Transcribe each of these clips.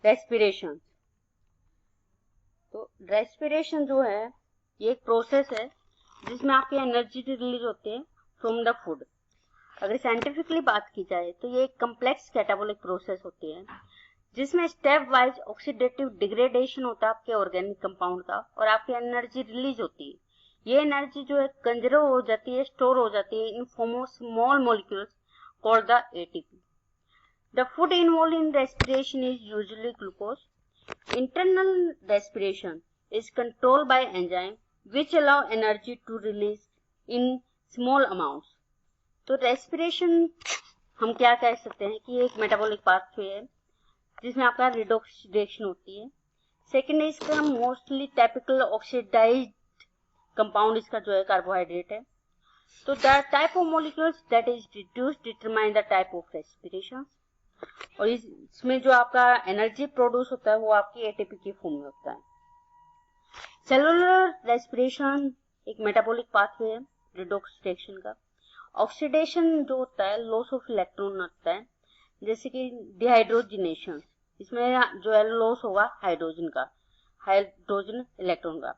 Respiration. तो respiration जो है ये एक प्रोसेस है जिसमें आपकी एनर्जी रिलीज होती है फ्रॉम द फूड। अगर साइंटिफिकली बात की जाए तो ये एक कम्प्लेक्स कैटाबोलिक प्रोसेस होती है जिसमें स्टेप वाइज ऑक्सीडेटिव डिग्रेडेशन होता है आपके ऑर्गेनिक कंपाउंड का और आपकी एनर्जी रिलीज होती है। ये एनर्जी जो है कंजर्व हो जाती है, स्टोर हो जाती है in form of small molecules called the ATP. The food involve in respiration is usually glucose. Internal respiration is controlled by enzyme which allow energy to release in small amounts. तो respiration हम क्या कह सकते हैं कि एक metabolic pathway है जिसमें आपका redox reaction होती है। सेकेंड इसका मोस्टली टाइपिकल ऑक्सीडाइज्ड कंपाउंड इसका जो है कार्बोहाइड्रेट है। तो the type of molecules that is reduced determine the type of respiration. और इसमें जो आपका एनर्जी प्रोड्यूस होता है वो आपकी एटीपी की फॉर्म में होता है। सेलुलर रेस्पिरेशन एक मेटाबॉलिक पाथवे है रिडॉक्स रिएक्शन का। ऑक्सीडेशन जो होता है लॉस ऑफ इलेक्ट्रॉन होता है, जैसे कि डिहाइड्रोजिनेशन, इसमें जो है लॉस होगा हाइड्रोजन इलेक्ट्रॉन का।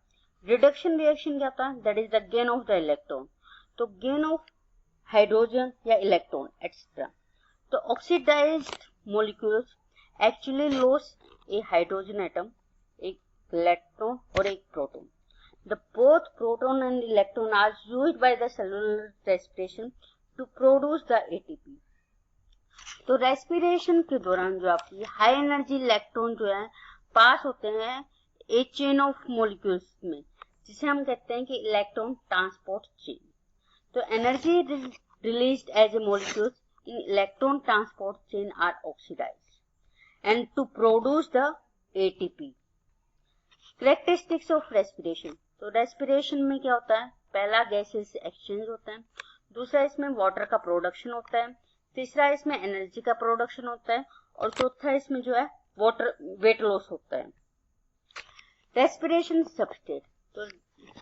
रिडक्शन रिएक्शन क्या होता है, that is the gain of the electron, तो गेन ऑफ हाइड्रोजन या इलेक्ट्रॉन एक्सेट्रा। तो oxidised molecules actually lose a hydrogen atom, एक electron और एक proton. The both proton and electron are used by the cellular respiration to produce the ATP. तो respiration के दौरान जो आपकी high energy electron जो है पास होते हैं एक chain of molecules में, जिसे हम कहते हैं कि electron transport chain. तो energy released as a molecules in electron transport chain are oxidized and to produce the ATP. Characteristics of respiration. तो respiration में क्या होता है, पहला गैसेस एक्सचेंज होता है, दूसरा इसमें वाटर का प्रोडक्शन होता है, तीसरा इसमें एनर्जी का प्रोडक्शन होता है और चौथा इसमें जो है वाटर वेट लॉस होता है। Respiration substrate. तो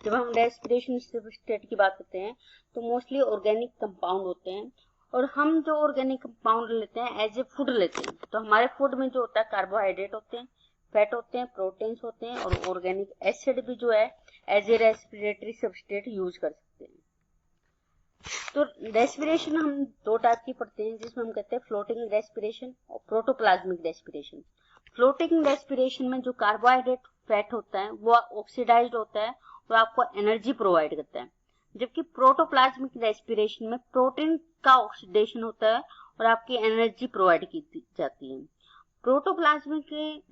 जब हम रेस्पिरेशन सबस्टेट की बात करते हैं तो मोस्टली ऑर्गेनिक कंपाउंड होते हैं और हम जो ऑर्गेनिक कंपाउंड लेते हैं एज ए फूड लेते हैं। तो हमारे फूड में जो होता है कार्बोहाइड्रेट होते हैं, फैट होते हैं, प्रोटीन्स होते हैं और ऑर्गेनिक एसिड भी जो है as a respiratory substrate use कर सकते हैं। तो रेस्पिरेशन हम दो टाइप की पढ़ते हैं जिसमें हम कहते हैं फ्लोटिंग रेस्पिरेशन और प्रोटोप्लाज्मिक रेस्पिरेशन। फ्लोटिंग रेस्पिरेशन में जो कार्बोहाइड्रेट फैट होता है वो ऑक्सीडाइज्ड होता है, वो आपको एनर्जी प्रोवाइड करता है, जबकि प्रोटोप्लाज्मिक रेस्पिरेशन में प्रोटीन का ऑक्सीडेशन होता है और आपकी एनर्जी प्रोवाइड की जाती है। प्रोटोप्लाज्मिक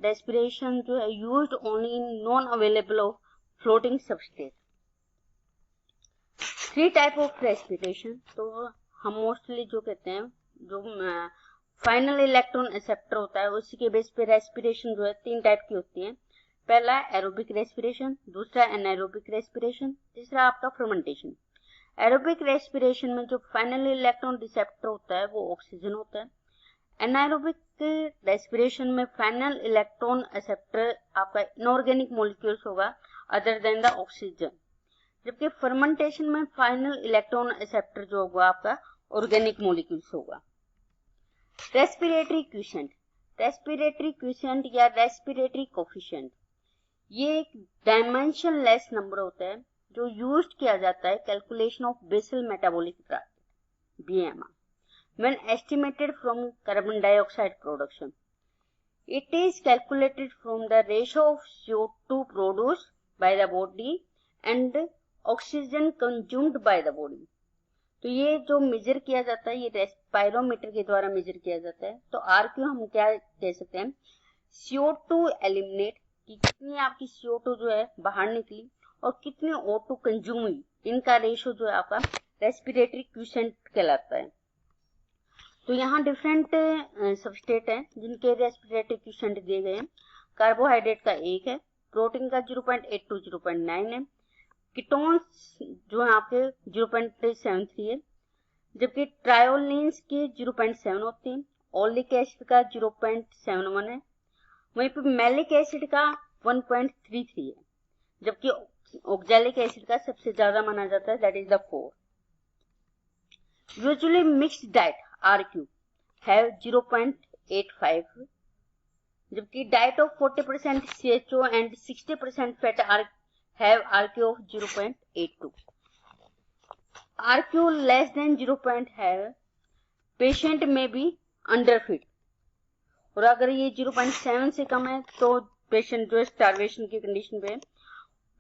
रेस्पिरेशन जो है used only in non available of floating substrate. Three type of respiration. तो हम मोस्टली जो कहते हैं जो फाइनल इलेक्ट्रॉन एक्सेप्टर होता है उसी के बेस पे रेस्पिरेशन जो है तीन टाइप की होती है। पहला एरोबिक रेस्पिरेशन, दूसरा एनाएरोबिक रेस्पिरेशन, तीसरा आपका फर्मेंटेशन। एरोबिक रेस्पिरेशन में जो फाइनल इलेक्ट्रॉन रिसेप्टर होता है वो ऑक्सीजन होता है। एनाएरोबिक रेस्पिरेशन में फाइनल इलेक्ट्रॉन एक्सेप्टर आपका इनऑर्गेनिक मॉलिक्यूल्स होगा अदर देन द ऑक्सीजन, जबकि फर्मेंटेशन में फाइनल इलेक्ट्रॉन एक्सेप्टर जो होगा आपका ऑर्गेनिक मॉलिक्यूल्स होगा। Respiratory quiescent. रेस्पिरेटरी क्विसेंट या रेस्पिरेटरी कोफिशिएंट ये एक डायमेंशनलेस नंबर होता है जो यूज किया जाता है calculation of basal metabolic rate BMR when estimated from carbon dioxide production. It is calculated from the ratio of CO2 produced by the body and oxygen consumed by the body. तो ये जो major किया जाता है ये रेस्पायरोमीटर के द्वारा major किया जाता है। तो RQ हम क्या कह सकते हैं, CO2 एलिमिनेट कि कितनी आपकी CO2 जो है बाहर निकली और कितनी O2 कंज्यूम हुई, इनका रेशियो जो है आपका रेस्पिरेटरी क्विसेंट कहलाता है। तो यहाँ डिफरेंट सबस्टेट हैं जिनके रेस्पिरेटरी क्विसेंट दिए गए हैं। कार्बोहाइड्रेट का 1 है, प्रोटीन का 0.8 to 0.9 है, कीटोन्स जो है आपके 0.73 है, जबकि ट्रायोलिन्स की 0.7 होती है, ओलिक एसिड का 0.71 है, वहीं पर मैलिक एसिड का 1.33 है, जबकि ऑक्सैलिक एसिड का सबसे ज्यादा माना जाता है that is the 4। Usually mixed diet RQ have 0.85 जबकि diet of 40% CHO and 60% fat have RQ of 0.82. RQ less than 0.5 patient में बी अंडरफीड, और अगर ये 0.7 से कम है तो पेशेंट जो है स्टारवेशन की कंडीशन पे।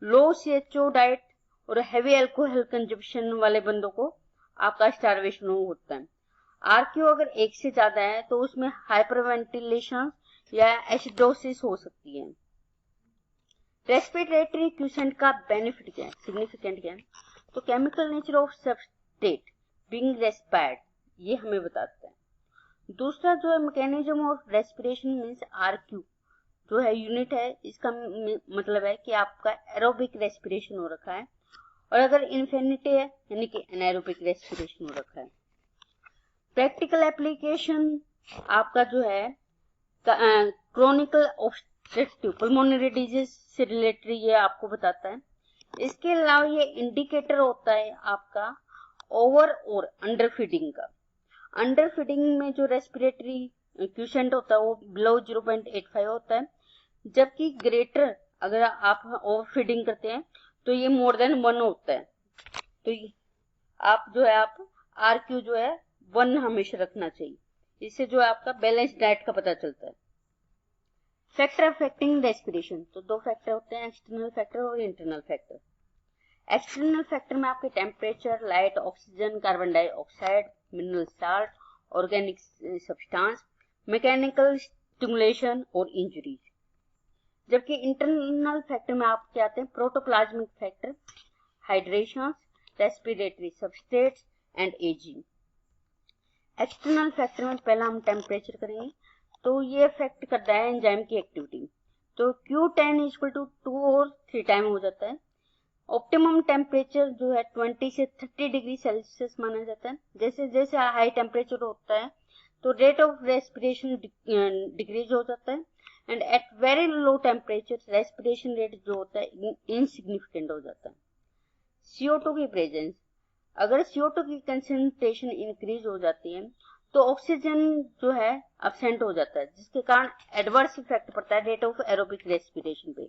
लो CHO डाइट और हैवी अल्कोहल कंजप्शन वाले बंदों को आपका स्टारवेशन होता है। RQ अगर 1 से ज्यादा है तो उसमें हाइपरवेंटिलेशन या एसिडोसिस हो सकती है। रेस्पिरेटरी क्यूसेंट का बेनिफिट क्या है, सिग्निफिकेंट क्या है? तो chemical nature of substrate being respired, ये हमें बताता है। दूसरा जो है mechanism of respiration means RQ जो है यूनिट है, इसका मतलब है कि आपका एरोबिक रेस्पिरेशन हो रखा है, और अगर इन्फिनिटी है यानी कि एनारोबिक रेस्पिरेशन हो रखा है। प्रैक्टिकल एप्लीकेशन आपका जो है क्रोनिकल ऑब्स्ट्रक्टिव पल्मोनरी डिजीज से रिलेटेड ये आपको बताता है। इसके अलावा ये इंडिकेटर होता है आपका ओवर और अंडर फीडिंग का। अंडर फीडिंग में जो रेस्पिरेटरी क्यूसेंट होता है वो बिलो 0.85 होता है, जबकि ग्रेटर अगर आप ओवर फीडिंग करते हैं तो ये मोर देन 1 होता है। तो आप जो है आप RQ जो है 1 हमेशा रखना चाहिए, इससे जो है आपका बैलेंस डाइट का पता चलता है। फैक्टर अफेक्टिंग रेस्पिरेशन, तो 2 फैक्टर होते हैं, एक्सटर्नल फैक्टर और इंटरनल फैक्टर। एक्सटर्नल फैक्टर में आपके temperature, light, oxygen, carbon dioxide, mineral salt, organic substance, mechanical stimulation और इंजरीज। जबकि इंटरनल फैक्टर में आपके आते हैं protoplasmic factor, hydration, respiratory substrates and ageing. External factor में पहला हम टेम्परेचर करेंगे, तो ये इफेक्ट करता है एंजाइम की एक्टिविटी। तो Q10 इक्वल टू 2 और 3 टाइम हो जाता है। ऑप्टिमम टेम्परेचर जो है 20 से 30 डिग्री सेल्सियस माना जाता है। जैसे जैसे हाई टेम्परेचर होता है तो रेट ऑफ रेस्पिरेशन डिक्रीज हो जाता है, and at very low temperature respiration rate जो होता है इनसिग्निफिकेंट हो जाता है। CO2 की प्रेजेंस, अगर CO2 की कंसेंट्रेशन इंक्रीज हो जाती है तो ऑक्सीजन जो है अब्सेंट हो जाता है, जिसके कारण एडवर्स इफेक्ट पड़ता है रेट ऑफ एरोबिक रेस्पिरेशन पे।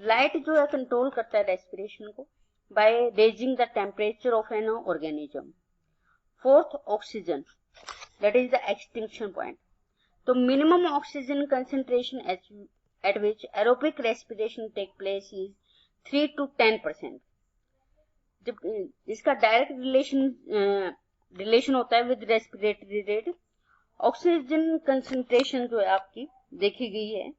लाइट जो है कंट्रोल करता है रेस्पिरेशन को by raising the temperature of an organism. Fourth, oxygen, that is the extinction point. तो minimum oxygen concentration at which aerobic respiration take place is 3 to 10%। जब इसका direct relation होता है with respiratory rate. Oxygen concentration जो है आपकी देखी गई है।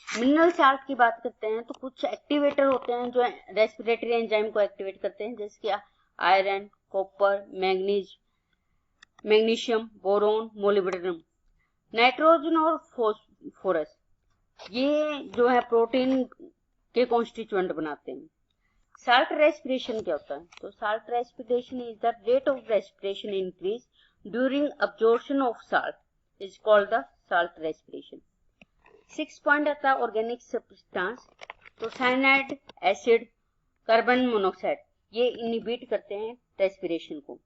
मिनरल साल्ट की बात करते हैं तो कुछ एक्टिवेटर होते हैं जो रेस्पिरेटरी एंजाइम को एक्टिवेट करते हैं, जैसे कि iron, copper, magnesium, boron, molybdenum. Nitrogen और फॉस्फोरस ये जो है प्रोटीन के कॉन्स्टिट्यूएंट बनाते हैं। साल्ट रेस्पिरेशन क्या होता है? तो salt respiration is the rate of respiration increase during absorption of salt is called the salt respiration. 6 point आता है ऑर्गेनिक सब्सटेंस। तो साइनाइड, एसिड, कार्बन मोनोऑक्साइड ये इनहिबिट करते हैं रेस्पिरेशन को।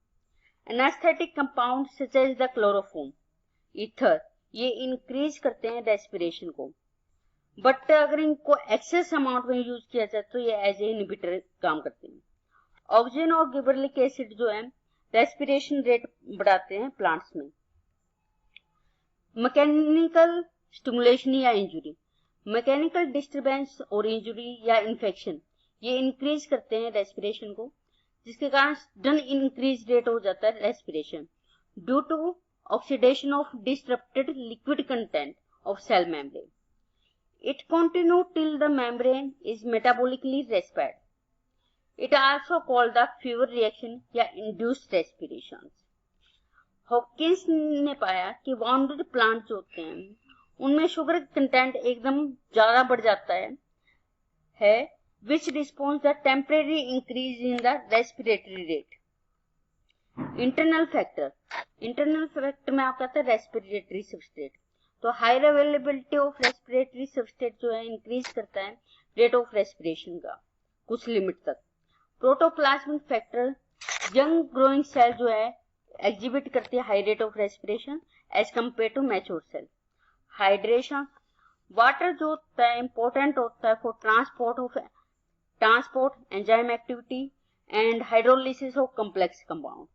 Anaesthetic compound such as the chloroform, ether ये increase करते हैं रेस्पिरेशन को, बट अगर इनको एक्सेस अमाउंट में यूज किया जाए तो ये एज ए इनहिबिटर काम करते हैं। ऑक्सीजन और गिबरलिक एसिड जो है रेस्पिरेशन रेट बढ़ाते हैं प्लांट्स में। मैकेनिकल स्टिमुलेशन या इंजुरी, मैकेनिकल डिस्टरबेंस और इंजुरी या इन्फेक्शन ये इंक्रीज करते हैं रेस्पिरेशन को, जिसके कारण सडन इंक्रीज रेट हो जाता है respiration due to oxidation of disrupted liquid content of cell membrane. It continues till the membrane is metabolically respired. It also called the fever reaction या induced respirations. हॉपकिंस ने पाया कि bounded plant जो होते हैं उनमें शुगर कंटेंट एकदम ज्यादा बढ़ जाता है which responds the temporary increase in the respiratory rate. Internal factor में आपका आता है रेस्पिरेटरी सबस्ट्रेट। तो higher availability of respiratory substrate जो है इंक्रीज करता है रेट ऑफ रेस्पिरेशन का कुछ लिमिट तक। Protoplasmic factor, young growing cell जो है एग्जिबिट करती है high rate of respiration as compare to mature cell. Hydration, water जो होता है इंपॉर्टेंट होता है for transport enzyme activity and hydrolysis of complex compound.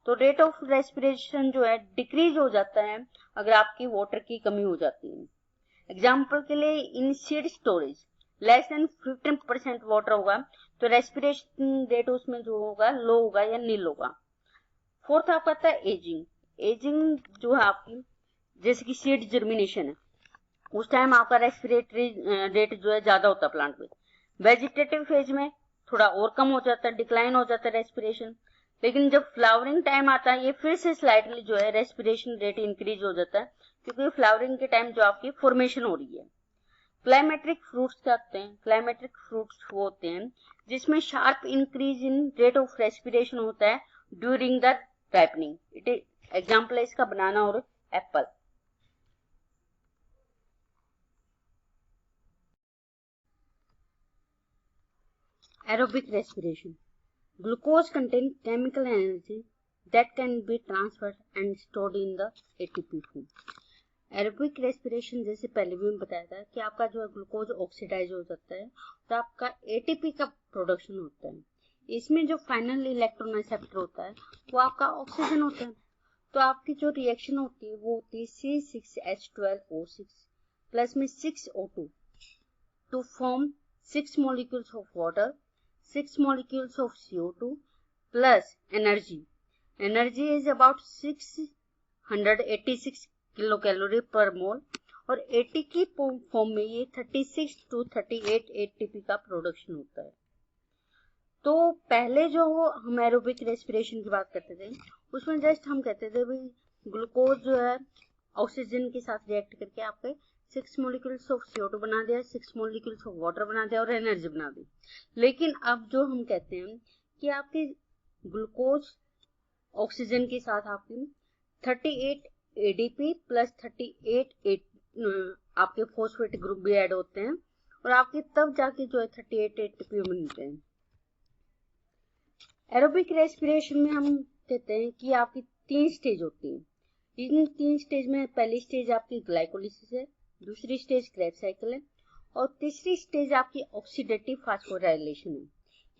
तो रेट ऑफ रेस्पिरेशन जो है डिक्रीज हो जाता है अगर आपकी वाटर की कमी हो जाती है। एग्जाम्पल के लिए in seed storage less than 15% water होगा तो रेस्पिरेशन रेट उसमें जो होगा लो होगा या नील होगा। फोर्थ आपका आता है एजिंग। एजिंग जो है आपकी जैसे कि सीड जर्मिनेशन है उस टाइम आपका रेस्पिरेटरी रेट जो है ज्यादा होता है प्लांट में। वेजिटेटिव फेज में थोड़ा और कम हो जाता है, डिक्लाइन हो जाता है रेस्पिरेशन। लेकिन जब फ्लावरिंग टाइम आता है ये फिर से स्लाइटली जो है रेस्पिरेशन रेट इंक्रीज हो जाता है क्योंकि फ्लावरिंग के टाइम जो आपकी फॉर्मेशन हो रही है। क्लाइमेट्रिक फ्रूट्स क्या होते हैं? क्लाइमेट्रिक फ्रूट्स वो होते हैं जिसमें sharp increase in rate of respiration होता है during the ripening. It example है इसका बनाना और Apple. Aerobic respiration. Glucose contains chemical energy that can be transferred and stored in the ATP form. Aerobic respiration जैसे पहले भी मैं बताया था कि आपका जो है ग्लूकोज ऑक्सीडाइज हो जाता है तो आपका एटीपी का प्रोडक्शन होता है। इसमें जो फाइनल इलेक्ट्रॉन एक्सेप्टर होता है वो आपका ऑक्सीजन होता है। तो आपकी जो रिएक्शन होती है वो होती है C6H12O6 प्लस में 6O2 to form 6 molecules of water, 6 molecules of CO2 plus energy. Energy is about 686 kilocalorie पर मोल और 80 की फॉर्म में ये 36 to 38 ATP का प्रोडक्शन होता है। तो पहले जो हम एरोबिक रेस्पिरेशन की बात करते थे उसमें जस्ट हम कहते थे भाई ग्लूकोज जो है ऑक्सीजन के साथ रिएक्ट करके आपके 6 molecules ऑफ CO2 बना दिया, 6 molecules ऑफ वाटर बना दिया और एनर्जी बना दी। लेकिन अब जो हम कहते हैं कि आपके ग्लूकोज ऑक्सीजन के साथ आपकी 38 ADP प्लस 38 आपके फॉस्फेट ग्रुप भी ऐड होते हैं और आपके तब जाके जो है 38 ATP बनते हैं। एरोबिक रेस्पिरेशन में हम कहते हैं कि आपकी 3 स्टेज होती है। इन 3 स्टेज में पहली स्टेज आपकी ग्लाइकोलिसिस है, दूसरी स्टेज क्रेब्स साइकिल है और तीसरी स्टेज आपकी ऑक्सीडेटिव फास्फोराइलेशन है।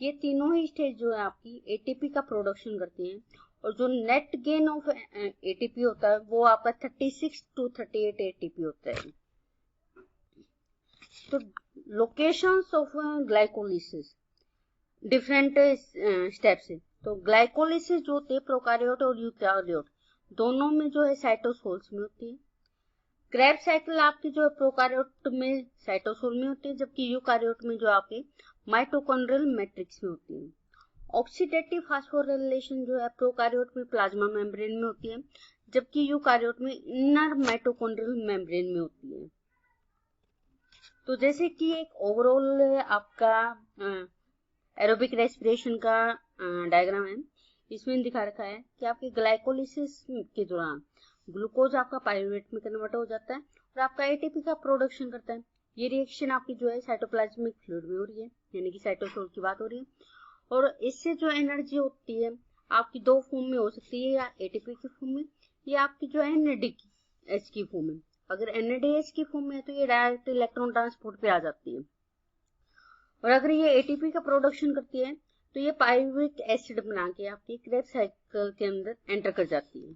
ये तीनों ही स्टेज जो है आपकी एटीपी का प्रोडक्शन करती हैं और जो नेट गेन ऑफ एटीपी होता है वो आपका 36 to 38 एटीपी होता है। तो locations of glycolysis different steps है। तो ग्लाइकोलिसिस जो होते हैं प्रोकैरियोट और यूकैरियोट दोनों में जो है साइटोसोल्स में होती है। क्रेब साइकिल आपकी जो है प्रोकैरियोट में साइटोसोल में होती है जबकि यूकैरियोट में जो आपके माइटोकॉन्ड्रियल मैट्रिक्स में होती है। ऑक्सीडेटिव फास्फोराइलेशन जो है प्रोकैरियोट में प्लाज्मा मेम्ब्रेन में होती है जबकि यूकैरियोट में इनर माइटोकॉन्ड्रियल मेम्ब्रेन में होती है। तो जैसे कि एक ओवरऑल आपका एरोबिक रेस्पिरेशन का डायग्राम है, इसमें दिखा रखा है कि आपके ग्लाइकोलिसिस के दौरान ग्लूकोज आपका पाइरूवेट में कन्वर्ट हो जाता है और आपका एटीपी का प्रोडक्शन करता है। ये रिएक्शन आपकी जो है साइटोप्लाज्मिक फ्लूइड में हो रही है यानी कि साइटोसोल की बात हो रही है और इससे जो एनर्जी होती है आपकी 2 फॉर्म में हो सकती है, या एटीपी की फॉर्म में या आपकी जो है एनएडीएच की फॉर्म में। अगर एनएडीएच की फॉर्म में है तो ये डायरेक्ट इलेक्ट्रॉन ट्रांसपोर्ट पे आ जाती है और अगर ये एटीपी का प्रोडक्शन करती है तो ये पाइरुविक एसिड बना के आपकी क्रेब साइकिल के अंदर एंटर कर जाती है।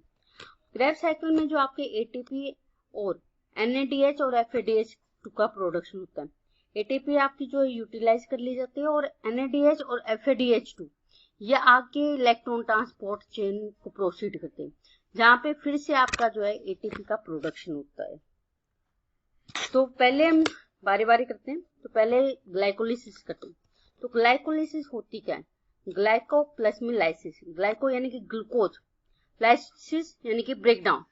क्रेब साइकिल में जो आपके एटीपी और एनएडीएच और एफएडीएच का प्रोडक्शन होता है। एटीपी आपकी जो यूटिलाइज कर ली जाती है और एनएडीएच और एफएडीएच2 ये आगे इलेक्ट्रॉन ट्रांसपोर्ट चेन को प्रोसीड करते हैं जहां पे फिर से आपका जो है एटीपी का प्रोडक्शन होता है। तो पहले हम बारी बारी करते हैं। तो पहले ग्लाइकोलिसिस करते हैं। तो ग्लाइकोलिसिस होती क्या है? ग्लाइको प्लस में लाइसिस। ग्लाइको यानी कि ग्लूकोज, लाइसिस यानी कि ब्रेकडाउन।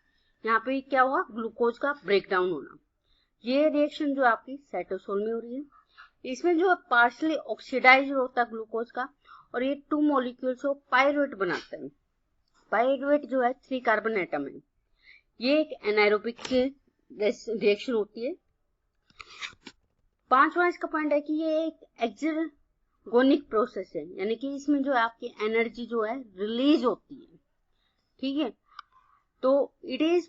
यहाँ पे क्या हुआ? ग्लूकोज का ब्रेकडाउन होना। ये रिएक्शन जो आपकी साइटोसोल में हो रही है, इसमें जो पार्शली ऑक्सीडाइज होता है ग्लूकोज का और ये 2 मॉलिक्यूल्स ऑफ पाइरुवेट बनाता है। पाइरुवेट जो है 3 कार्बन एटम है। ये एक एनाएरोबिक रिएक्शन होती है। 5वां इसका पॉइंट है कि ये एक एक्सर्गोनिक प्रोसेस है यानी कि इसमें जो है आपकी एनर्जी जो है रिलीज होती है। ठीक है, तो इट इज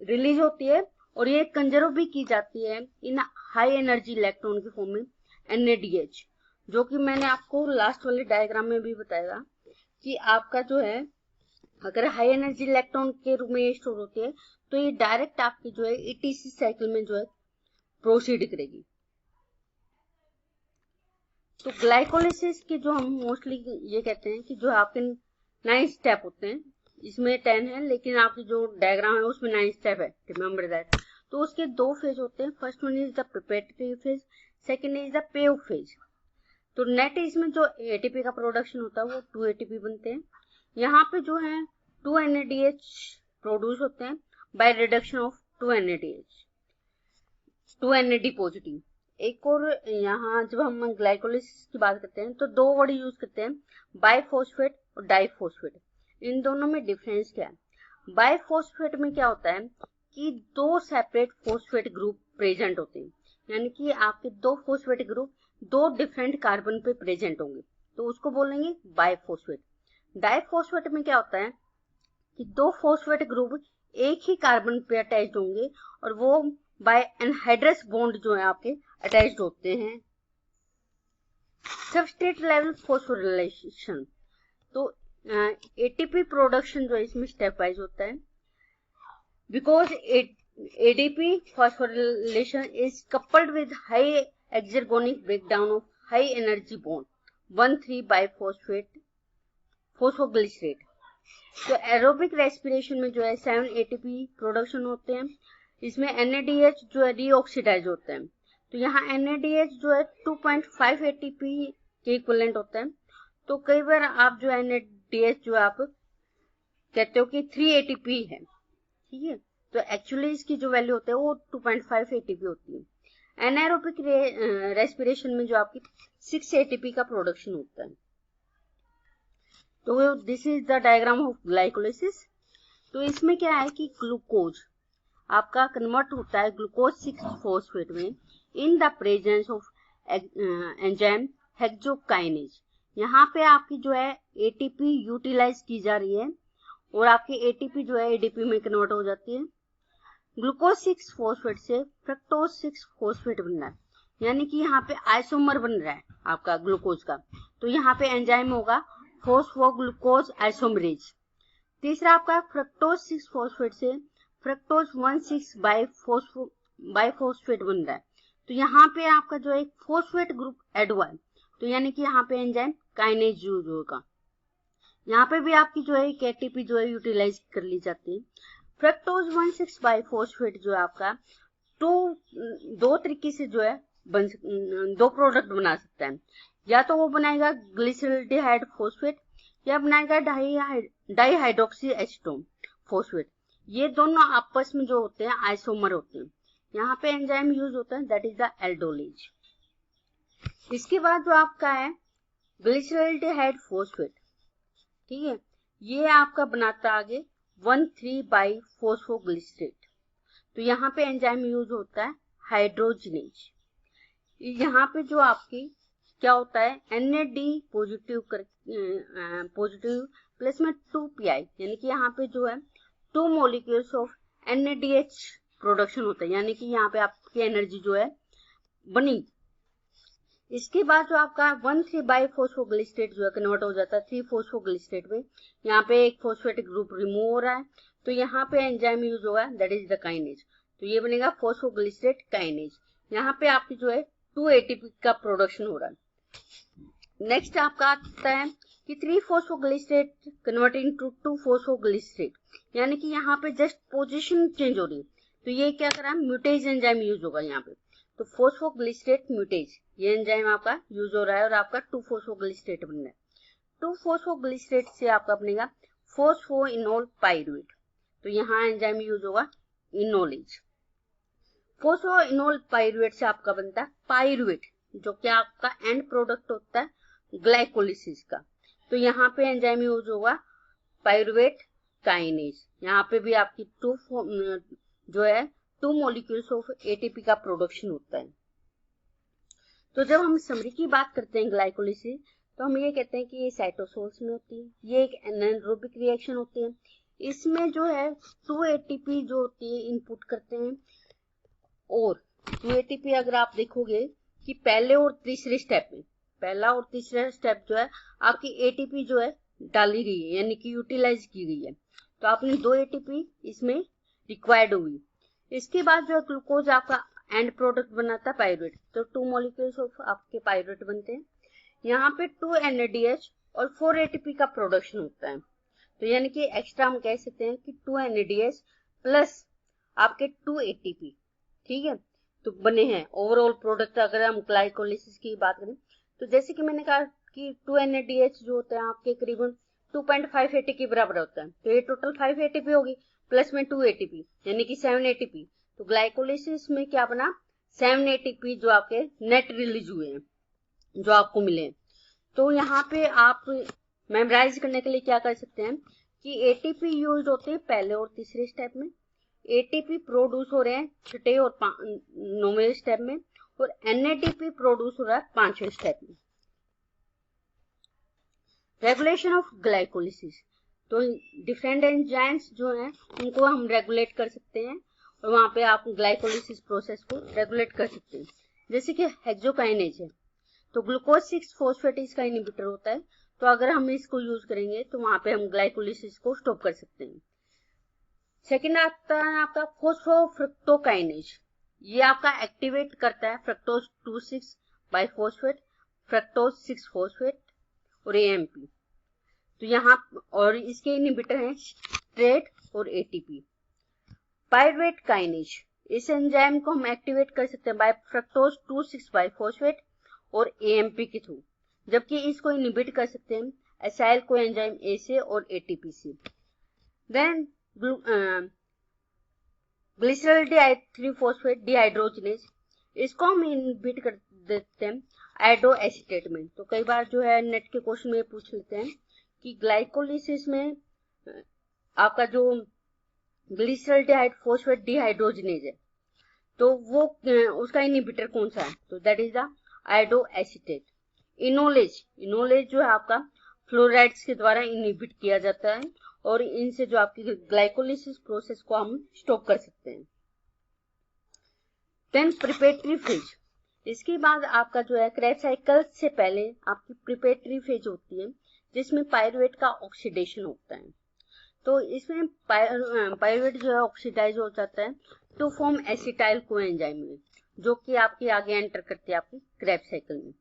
रिलीज होती है और ये कंजर्व भी की जाती है इन हाई एनर्जी इलेक्ट्रॉन की फॉर्म में NADH, जो कि मैंने आपको लास्ट वाले डायग्राम में भी बताया कि आपका जो है अगर हाई एनर्जी इलेक्ट्रॉन के रूप में ये स्टोर होती है तो ये डायरेक्ट आपकी जो है ETC साइकिल में जो है प्रोसीड करेगी। तो ग्लाइकोलिसिस के जो हम मोस्टली ये कहते हैं कि जो आपके 9 स्टेप होते हैं, इसमें 10 है लेकिन आपकी जो डायग्राम है उसमें 9 स्टेप है, रिमेम्बर दैट। तो उसके 2 फेज होते हैं, first one is the preparatory phase, second is the pay of phase. तो नेट इसमें जो ATP का प्रोडक्शन होता है वो 2 ATP बनते हैं। यहाँ पे जो है 2 NADH प्रोड्यूस होते हैं by reduction of 2 NADH, 2 NAD positive. एक और यहाँ जब हम ग्लाइकोलिसिस की बात करते हैं तो 2 वर्ड यूज करते हैं, बाइफॉस्फेट और डाइफॉस्फेट। इन दोनों में डिफरेंस क्या है? बाइफॉस्फेट में क्या होता है कि 2 सेपरेट फॉस्फेट ग्रुप प्रेजेंट होते हैं, यानी कि आपके 2 फॉस्फेट ग्रुप 2 डिफरेंट कार्बन पे प्रेजेंट होंगे, तो उसको बोलेंगे बाइफॉस्फेट। डाइफॉस्फेट में क्या होता है कि 2 फॉस्फेट ग्रुप एक ही कार्बन पे अटैच्ड होंगे और वो बाय एनहाइड्रस बॉन्ड जो है आपके अटैच्ड होते हैं। सबस्ट्रेट लेवल फॉस्फोरिलेशन, तो ATP प्रोडक्शन जो है इसमें स्टेप वाइज होता है, because ADP phosphorylation is coupled with high exergonic breakdown of high energy bond 1,3-biphosphate phosphoglycerate। तो एरोबिक रेस्पिरेशन में जो है 7 ATP प्रोडक्शन होते हैं, इसमें NADH जो है रीऑक्सीडाइज होता है। तो यहाँ NADH जो है 2.5 ATP के इक्विवेलेंट होता है। तो कई बार आप जो NADH जो आप कहते हो कि 3 ATP है, ठीक है, तो एक्चुअली इसकी जो वैल्यू होता है वो 2.5 ATP होती है। एनाएरोबिक रेस्पिरेशन में जो आपकी 6 ATP का प्रोडक्शन होता है। तो this is the diagram of glycolysis. तो इसमें क्या है कि ग्लूकोज आपका कन्वर्ट होता है ग्लूकोज 6 फॉस्फेट में in the presence of enzyme hexokinase. यहाँ पे आपकी जो है ATP यूटिलाइज की जा रही है और आपकी ATP जो है ADP में कन्वर्ट हो जाती है। ग्लूकोज 6 फॉस्फेट से फ्रक्टोज 6 फॉस्फेट बन रहा है, यानी कि यहाँ पे आइसोमर बन रहा है आपका ग्लूकोज का। तो यहाँ पे एंजाइम होगा फॉस्फोग्लूकोज आइसोमरेज। तीसरा आपका फ्रक्टोज 6 फॉस्फेट से फ्रक्टोज 1,6 बाइफॉस्फेट बन रहा है। तो यहाँ पे आपका जो है फॉस्फेट ग्रुप ऐड हुआ है, तो यानी कि यहाँ पे एंजाइम काइनेज यूज होगा। यहाँ पे भी आपकी जो है ATP जो है यूटिलाइज कर ली जाती है। फ्रक्टोज 1,6 बाइफॉस्फेट जो है आपका दो तरीके से जो है 2 प्रोडक्ट बना सकता है, या तो वो बनाएगा ग्लिसरल्डिहाइड फॉस्फेट या बनाएगा डाइहाइड्रोक्सी एसीटोन फॉस्फेट। ये दोनों आपस में जो होते हैं आइसोमर होते हैं। यहाँ पे एंजाइम यूज होता है दैट इज द एल्डोलेज। इसके बाद जो आपका है ग्लिसरल्डिहाइड फॉस्फेट, ठीक है, ये आपका बनाता आगे 1,3-बाइफॉस्फोग्लिसरेट। तो यहाँ पे एंजाइम यूज होता है हाइड्रोजनेज। यहाँ पे जो आपकी क्या होता है NAD पॉजिटिव प्लस में 2PI, यानी कि यहाँ पे जो है 2 मॉलिक्यूल्स ऑफ NADH प्रोडक्शन होता है, यानी कि यहाँ पे आपकी एनर्जी जो है बनी। इसके बाद जो आपका 1,3-बाइफॉस्फोग्लिसरेट जो है कन्वर्ट हो जाता है 3-फॉस्फोग्लिसरेट में। यहाँ पे एक फॉस्फेट ग्रुप रिमूव हो रहा है, तो यहाँ पे एंजाइम यूज होगा दैट इज द काइनेज। तो ये बनेगा फॉस्फोग्लिसरेट काइनेज। यहाँ पे आपकी जो है 2 ATP का प्रोडक्शन हो रहा है। नेक्स्ट आपका आता है कि 3-फॉस्फोग्लिसरेट कन्वर्टिंग टू 2-फॉस्फोग्लिसरेट, यानी कि यहाँ पे जस्ट पोजीशन चेंज हो रही है। तो ये क्या कर रहा है म्यूटेज एंजाइम यूज होगा यहाँ पे। तो फॉस्फोग्लिसरेट म्यूटेज ये एंजाइम आपका यूज हो रहा है और आपका 2-फॉस्फोग्लिसरेट बन रहा है। 2-फॉस्फोग्लिसरेट से आपका बनेगा फॉस्फोइनोल पाइरुवेट। तो यहाँ एंजाइम यूज होगा इनोलेज। फॉस्फोइनोल पाइरुवेट से आपका बनता है पाइरुवेट, जो कि आपका एंड प्रोडक्ट होता है ग्लाइकोलिसिस का। तो यहाँ पे एंजाइम यूज होगा पाइरुवेट काइनेज। यहाँ पे भी आपकी 2 मॉलिक्यूल्स ऑफ ATP का प्रोडक्शन होता है। तो जब हम समरी की बात करते हैं ग्लाइकोलिसिस, तो हम ये कहते हैं कि ये साइटोसोल्स में होती है, ये एक एनाएरोबिक रिएक्शन होती है। इसमें जो है 2 ATP जो होती है इनपुट करते हैं, और 2 ATP अगर आप देखोगे कि पहले और तीसरे स्टेप में, पहला और तीसरा स्टेप जो है आपकी ATP जो है डाली गई है, यानी कि यूटिलाइज की गई है, तो आपने 2 ATP इसमें रिक्वायर्ड हुई। इसके बाद जो ग्लूकोज आपका एंड प्रोडक्ट बनाता है पायरुवेट, तो 2 मॉलिक्यूल्स ऑफ आपके पायरुवेट बनते हैं। यहाँ पे 2 NADH और 4 ATP का प्रोडक्शन होता है, तो यानी कि एक्स्ट्रा हम कह सकते हैं कि 2 NADH प्लस आपके 2 ATP, ठीक है, तो बने हैं ओवरऑल प्रोडक्ट। अगर हम ग्लाइकोलिसिस की बात करें तो जैसे कि मैंने कहा कि 2 NADH जो होता है आपके करीबन 2.5 ATP के बराबर होता है, तो ये टोटल 5 ATP होगी प्लस में 2 ATP यानी कि 7 ATP। तो ग्लाइकोलिसिस में क्या बना, 7 ATP जो आपके नेट रिलीज हुए हैं, जो आपको मिले। तो यहाँ पे आप मेमोराइज करने के लिए क्या कर सकते हैं कि ATP यूज होते हैं पहले और तीसरे स्टेप में, ATP प्रोड्यूस हो रहे हैं छठे और 9वें स्टेप में, और NADP प्रोड्यूस हो रहा है 5वें स्टेप में। रेगुलेशन ऑफ ग्लाइकोलिसिस, तो डिफरेंट एंजाइम्स जो हैं उनको हम रेगुलेट कर सकते हैं और वहां पे आप ग्लाइकोलिसिस प्रोसेस को रेगुलेट कर सकते हैं। जैसे कि हेक्सोकाइनेज है, तो ग्लूकोज 6 फॉस्फेट इसका इनहिबिटर होता है, तो अगर हम इसको यूज करेंगे तो वहां पे हम ग्लाइकोलिसिस को स्टॉप कर सकते हैं। सेकेंड आता है आपका फोस्फोफ्रक्टोकाइनेज, ये आपका एक्टिवेट करता है फ्रक्टोज 2,6 बाइफॉस्फेट, फ्रक्टोज 6 फॉस्फेट और AMP, तो यहाँ और इसके इनहिबिटर हैं स्ट्रेट और ATP। पायरुवेट काइनेज, इस एंजाइम को हम एक्टिवेट कर सकते हैं बाय फ्रक्टोज 2,6 बाइफॉस्फेट और AMP के थ्रू, जबकि इसको इनहिबिट कर सकते हैं एसाइल कोएंजाइम A से और ATP से। देन ग्लिसरॉल -3-फॉस्फेट डिहाइड्रोजनेज, इसको हम इनहिबिट कर देते हैं आयोडोएसीटेट में। तो कई बार जो है नेट के क्वेश्चन में पूछ लेते हैं कि ग्लाइकोलिसिस में आपका जो ग्लिसरॉल -फॉस्फेट डिहाइड्रोजनेज है, तो वो उसका इनहिबिटर कौन सा है, तो दैट इज द आयोडोएसीटेट। इनोलेज जो है आपका फ्लोराइड्स के द्वारा इनहिबिट किया जाता है और इनसे जो आपकी ग्लाइकोलिसिस प्रोसेस को हम स्टॉप कर सकते हैं। देन प्रिपरेटरी फेज, इसके बाद आपका जो है क्रेब्स साइकिल से पहले आपकी प्रिपरेटरी फेज होती है, जिसमें पायरुवेट का ऑक्सीडेशन होता है। तो इसमें पायरुवेट जो है ऑक्सीडाइज हो जाता है टू फॉर्म एसिटाइल कोएंजाइम में, जो कि आपकी आगे एंटर करती है आपकी क्रेब्स साइकिल में,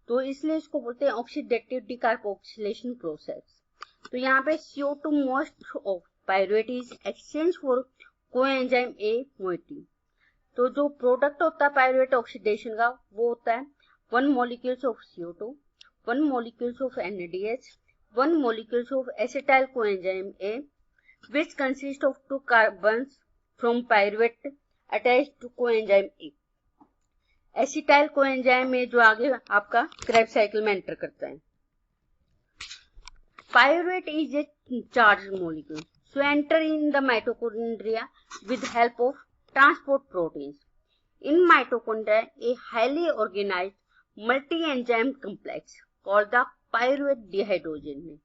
तो इसलिए इसको बोलते हैं ऑक्सीडेटिव डिकार्बोक्सिलेशन प्रोसेस। तो यहाँ पे CO2 most of pyruvate is exchange for coenzyme A moiety. तो जो प्रोडक्ट होता है पायरुवेट ऑक्सीडेशन का वो होता है 1 molecules of CO2, 1 molecules of NADH, 1 molecules of acetyl coenzyme A, which consist of 2 carbons from pyruvate attached to coenzyme A। Acetyl coenzyme में जो आगे आपका क्रेब्स साइकिल में एंटर करता है। Pyruvate is a charged molecule, so enter in the mitochondria with help of transport proteins. In mitochondria, a highly organized multi-enzyme complex called the pyruvate dehydrogenase,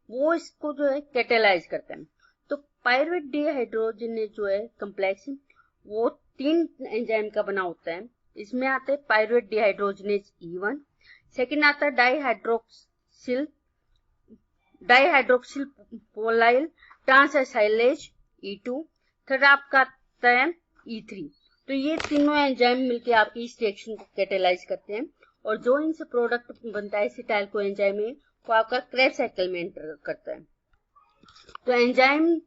वो इसको जो है कैटेलाइज करता है। तो पायरुवेट डिहाइड्रोजनेज जो है कम्प्लेक्स वो 3 एंजाइम का बना होता है। इसमें आते हैं पायरुवेट डिहाइड्रोजनेज E1, सेकेंड आता है डाइहाइड्रोक्सिल पोलाइल ट्रांसएसाइलेज E2, थर्ड आपका आता है E3। तो ये तीनों एंजाइम मिलके आपकी इस रिएक्शन को कैटेलाइज करते हैं और जो इनसे प्रोडक्ट बनता है एसिटाइल कोएंजाइम में वो आपका क्रेब्स साइकिल में एंटर करता है। तो एंजाइम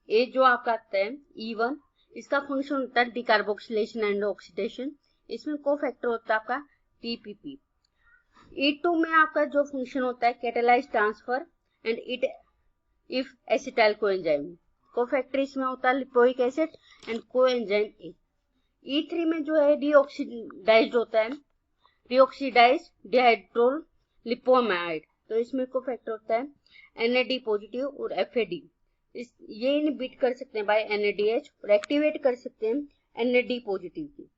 ए जो आपका आता है E1, इसका फंक्शन होता है डिकार्बोक्सिलेशन एंड ऑक्सीडेशन, इसमें कोफैक्टर होता है आपका TPP। E2 में आपका जो फंक्शन होता है catalyse transfer and it if acetyl coenzyme, cofactor इसमें होता है lipoic acid and coenzyme A. E3 में जो है डीऑक्सीडाइज्ड होता है डीऑक्सीडाइज्ड डिहाइड्रोल लिपोमाइड, तो इसमें कोफैक्टर होता है NAD पॉजिटिव और FAD। ये इनहिबिट कर सकते हैं बाय NADH और एक्टिवेट कर सकते हैं NAD पॉजिटिव की।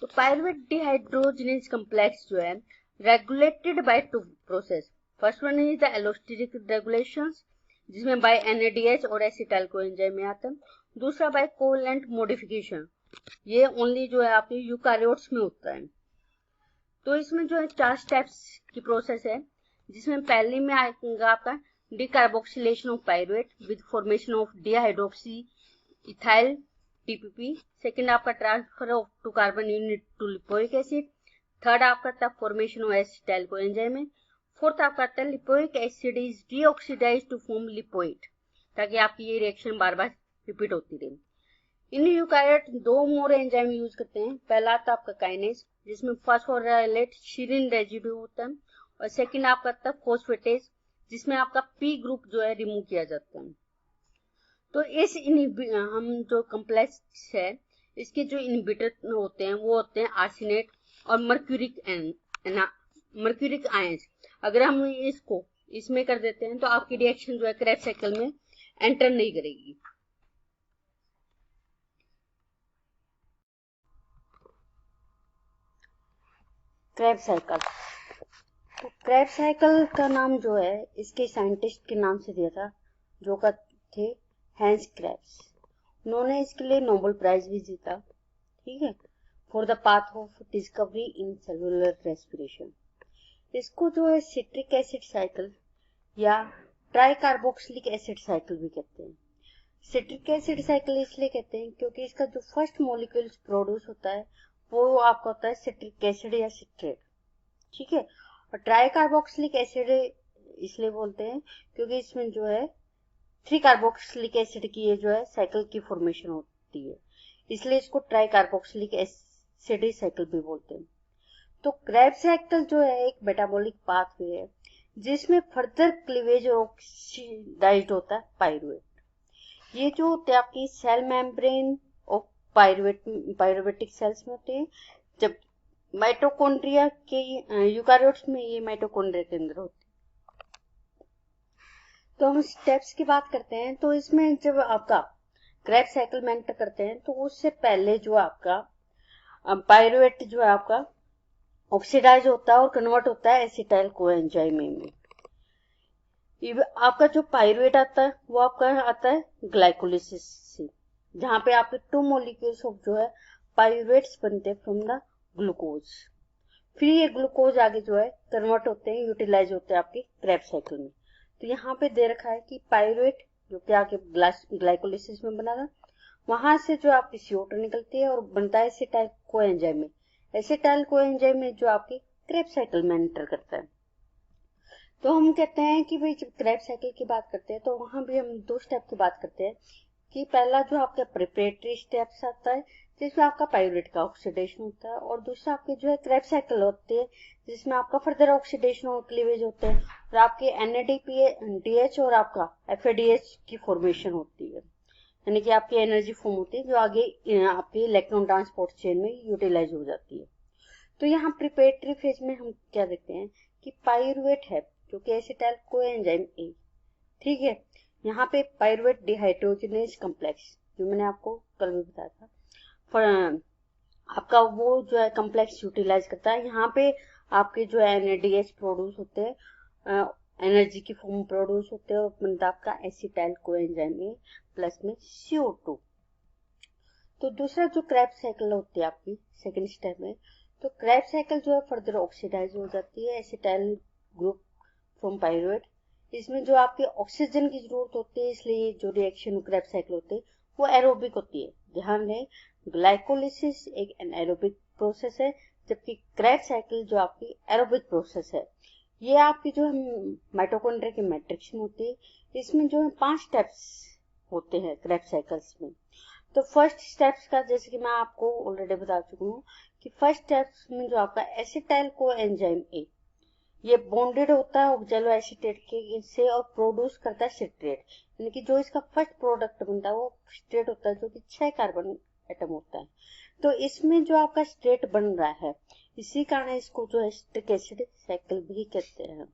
तो पायरुवेट डिहाइड्रोजनेज कम्प्लेक्स जो है regulated by 2 process, first one is the allosteric regulations, जिसमें बाय NADH और एसिटाइल कोएंजाइम में आता है। दूसरा बाय कोवैलेंट मॉडिफिकेशन ये ओनली जो है आपके यूकारियोट्स में होता है। तो इसमें जो है 4 स्टेप्स की प्रोसेस है, जिसमें पहले में आएगा आपका decarboxylation of pyruvate with formation of dihydroxy ethyl TPP. Second आपका transfer of two carbon unit to lipoic acid. Third आपका था फॉर्मेशन ऑफ एसिटाइल कोएंजाइम में। फोर्थ आपका था lipoic acid is deoxidized to form lipoid, ताकि आपकी ये reaction बार बार रिपीट होती रहे। In eukaryote 2 more enzyme use करते हैं। पहला आता आपका काइनेज, जिसमें फॉस्फोराइलेट शीरिन रेजिड्यू होता है, और सेकंड आपका आता है फोस्फेटेज, जिसमें आपका पी ग्रुप जो है रिमूव किया जाता है। तो इस हम जो कॉम्प्लेक्स है, इसके जो इनहिबिटर होते हैं वो होते हैं आर्सेनेट और मर्क्यूरिक आयंस। अगर हम इसको इसमें कर देते हैं तो आपकी रिएक्शन जो है क्रेब्स साइकिल में एंटर नहीं करेगी। क्रेब्स साइकिल, तो क्रेब्स साइकिल का नाम जो है इसके साइंटिस्ट के नाम से दिया था, जो का थे हैंस क्रेब्स। उन्होंने इसके लिए नोबेल प्राइज भी जीता, ठीक है, for the path of discovery in cellular respiration. इसको जो है सिट्रिक एसिड साइकिल या ट्राइकार्बोक्सिलिक एसिड साइकिल भी कहते हैं। सिट्रिक एसिड साइकिल इसलिए कहते हैं क्योंकि इसका जो फर्स्ट मॉलिक्यूल्स प्रोड्यूस होता है वो आपका होता है सिट्रिक एसिड या सिट्रेट, ठीक है। और ट्राइकार्बोक्सिलिक एसिड इसलिए बोलते हैं क्योंकि इसमें जो है 3 कार्बोक्सिलिक एसिड की ये जो है साइकिल की फॉर्मेशन होती है, इसलिए इसको ट्राइकार्बोक्सिलिक एसिड साइकिल भी बोलते हैं। तो क्रेब्स साइकिल जो है एक मेटाबॉलिक पाथवे है जिसमें फर्दर क्लीवेज और ऑक्सीडाइज्ड होता है पायरुवेट। ये जो होते हैं आपकी सेल मेम्ब्रेन और पायरुवेटिक सेल्स में होते हैं, जब माइटोकॉन्ड्रिया के यूकारियोट्स में ये माइटोकॉन्ड्रिया के अंदर होते हैं। तो हम स्टेप्स की बात करते हैं, तो इसमें जब आपका क्रेब्स साइकिल में एंटर करते हैं तो उससे पहले जो आपका पायरुवेट जो है आपका ऑक्सीडाइज होता है और कन्वर्ट होता है एसिटाइल कोएंजाइम में। आपका जो पायरुवेट आता है वो आपका आता है ग्लाइकोलिसिस से, जहां पे आपके 2 मॉलिक्यूल्स ऑफ जो है पायरुवेट्स बनते हैं फ्रॉम द ग्लूकोज। फिर ये ग्लूकोज आगे जो है कन्वर्ट होते हैं, यूटिलाइज होते हैं आपके क्रेब्स साइकिल में। तो यहाँ पे दे रखा है कि पायरुवेट जो कि आगे ग्लाइकोलिसिस में बना था, वहां से जो आपकी CO2 निकलती है और बनता है एसिटाइल कोएंजाइम में। एसिटाइल कोएंजाइम में जो आपकी क्रेब्स साइकिल में एंटर करता है। तो हम कहते हैं कि भाई जब क्रेब्स साइकिल की बात करते हैं तो वहां भी हम 2 स्टेप की बात करते हैं कि पहला जो आपका प्रिपरेटरी स्टेप्स आता है जिसमें आपका पायरुवेट का ऑक्सीडेशन होता है, और दूसरा आपके जो है क्रेब्स साइकिल होती है जिसमें आपका फर्दर ऑक्सीडेशन और क्लीवेज होते हैं, और आपके NADPH और आपका FADH की फॉर्मेशन होती है, यानी कि आपकी एनर्जी फॉर्म होती है जो आगे आपके इलेक्ट्रॉन ट्रांसपोर्ट चेन में यूटिलाइज हो जाती है। तो यहाँ प्रिपरेटरी फेज में हम क्या देखते हैं कि पायरुवेट है जो कि एसिटाइल कोएंजाइम A, ठीक है। यहाँ पे पायरुवेट डिहाइड्रोजनेज कॉम्प्लेक्स जो मैंने आपको कल भी बताया था, आपका वो जो है कॉम्प्लेक्स यूटिलाइज करता है। यहाँ पे आपके जो है NADH प्रोड्यूस होते हैं, एनर्जी की फॉर्म प्रोड्यूस होते हैं, और बनता आपका एसिटाइल कोएंजाइम A प्लस में CO2। तो दूसरा जो क्रेब्स साइकिल होती है आपकी सेकेंड स्टेप में, तो क्रेब्स साइकिल जो है फर्दर ऑक्सीडाइज हो जाती है एसिटाइल ग्रुप फ्रॉम पायरुवेट। इसमें जो आपके ऑक्सीजन की जरूरत होती है, इसलिए जो रिएक्शन क्रेब्स साइकिल होती है वो एरोबिक होती है। ध्यान दें, ग्लाइकोलिसिस एक एनाएरोबिक प्रोसेस है, जबकि क्रेब्स साइकिल जो आपकी एरोबिक प्रोसेस है। ये आपकी जो माइटोकॉन्ड्रिया की मैट्रिक्स में होती है। इसमें जो है 5 स्टेप्स होते हैं क्रेब्स साइकिल्स में। तो फर्स्ट स्टेप्स का जैसे कि मैं आपको ऑलरेडी बता चुकी हूँ कि फर्स्ट स्टेप्स में जो आपका एसिटाइल कोएंजाइम A ये बॉन्डेड होता है ऑक्सैलो एसीटेट के से और प्रोड्यूस करता है सिट्रेट, यानी कि जो इसका फर्स्ट प्रोडक्ट बनता है वो स्ट्रेट होता है जो कि 6 कार्बन एटम होता है। तो इसमें जो आपका स्ट्रेट बन रहा है, इसी कारण इसको जो एसिटिक एसिड साइकिल भी कहते हैं।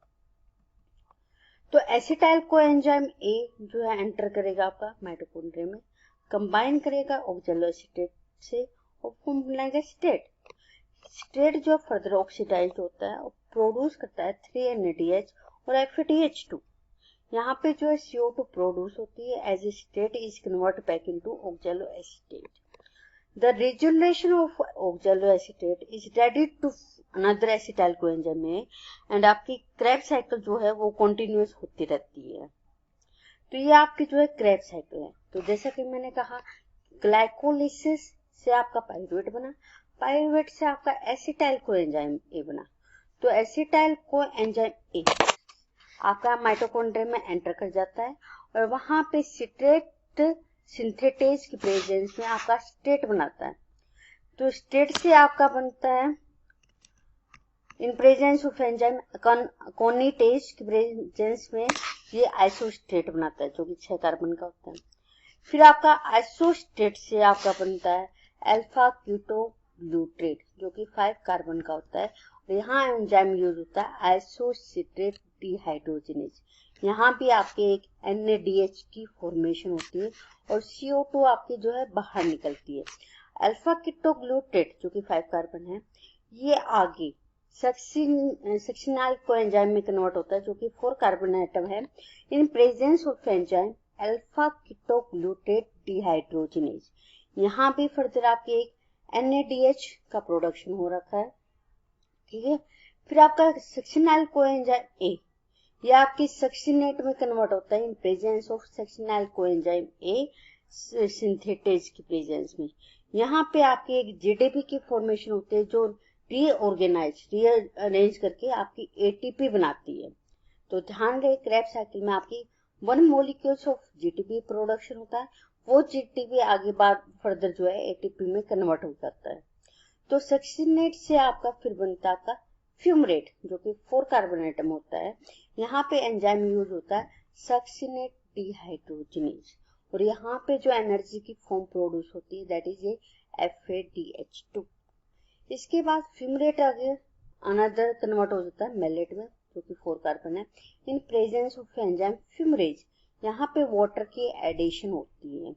तो एसिटाइल कोएंजाइम A जो है एंटर करेगा आपका माइटोकॉन्ड्रिया में, कंबाइन करेगा ऑक्सैलो एसीटेट से और फॉर्म बनाएगा स्ट्रेट। स्ट्रेट जो फर्दर ऑक्सीडाइज होता है और प्रोड्यूस करता है 3 NADH और FADH2। यहाँ पे जो है CO2 प्रोड्यूस होती है as a straight is convert back into oxaloacetate. The regeneration of oxaloacetate is ready to another acetyl coenzyme में, एंड आपकी क्रैब साइकिल जो है वो कंटिन्यूअस होती रहती है। तो ये आपकी जो है क्रैब साइकिल है। तो जैसा कि मैंने कहा, ग्लाइकोलिसिस से आपका पाइरुवेट बना, पाइरुवेट से आपका एसिटाइल कोएंजाइम ए बना। तो एसिटाइल कोएंजाइम ए आपका माइटोकॉन्ड्रिया में एंटर कर जाता है और वहां पे सिट्रेट सिंथेटेज की प्रेजेंस में आपका स्टेट बनाता है। तो स्टेट से आपका बनता है इन प्रेजेंस ऑफ एंजाइम कोनिटेज की प्रेजेंस में ये आइसोस्टेट बनाता है जो कि 6 कार्बन का होता है। फिर आपका आइसोस्टेट से आपका बनता है अल्फा कीटोग्लूट्रेट जो कि 5 कार्बन का होता है। और यहाँ एंजाइम यूज होता है आइसोसिट्रेट डिहाइड्रोजिनेज। यहाँ भी आपके एक NADH की फॉर्मेशन होती है और CO2 आपकी जो है बाहर निकलती है। अल्फा कीटोग्लूट्रेट जो कि 5 कार्बन है, ये आगे सक्सिनाइल कोएंजाइम में कन्वर्ट होता है जो कि 4 कार्बन एटम है। In presence of enzyme alpha ketoglutarate dehydrogenase. यहाँ भी फर्दर आपके एक NADH का प्रोडक्शन हो रखा है, ठीक है। फिर आपका सक्सिनाइल कोएंजाइम ए, ये आपकी सक्सिनेट में कन्वर्ट होता है in presence of succinyl coenzyme A synthetase की प्रेजेंस में। यहाँ पे आपकी एक GDP की फॉर्मेशन होती है जो रीअरेंज करके आपकी ATP बनाती है। तो ध्यान रहे, क्रैब साइकिल में आपकी 1 मोलिक्यूल्स ऑफ GTP प्रोडक्शन होता है, वो GTP आगे बाद फर्दर जो है ATP में कन्वर्ट हो जाता है। तो सक्सिनेट से आपका फिर बनता है आपका फ्यूमरेट जो कि 4 कार्बन एटम होता है। यहाँ पे एंजाइम यूज होता है सक्सिनेट डिहाइड्रोजिनेज और यहाँ पे जो एनर्जी की फॉर्म प्रोड्यूस होती है दैट इज ये FADH2। इसके बाद फ्यूमरेट आगे अनदर कन्वर्ट हो जाता है मेलेट में जो कि 4 कार्बन है। In presence of enzyme fumarase, यहाँ पे वाटर की एडिशन होती है।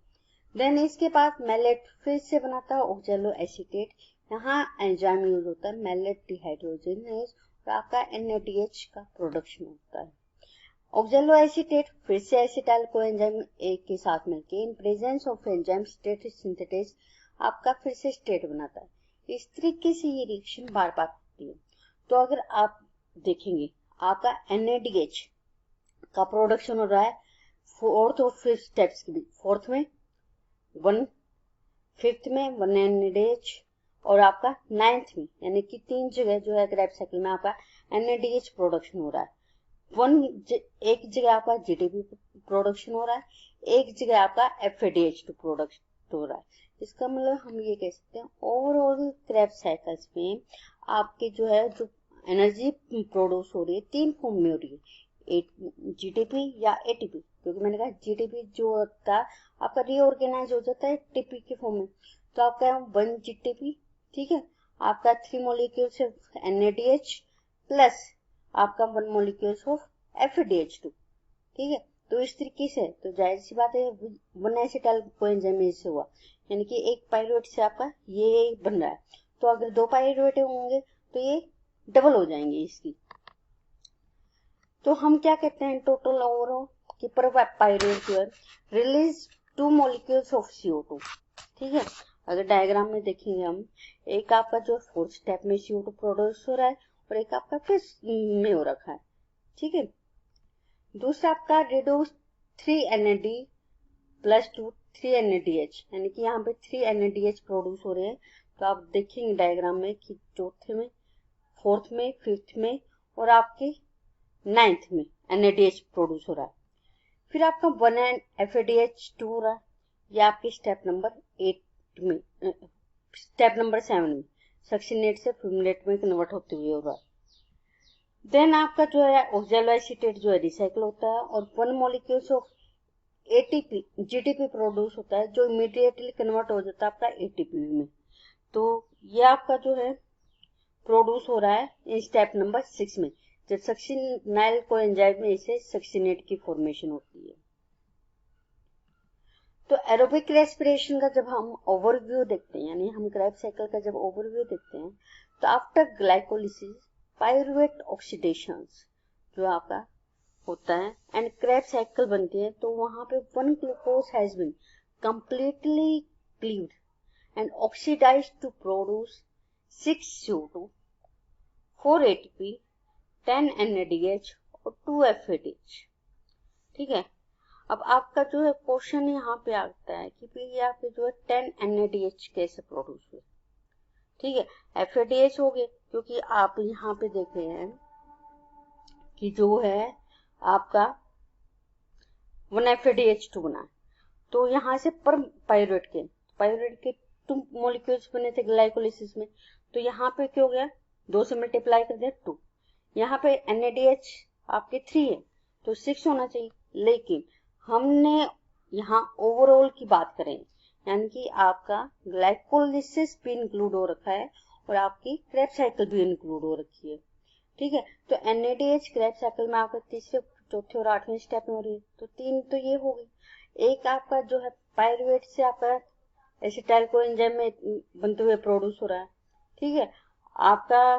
देन इसके बाद मेलेट फिर से बनाता है ऑक्सैलो एसीटेट। यहाँ एंजाइम यूज होता है मेलेट डिहाइड्रोजिनेज और आपका NADH का प्रोडक्शन होता है। ऑक्सैलो एसीटेट फिर से एसिटाइल कोएंजाइम ए के साथ मिलकर इन presence of enzyme state synthetase आपका फिर से स्टेट बनाता है। इस तरीके से ये रिएक्शन बार बार होती है। तो अगर आप देखेंगे आपका NADH का प्रोडक्शन हो रहा है 4th और 5th स्टेप्स के बीच। 4th में 1, 5th में 1 NADH और आपका 9th में, यानी कि 3 जगह जो है क्रैब साइकिल में आपका NADH प्रोडक्शन हो रहा है। एक जगह आपका GTP प्रोडक्शन हो रहा है, एक जगह आपका FADH2 प्रोडक्शन हो रहा है। इसका मतलब हम ये कह सकते हैं ओवरऑल क्रैब साइकिल्स में आपके जो है जो एनर्जी प्रोड्यूस हो रही है 3 फॉर्म में हो रही है, GTP या ATP। क्योंकि मैंने कहा GTP जो होता है आपका रीऑर्गेनाइज हो जाता है TP के फॉर्म में। तो आपका 1 GTP, ठीक है, आपका 3 मोलिक्यूल्स ऑफ NADH प्लस आपका 1 मोलिक्यूल्स ऑफ FADH2, ठीक है। तो इस तरीके से तो जाहिर सी बात है 1 एसिटाइल कोएंजाइम से हुआ, यानी कि एक पाइरुवेट से आपका ये बन रहा है। तो अगर 2 पाइरुवेट होंगे तो ये डबल हो जाएंगे इसकी। तो हम क्या कहते हैं टोटल ओवरऑल कि पर पाइरुवेट जो है रिलीज 2 मोलिक्यूल्स ऑफ CO2, ठीक है। अगर डायग्राम में देखेंगे हम, एक आपका जो 4th स्टेप में CO2 प्रोड्यूस हो रहा है और एक आपका 5th में हो रखा है, ठीक है। दूसरा आपका रिड्यूस 3 NAD प्लस 2 3 NADH, यानी कि यहाँ पे 3 NADH प्रोड्यूस हो रहे हैं। तो आप देखेंगे डायग्राम में कि 4th में, 4th में, 5th में और आपके 9th में NADH प्रोड्यूस हो रहा है। फिर आपका 1 FADH2 हो रहा है, ये आपके स्टेप नंबर 8 में, स्टेप नंबर 7 में सक्सिनेट से फ्यूमरेट में कन्वर्ट होते हुए हो रहा है। देन आपका जो है ऑक्सैलो एसीटेट जो है रिसाइकल होता है और 1 molecules of ATP GTP produce होता है जो इमीडिएटली कन्वर्ट हो जाता है आपका ATP में। तो ये आपका जो है प्रोड्यूस हो रहा है इन स्टेप नंबर 6 में, जब सक्सिनाइल कोएंजाइम में इसे सक्सिनेट की फॉर्मेशन होती है। तो एरोबिक रेस्पिरेशन का जब हम ओवरव्यू देखते हैं, यानी हम क्रैब साइकिल का जब ओवरव्यू देखते हैं, तो आफ्टर ग्लाइकोलिसिस पाइरुवेट ऑक्सीडेशन जो आपका होता है एंड क्रैब साइकिल बनती है, तो वहां पे 1 glucose has been completely cleaved and oxidize to produce 6 CO2, 4 ATP, 10 NADH और 2 FADH। ठीक है, अब आपका जो है क्वेश्चन यहाँ पे आता है कि भाई यहाँ पे जो है 10 NADH कैसे प्रोड्यूस हुए। ठीक है, FADH हो गए क्योंकि आप यहाँ पे देख रहे हैं कि जो है आपका 1 FADH2 बना है, तो यहाँ से पर पाइरुवेट के 2 मॉलिक्यूल्स बने थे ग्लाइकोलिसिस में, तो यहाँ पे क्या हो गया 2 से मल्टीप्लाई कर दिया 2। यहाँ पे NADH आपके 3 है तो 6 होना चाहिए, लेकिन हमने यहाँ ओवरऑल की बात करें यानी कि आपका ग्लाइकोलिसिस भी इंक्लूड हो रखा है और आपकी क्रेब्स साइकिल भी इंक्लूड हो रखी है। ठीक है, तो NADH क्रेब्स साइकिल में आपका तीसरे, चौथे और 8वें स्टेप में हो रही है, तो 3 तो ये हो गई। एक आपका जो है पाइरुवेट से आपका एसिटाइल कोएंजाइम में बनते हुए प्रोड्यूस हो रहा है। ठीक है, आपका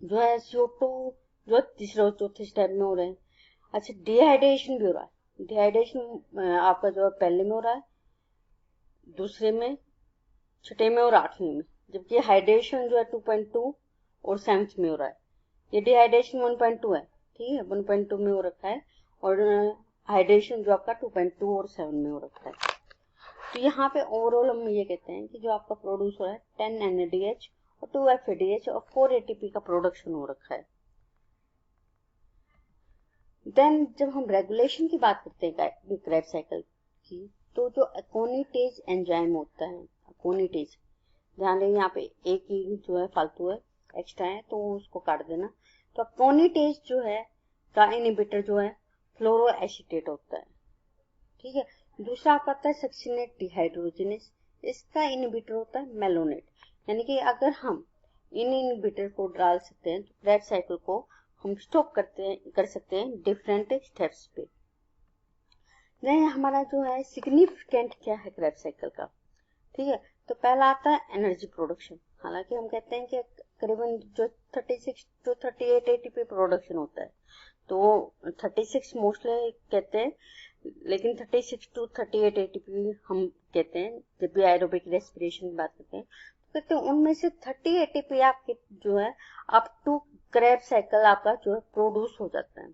जो है CO2 जो तीसरे और चौथे स्टेप में हो रहे हैं। अच्छा, डिहाइड्रेशन भी हो रहा है। डिहाइड्रेशन आपका जो है पहले में हो रहा है, दूसरे में, छठे में और 8वें में, जबकि हाइड्रेशन जो है 2.2 और 7th में हो रहा है। ये डिहाइड्रेशन 1.2 है, ठीक है, 1.2 में हो रखा है और हाइड्रेशन जो आपका 2.2 और 7 में हो रखा है। तो यहाँ पे ओवरऑल हम ये कहते हैं कि जो आपका प्रोड्यूस हो रहा है 10 NADH और 2 FADH और 4 ATP का प्रोडक्शन हो रखा है। देन जब हम रेगुलेशन की बात करते हैं क्रेब्स साइकिल की, तो जो अकोनिटेज एंजाइम होता है, अकोनिटेज, ध्यान रहे यहाँ पे एक ही जो है फालतू है, एक्स्ट्रा है तो उसको काट देना। तो अकोनिटेज जो है का इनहिबिटर जो है फ्लोरोएसिटेट होता है। ठीक है, दूसरा आपका आता है सक्सिनेट डिहाइड्रोजिनेस, इसका इनहिबिटर होता है मेलोनेट। यानी कि अगर हम इन इनहिबिटर को डाल सकते हैं तो क्रेब्स साइकिल को हम स्टॉप कर सकते हैं डिफरेंट स्टेप्स पे। नहीं, हमारा जो है सिग्निफिकेंट क्या है क्रेब्स साइकिल का। ठीक है, तो पहला आता है एनर्जी प्रोडक्शन। हालांकि हम कहते हैं कि करीबन जो 36 to 38 ATP प्रोडक्शन होता है, तो 36 मोस्टली कहते हैं, लेकिन 36 to 38 ATP हम कहते हैं जब भी एरोबिक रेस्पिरेशन की बात करते हैं। तो कहते हैं उनमें से 30 ATP आपके जो है अप टू क्रेब्स साइकिल आपका जो है प्रोड्यूस हो जाता है।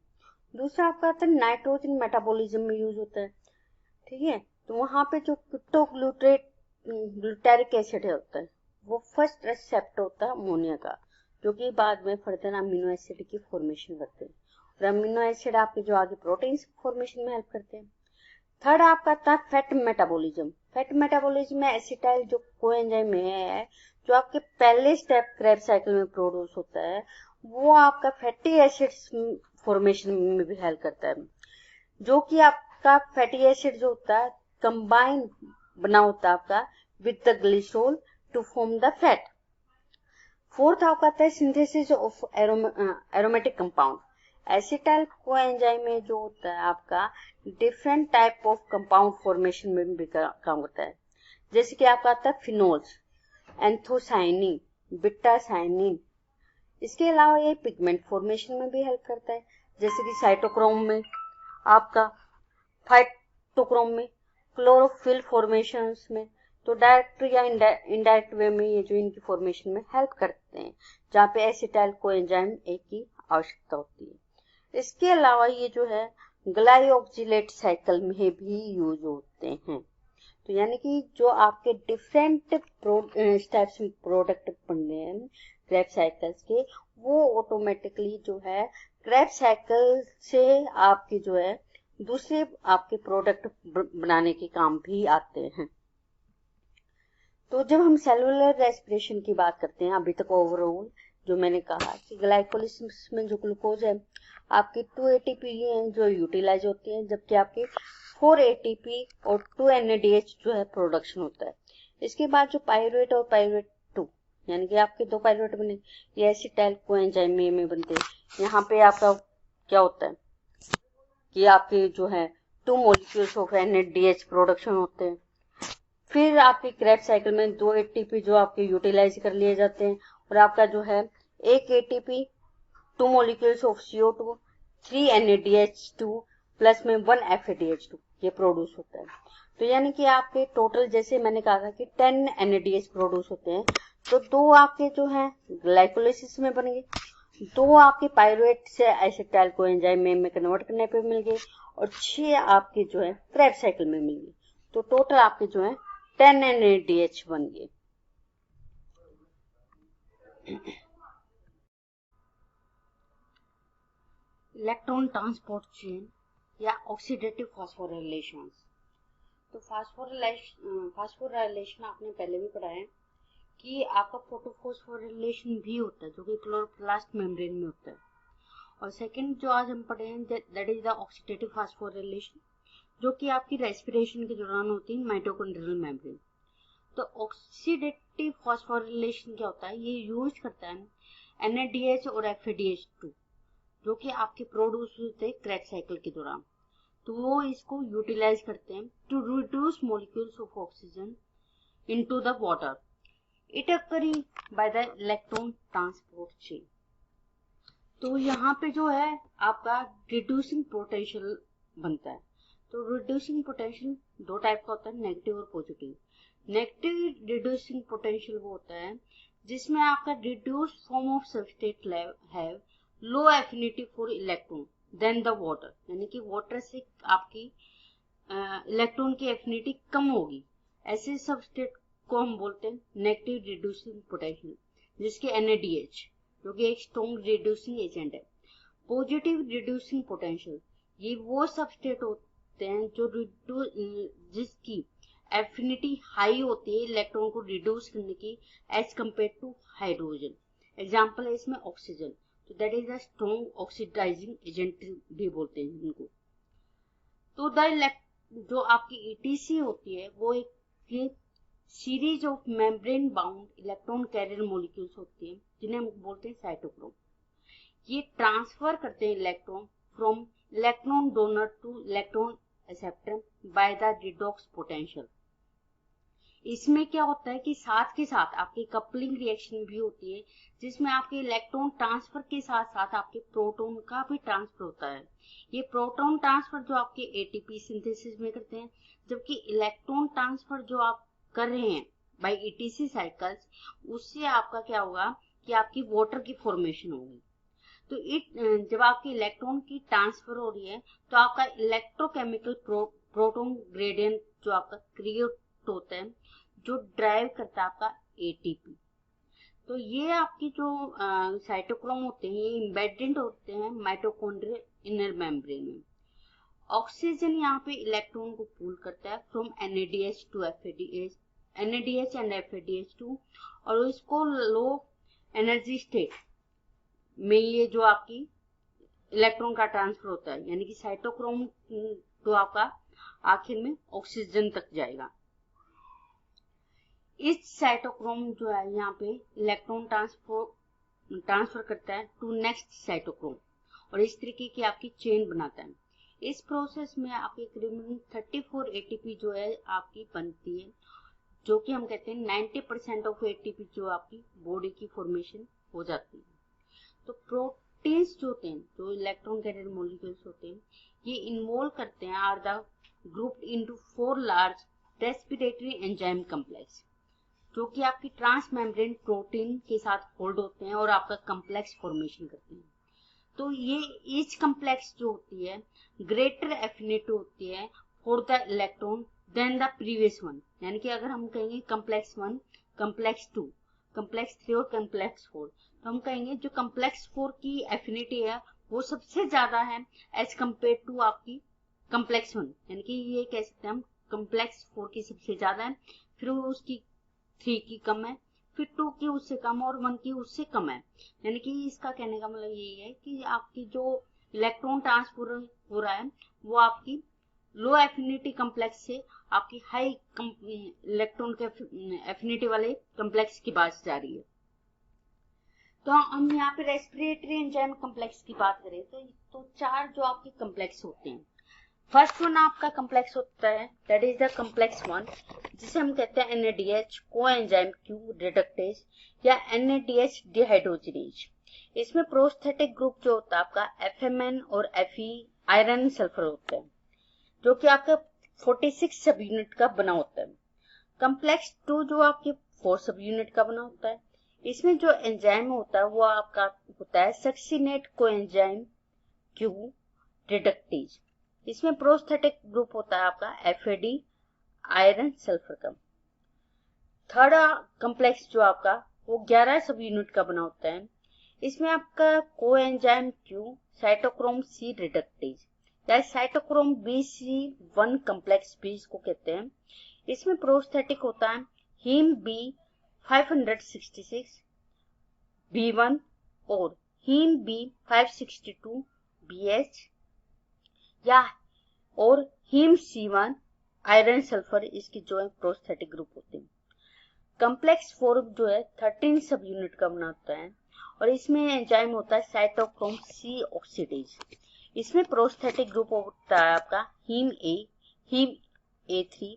दूसरा आपका आता है नाइट्रोजन मेटाबॉलिज्म में यूज होता है। ठीक है, तो वहां पे जो ग्लूटारिक एसिड होता है वो फर्स्ट रिसेप्टर होता है अमोनिया का, जो कि बाद में फर्दर अमीनो एसिड की फॉर्मेशन करते हैं और अमीनो एसिड आपके जो आगे प्रोटीन फॉर्मेशन में हेल्प करते हैं। थर्ड आपका था फैट मेटाबॉलिज्म। फैट मेटाबॉलिज्म में एसिटाइल जो कोएंजाइम है जो आपके पहले स्टेप क्रेब्स साइकिल में प्रोड्यूस होता है, वो आपका फैटी एसिड्स फॉर्मेशन में भी हेल्प करता है, जो कि आपका फैटी एसिड जो होता है कंबाइन बना होता है आपका with the glycerol to form the fat. Fourth आपका आता है synthesis of aromatic compound. Acetyl coenzyme में जो होता है आपका different type of compound formation में भी काम करता है, जैसे कि आपका आता है फिनोल्स, एंथोसाइनिन, बिटासाइनिन। इसके अलावा ये पिगमेंट फॉर्मेशन में भी हेल्प करता है, जैसे कि साइटोक्रोम में आपका, फाइटोक्रोम में, क्लोरोफिल फॉर्मेशंस में। तो डायरेक्ट या इनडायरेक्ट वे में ये जो इनकी फॉर्मेशन में हेल्प करते हैं, जहाँ पे एसिटाइल कोएंजाइम एक की आवश्यकता होती है। इसके अलावा ये जो है ग्लाइऑक्सिलेट साइकिल में भी यूज होते हैं। तो यानी कि जो आपके डिफरेंट स्टेप्स में प्रोडक्ट बनने हैं क्रेब्स साइकिल्स के, वो ऑटोमेटिकली जो है क्रेब्स साइकिल से आपके जो है दूसरे आपके प्रोडक्ट बनाने के काम भी आते हैं। तो जब हम सेलुलर रेस्पिरेशन की बात करते हैं, अभी तक ओवरऑल जो मैंने कहा कि ग्लाइकोलिसिस में जो ग्लूकोज है आपकी 2 ATP जो यूटिलाइज होती है, जबकि आपके 4 ATP और 2 NADH जो है प्रोडक्शन होता है। इसके बाद जो पाइरुवेट और पाइरुवेट 2 यानी कि आपके 2 पाइरुवेट बने, ये एसिटाइल कोएंजाइम में बनते हैं। यहाँ पे आपका क्या होता है कि आपके जो है 2 मॉलिक्यूल्स ऑफ NADH प्रोडक्शन होते हैं। फिर आपके क्रेब्स साइकिल में 2 ATP जो आपके यूटिलाइज कर लिए जाते हैं और आपका जो है 1 ATP, 2 molecules of CO2, 3 NADH2 plus में 1 FADH2, ये प्रोड्यूस होता है। तो यानी कि आपके टोटल, जैसे मैंने कहा था कि 10 NADH प्रोड्यूस होते हैं, तो 2 आपके जो है ग्लाइकोलाइसिस में बन गए, 2 आपके पायरुवेट से एसिटाइल को एंजाइम में कन्वर्ट करने पे मिल गए, और 6 आपके जो है क्रेब्स साइकिल में मिल गए। तो टोटल आपके जो है 10 NADH बन गए। इलेक्ट्रॉन ट्रांसपोर्ट चेन या ऑक्सीडेटिव फॉस्फोराइलेशन। तो फास्फोराइलेशन आपने पहले भी पढ़ा है कि आपका फोटोफॉस्फोराइलेशन भी होता है, जो कि क्लोरोप्लास्ट मेम्ब्रेन में होता है। और सेकंड जो आज हम पढ़े हैं, that is the oxidative phosphorylation, जो कि आपकी रेस्पिरेशन के दौरान होती है माइटोकॉन्ड्रियल मेम्ब्रेन। तो ऑक्सीडेटिव फॉस्फोराइलेशन क्या होता है, ये यूज करता है NADH और FADH2, जो कि आपके प्रोड्यूस होते हैं क्रेब्स साइकिल के दौरान। तो वो इसको यूटिलाइज करते हैं to reduce molecules of oxygen into the water. It occurring by the electron transport chain. तो यहाँ पे जो है आपका रिड्यूसिंग पोटेंशियल बनता है। तो रिड्यूसिंग पोटेंशियल 2 टाइप का होता है, नेगेटिव और पॉजिटिव। नेगेटिव रिड्यूसिंग पोटेंशियल वो होता है जिसमें आपका reduce form of substrate have low affinity for electron than the water, यानी कि वाटर से आपकी इलेक्ट्रॉन की एफिनिटी कम होगी। ऐसे सबस्ट्रेट को हम बोलते हैं नेगेटिव रिड्यूसिंग पोटेंशियल, जिसके NADH जो कि एक स्ट्रॉन्ग रिड्यूसिंग एजेंट है। पॉजिटिव रिड्यूसिंग पोटेंशियल, ये वो सबस्ट्रेट होते हैं जो जिसकी एफिनिटी हाई होती है इलेक्ट्रॉन को रिड्यूस करने की as compare to hydrogen. Example है इसमें ऑक्सीजन, तो that is the strong oxidising agent भी बोलते हैं इनको। तो जो आपकी ETC होती है वो एक series of membrane bound electron carrier molecules होती हैं, जिन्हें हम बोलते हैं साइटोक्रोम। ये ट्रांसफर करते हैं electron from electron donor two electron acceptor by the redox potential. इसमें क्या होता है कि साथ के साथ आपकी कपलिंग रिएक्शन भी होती है, जिसमें आपके इलेक्ट्रॉन ट्रांसफर के साथ साथ आपके प्रोटॉन का भी ट्रांसफर होता है। ये प्रोटॉन ट्रांसफर जो आपके ATP सिंथेसिस में करते हैं, जबकि इलेक्ट्रॉन ट्रांसफर जो आप कर रहे हैं बाय ETC साइकिल्स, उससे आपका क्या होगा कि आपकी वाटर की फॉर्मेशन होगी। तो जब आपकी इलेक्ट्रॉन की ट्रांसफर हो रही है तो आपका इलेक्ट्रोकेमिकल प्रोटॉन ग्रेडियंट जो आपका क्रिएट होता है, जो ड्राइव करता है आपका ATP। तो ये आपकी जो साइटोक्रोम होते हैं, ये एम्बेडेड होते हैं माइटोकॉन्ड्रियल इनर मेम्ब्रेन में। ऑक्सीजन यहाँ पे इलेक्ट्रॉन को पुल करता है from NADH to NADH and FADH2, और इसको लो एनर्जी स्टेट में ये जो आपकी इलेक्ट्रॉन का ट्रांसफर होता है, यानी कि साइटोक्रोम तो आपका आखिर में ऑक्सीजन तक जाएगा। इस साइटोक्रोम जो है यहाँ पे इलेक्ट्रॉन ट्रांसफर करता है टू नेक्स्ट साइटोक्रोम, और इस तरीके की आपकी चेन बनाता है। इस प्रोसेस में आपकी करीबन 34 ATP जो है आपकी बनती है, जो कि हम कहते हैं 90% ऑफ ATP जो आपकी बॉडी की फॉर्मेशन हो जाती है। तो प्रोटीन्स जो होते हैं, जो इलेक्ट्रॉन कैरियर मॉलिक्यूल्स होते हैं, ये इन्वॉल्व करते हैं are the grouped into 4 large respiratory enzyme complex, जो कि आपकी ट्रांस मेम्ब्रेन प्रोटीन के साथ होल्ड होते हैं और आपका कॉम्प्लेक्स फॉर्मेशन करते हैं। तो ये ईच कॉम्प्लेक्स जो होती है ग्रेटर एफिनिटी होती है for the electron than the previous one, यानी कि अगर हम कहेंगे कॉम्प्लेक्स 1, कॉम्प्लेक्स 2, कॉम्प्लेक्स 3 और कॉम्प्लेक्स 4, तो हम कहेंगे जो कॉम्प्लेक्स 4 की एफिनिटी है वो सबसे ज्यादा है एज कम्पेयर टू आपकी कॉम्प्लेक्स 1, यानी कि ये कह सकते हैं हम कॉम्प्लेक्स 4 की सबसे ज्यादा है, फिर उसकी 3 की कम है, फिर 2 की उससे कम और 1 की उससे कम है। यानी कि इसका कहने का मतलब यही है कि आपकी जो इलेक्ट्रॉन ट्रांसफर हो रहा है वो आपकी लो एफिनिटी कॉम्प्लेक्स से आपकी हाई इलेक्ट्रॉन के एफिनिटी वाले कॉम्प्लेक्स की बात जा रही है। तो हम यहाँ पे रेस्पिरेटरी एंजाइम कॉम्प्लेक्स की बात करें तो 4 जो आपके कॉम्प्लेक्स होते हैं। फर्स्ट वन आपका कॉम्प्लेक्स होता है दैट इज द कॉम्प्लेक्स 1, जिसे हम कहते हैं NADH कोएंजाइम Q रिडक्टेज या NADH डिहाइड्रोजिनेज। इसमें प्रोस्थेटिक ग्रुप जो होता है आपका FMN और Fe आयरन सल्फर होता है, जो कि आपका 46 सब यूनिट का बना होता है। कम्प्लेक्स 2 जो आपके 4 सब यूनिट का बना होता है। इसमें जो एंजाइम होता है वो आपका होता है सक्सिनेट कोएंजाइम क्यू रिडक्टेज। इसमें प्रोस्थेटिक ग्रुप होता है आपका FAD आयरन सल्फर का। थर्ड कम्प्लेक्स जो आपका वो 11 सब यूनिट का बना होता है। इसमें आपका coenzyme Q cytochrome C reductase या साइटोक्रोम BC1 कम्प्लेक्स भी इसको कहते हैं। इसमें प्रोस्थेटिक होता है हीम B 566 B1 और हीम B 562 BH या और हीम C1 आयरन सल्फर इसकी जो है प्रोस्थेटिक ग्रुप होते हैं। कम्प्लेक्स 4 जो है 13 सब यूनिट का बनाता है और इसमें एंजाइम होता है साइटोक्रोम C ऑक्सीडेज। इसमें प्रोस्थेटिक ग्रुप होता है आपका haem A, haem A3,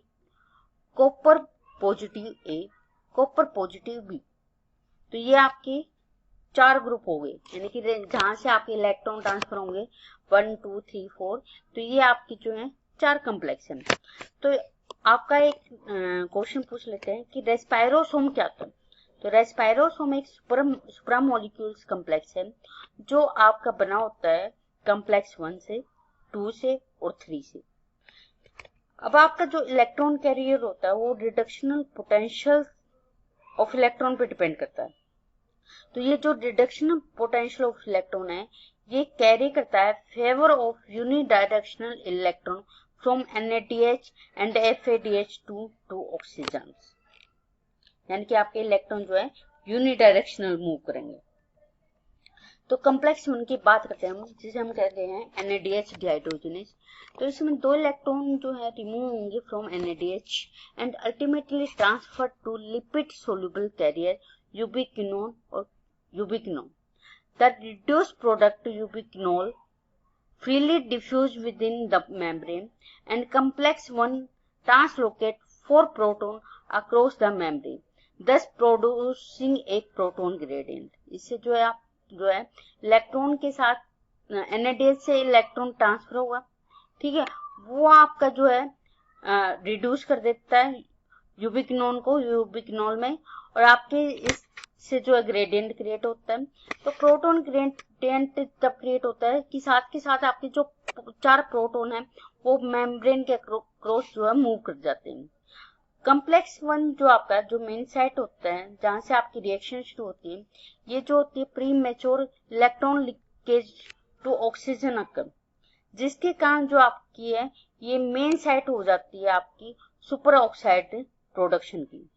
copper positive A, copper positive B। तो ये आपके 4 ग्रुप हो गए, यानी कि जहां से आपके इलेक्ट्रॉन ट्रांसफर होंगे 1 2 3 4, तो ये आपकी जो है 4 कम्प्लेक्स है। तो आपका एक क्वेश्चन पूछ लेते हैं कि रेस्पायरोसोम क्या होता है। तो रेस्पायरोसोम एक सुप्रामोलिक्यूल्स कम्प्लेक्स है जो आपका बना होता है कम्प्लेक्स 1 से, 2 से और 3 से। अब आपका जो इलेक्ट्रॉन कैरियर होता है वो रिडक्शनल पोटेंशियल ऑफ इलेक्ट्रॉन पे डिपेंड करता है। तो ये जो रिडक्शनल पोटेंशियल ऑफ इलेक्ट्रॉन है ये कैरी करता है favour of unidirectional electron from NADH and FADH2 to oxygen. यानी कि आपके इलेक्ट्रॉन जो है यूनिडायरेक्शनल मूव करेंगे। तो कम्प्लेक्स 1 की बात करते हैं हम, जिसे हम कहते हैं NADH डिहाइड्रोजनेज। तो इसमें 2 इलेक्ट्रॉन जो है रिमूव होंगे from NADH and ultimately transfer to lipid soluble carrier ubiquinone और ubiquinone. The reduced product ubiquinol freely diffuse within the membrane and complex 1 translocate 4 proton across the membrane, thus producing a proton gradient। इससे जो है आप जो है electron के साथ NADH से इलेक्ट्रॉन ट्रांसफर होगा, ठीक है, वो आपका जो है रिड्यूस कर देता है यूबिक्विनोन को यूबिक्विनोल में और आपके इससे जो है ग्रेडियंट क्रिएट होता है। तो प्रोटोन ग्रेडियंट तब क्रिएट होता है कि साथ के साथ आपके जो 4 प्रोटोन है वो मेम्ब्रेन के क्रॉस जो है मूव कर जाते हैं। कम्प्लेक्स 1 जो आपका जो मेन साइट होता है जहां से आपकी रिएक्शन शुरू होती है, ये जो होती है premature electron leakage to oxygen occur, जिसके कारण जो आपकी है ये मेन साइट हो जाती है आपकी सुपर ऑक्साइड प्रोडक्शन की।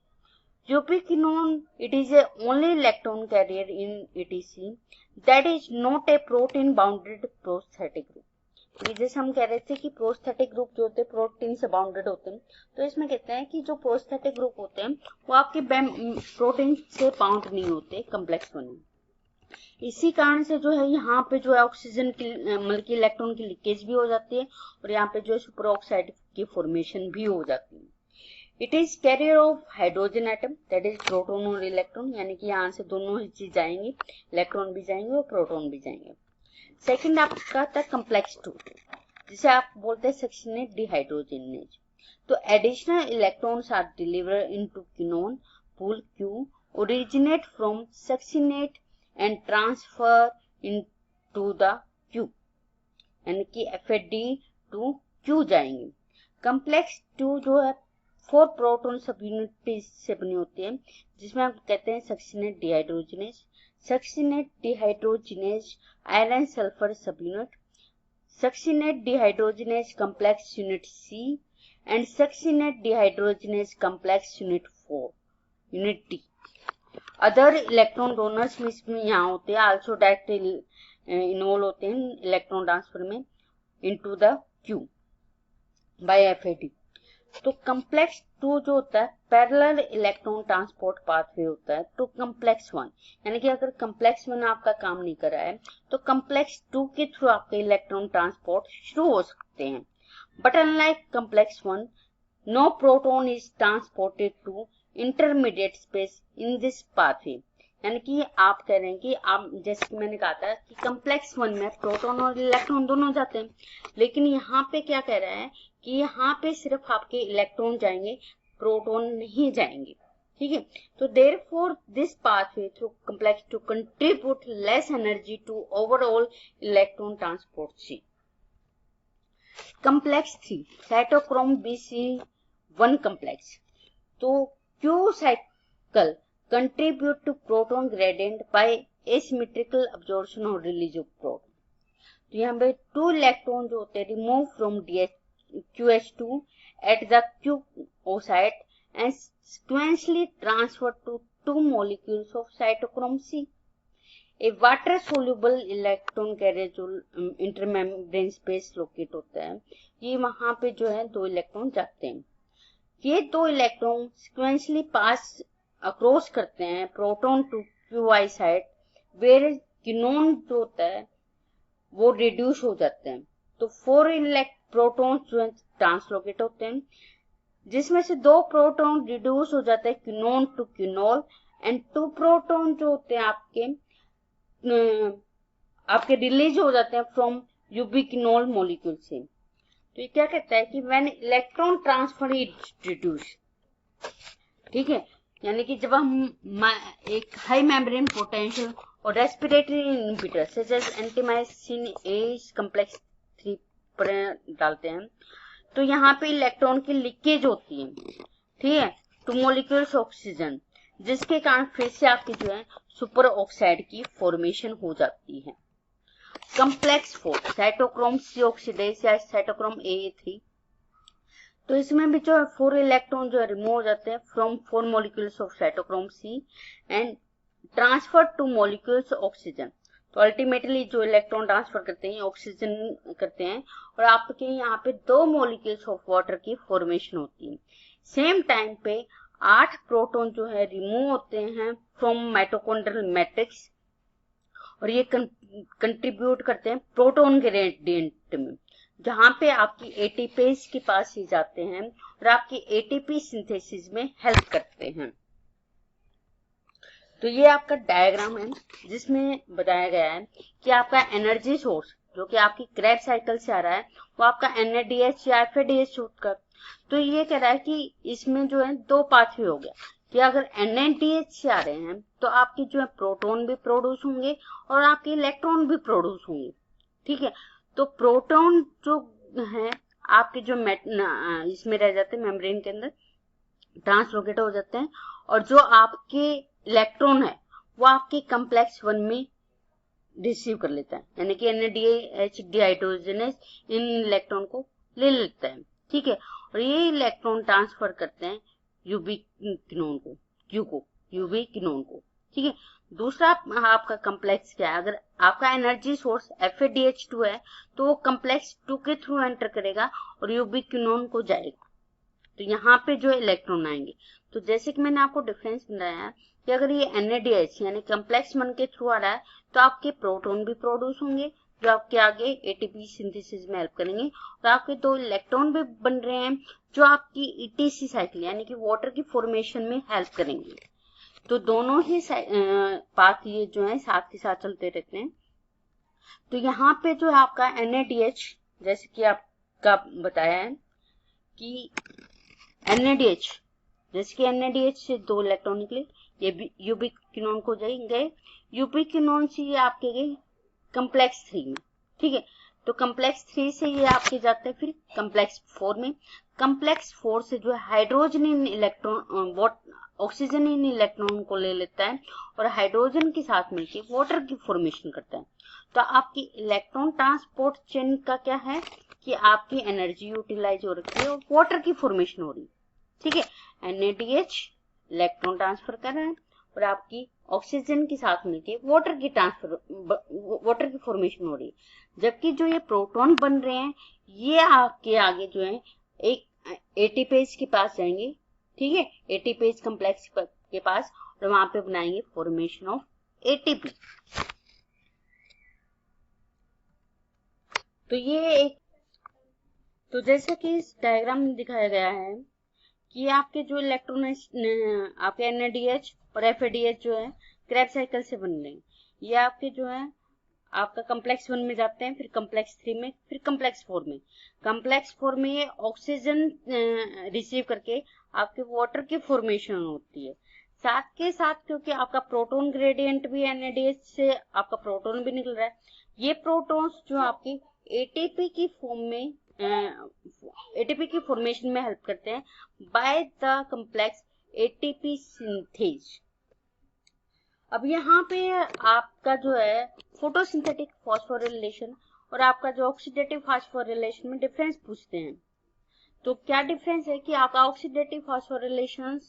Ubiquinone, it is a only electron carrier in ETC that is not a protein bounded prosthetic group। ये जैसे हम कह रहे थे कि प्रोस्थेटिक ग्रुप जो होते हैं प्रोटीन से बाउंडेड होते हैं, तो इसमें कहते हैं कि जो प्रोस्थेटिक ग्रुप होते हैं वो आपके प्रोटीन से बाउंड नहीं होते कम्प्लेक्स 1 में। इसी कारण से जो है यहाँ पे जो है ऑक्सीजन की मतलब की इलेक्ट्रॉन की लीकेज भी हो जाती है और यहाँ पे जो है सुपर ऑक्साइड की फॉर्मेशन भी हो जाती है। It is carrier of hydrogen atom that is proton और इलेक्ट्रॉन, यानी कि यहाँ से दोनों ही चीज जाएंगे, इलेक्ट्रॉन भी जाएंगे और प्रोटोन भी जाएंगे। सेकंड आपका था कम्प्लेक्स 2 जिसे आप बोलते हैं सक्सिनेट डिहाइड्रोजनेज। तो additional electrons are delivered into quinone pool Q originate from succinate and transfer into the Q, यानी कि FAD टू Q जाएंगे। कम्प्लेक्स 2 जो है 4 प्रोटॉन सब यूनिट से बनी होती है, जिसमें हम कहते हैं succinate dehydrogenase, succinate dehydrogenase iron sulphur सब unit, succinate dehydrogenase complex unit C and succinate dehydrogenase complex unit 4 unit D। Other electron donors भी इसमें यहाँ होते हैं, आल्सो डायरेक्टली इन्वॉल्व होते हैं इलेक्ट्रॉन ट्रांसफर में into the Q by FAD। तो कम्प्लेक्स 2 जो होता है पैरेलल इलेक्ट्रॉन ट्रांसपोर्ट पाथवे होता है टू कम्प्लेक्स 1, यानी कि अगर कम्प्लेक्स 1 आपका काम नहीं कर रहा है तो कम्प्लेक्स 2 के थ्रू आपके इलेक्ट्रॉन ट्रांसपोर्ट शुरू हो सकते हैं। But unlike complex 1 no proton is transported to intermediate space in this pathway, यानी कि आप कह रहे हैं कि आप जैसे कि मैंने कहा था कि कम्प्लेक्स 1 में प्रोटॉन और इलेक्ट्रॉन दोनों जाते हैं, लेकिन यहाँ पे क्या कह रहा है कि यहाँ पे सिर्फ आपके इलेक्ट्रॉन जाएंगे, प्रोटॉन नहीं जाएंगे, ठीक है। तो therefore this pathway through complex two contribute less energy to overall electron transport C. Complex 3 cytochrome Bc1 complex. तो Q cycle contribute to proton gradient by asymmetrical absorption और रिलीज ऑफ प्रोटॉन। तो यहाँ पे 2 इलेक्ट्रॉन जो होते हैं remove from QH2 at the Q site and sequentially transferred to 2 molecules of cytochrome C. A water soluble electron carrier जो intermembrane space locate होता है, ये वहां पे जो है 2 इलेक्ट्रॉन जाते हैं। ये 2 इलेक्ट्रॉन सिक्वेंशली पास अक्रॉस करते हैं proton to QI site, where quinone जो होता है वो रिड्यूस हो जाते हैं। तो 4 प्रोटॉन जो है ट्रांसलोकेट होते हैं, जिसमें से 2 प्रोटॉन रिड्यूस हो जाते हैं क्विनोन टू क्विनोल, एंड 2 प्रोटॉन जो होते हैं आपके रिलीज हो जाते हैं फ्रॉम यूबिक्विनोल मॉलिक्यूल से। तो ये क्या कहता है कि when electron transfer is reduce, ठीक है, यानी कि जब हम एक हाई मेम्ब्रेन पोटेंशियल और respiratory inhibitor such as antimycin A complex 3 पर डालते हैं, तो यहाँ पे इलेक्ट्रॉन की लीकेज होती है, ठीक है, टू मॉलिक्यूल्स ऑक्सीजन, जिसके कारण फिर से आपकी जो है सुपर ऑक्साइड की फॉर्मेशन हो जाती है। कॉम्प्लेक्स 4 साइटोक्रोम C ऑक्सीडेज या साइटोक्रोम A3। तो इसमें भी जो है 4 इलेक्ट्रॉन जो है रिमूव हो जाते हैं from 4 molecules of cytochrome C and transfer two molecules oxygen. तो अल्टीमेटली जो इलेक्ट्रॉन ट्रांसफर करते हैं ऑक्सीजन करते हैं, और आपके यहाँ पे 2 मॉलिक्यूल्स ऑफ वाटर की फॉर्मेशन होती है। सेम टाइम पे 8 प्रोटॉन जो है रिमूव होते हैं फ्रॉम माइटोकॉन्ड्रियल मैट्रिक्स, और ये कंट्रीब्यूट करते हैं प्रोटॉन ग्रेडियंट में, जहां पे आपकी एटीपेज के पास ही जाते हैं और आपकी एटीपी सिंथेसिस में हेल्प करते हैं। तो ये आपका डायग्राम है जिसमें बताया गया है कि आपका एनर्जी सोर्स जो कि आपकी क्रैब साइकिल से आ रहा है वो आपका NADH या FADH शूट कर। तो ये कह रहा है कि इसमें जो है 2 पाथवे हो गया कि अगर NADH से आ रहे हैं तो आपके जो है प्रोटॉन भी प्रोड्यूस होंगे और आपके इलेक्ट्रॉन भी प्रोड्यूस होंगे, ठीक है। तो प्रोटॉन जो है आपके जो इसमें रह जाते हैं मेम्ब्रेन के अंदर ट्रांसलोकेट हो जाते हैं, और जो आपके इलेक्ट्रॉन है वो आपके कॉम्प्लेक्स 1 में रिसीव कर लेता है, यानी कि NADH डिहाइड्रोजनेज इन इलेक्ट्रॉन को ले लेता है, ठीक है। और ये इलेक्ट्रॉन ट्रांसफर करते हैं यूबिक्विनोन को, यूबिक्विनोन को, ठीक है। दूसरा आपका कॉम्प्लेक्स क्या है, अगर आपका एनर्जी सोर्स FADH2 है तो वो कॉम्प्लेक्स 2 के थ्रू एंटर करेगा और यूबिक्विनोन को जाएगा, तो यहाँ पे जो इलेक्ट्रॉन आएंगे। तो जैसे कि मैंने आपको डिफरेंस बताया कि अगर ये NADH यानी कॉम्प्लेक्स 1 के थ्रू आ रहा है तो आपके प्रोटॉन भी प्रोड्यूस होंगे जो आपके आगे एटीपी सिंथेसिस में हेल्प करेंगे, और आपके 2 इलेक्ट्रॉन भी बन रहे हैं जो आपकी ETC साइकिल यानी कि वाटर की फॉर्मेशन में हेल्प करेंगे। तो दोनों ही पाथ ये जो है साथ के साथ चलते रहते हैं। तो यहाँ पे जो है आपका NADH जैसे कि आपका बताया है कि NADH जैसे कि NADH से 2 इलेक्ट्रॉन निकले, ये यूबिक्विनोन को गए, यूबिक्विनोन से ये आपके गए कॉम्प्लेक्स 3 में, ठीक है। तो कॉम्प्लेक्स 3 से ये आपके जाते हैं फिर कॉम्प्लेक्स 4 में। कॉम्प्लेक्स 4 से जो है hydrogen in electron oxygen in electron को ले लेता है और हाइड्रोजन के साथ मिलकर वाटर की फॉर्मेशन करता है। तो आपकी इलेक्ट्रॉन ट्रांसपोर्ट चेन का क्या है कि आपकी एनर्जी यूटिलाइज हो रही है और वाटर की फॉर्मेशन हो रही है, ठीक है। NADH इलेक्ट्रॉन ट्रांसफर कर रहा है और आपकी ऑक्सीजन के साथ मिलकर वाटर की फॉर्मेशन हो रही है, जबकि जो ये प्रोटॉन बन रहे हैं ये आपके आगे जो है एक एटीपेज के पास जाएंगे, ठीक है, एटीपेज कॉम्प्लेक्स के पास, और वहां पे बनाएंगे फॉर्मेशन ऑफ ATP। तो ये एक, तो जैसा कि इस डायग्राम में दिखाया गया है कि आपके जो इलेक्ट्रॉन आपके NADH और FADH जो है क्रैब साइकिल से बन रहे हैं, ये आपके जो है आपका कम्प्लेक्स 1 में जाते हैं, फिर कम्प्लेक्स 3 में, फिर कम्प्लेक्स 4 में। कम्प्लेक्स 4 में ये ऑक्सीजन रिसीव करके आपके वाटर की फॉर्मेशन होती है। साथ के साथ क्योंकि आपका प्रोटॉन ग्रेडियंट भी NADH से आपका प्रोटॉन भी निकल रहा है, ये प्रोटॉन्स जो आपकी ATP की फॉर्म में ATP की फॉर्मेशन में हेल्प करते हैं by the complex ATP synthase. अब यहाँ पे आपका जो है फोटोसिंथेटिक फॉस्फोरिलेशन और आपका जो ऑक्सीडेटिव फॉस्फोरिलेशन में डिफरेंस पूछते हैं। तो क्या डिफरेंस है कि आपका ऑक्सीडेटिव फॉस्फोरिलेशन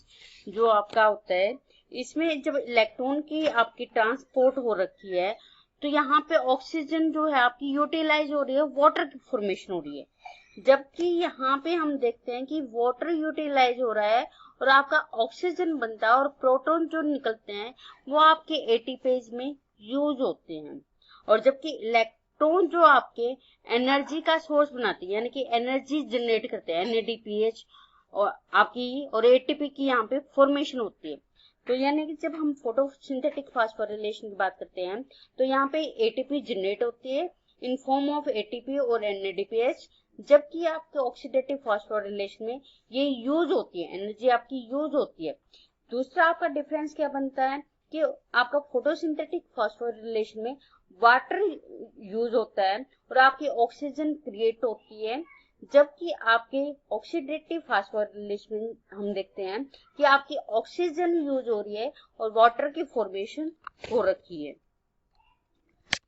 जो आपका होता है, इसमें जब इलेक्ट्रॉन की आपकी ट्रांसपोर्ट हो रखी है तो यहाँ पे ऑक्सीजन जो है आपकी यूटिलाइज हो रही है, वाटर की फॉर्मेशन हो रही है। जबकि यहाँ पे हम देखते हैं कि वाटर यूटिलाइज हो रहा है और आपका ऑक्सीजन बनता है और प्रोटॉन जो निकलते हैं वो आपके एटीपेज में यूज होते हैं। और जबकि इलेक्ट्रॉन जो आपके एनर्जी का सोर्स बनाते हैं, यानी कि एनर्जी जनरेट करते हैं, NADPH और आपकी और ATP की यहाँ पे फॉर्मेशन होती है। तो यानी कि जब हम फोटोसिंथेटिक फॉस्फोरिलेशन की बात करते हैं तो यहाँ पे ATP जनरेट होती है इन फॉर्म ऑफ ATP और NADPH, जबकि आपके ऑक्सीडेटिव फॉस्फोरिलेशन में ये यूज होती है, एनर्जी आपकी यूज होती है। दूसरा आपका डिफरेंस क्या बनता है कि आपका फोटोसिंथेटिक फॉस्फोरिलेशन में वाटर यूज होता है और आपकी ऑक्सीजन क्रिएट होती है, जबकि आपके ऑक्सीडेटिव फॉस्फोरिलेशन में हम देखते हैं कि आपकी ऑक्सीजन यूज हो रही है और वाटर की फॉर्मेशन हो रखी है।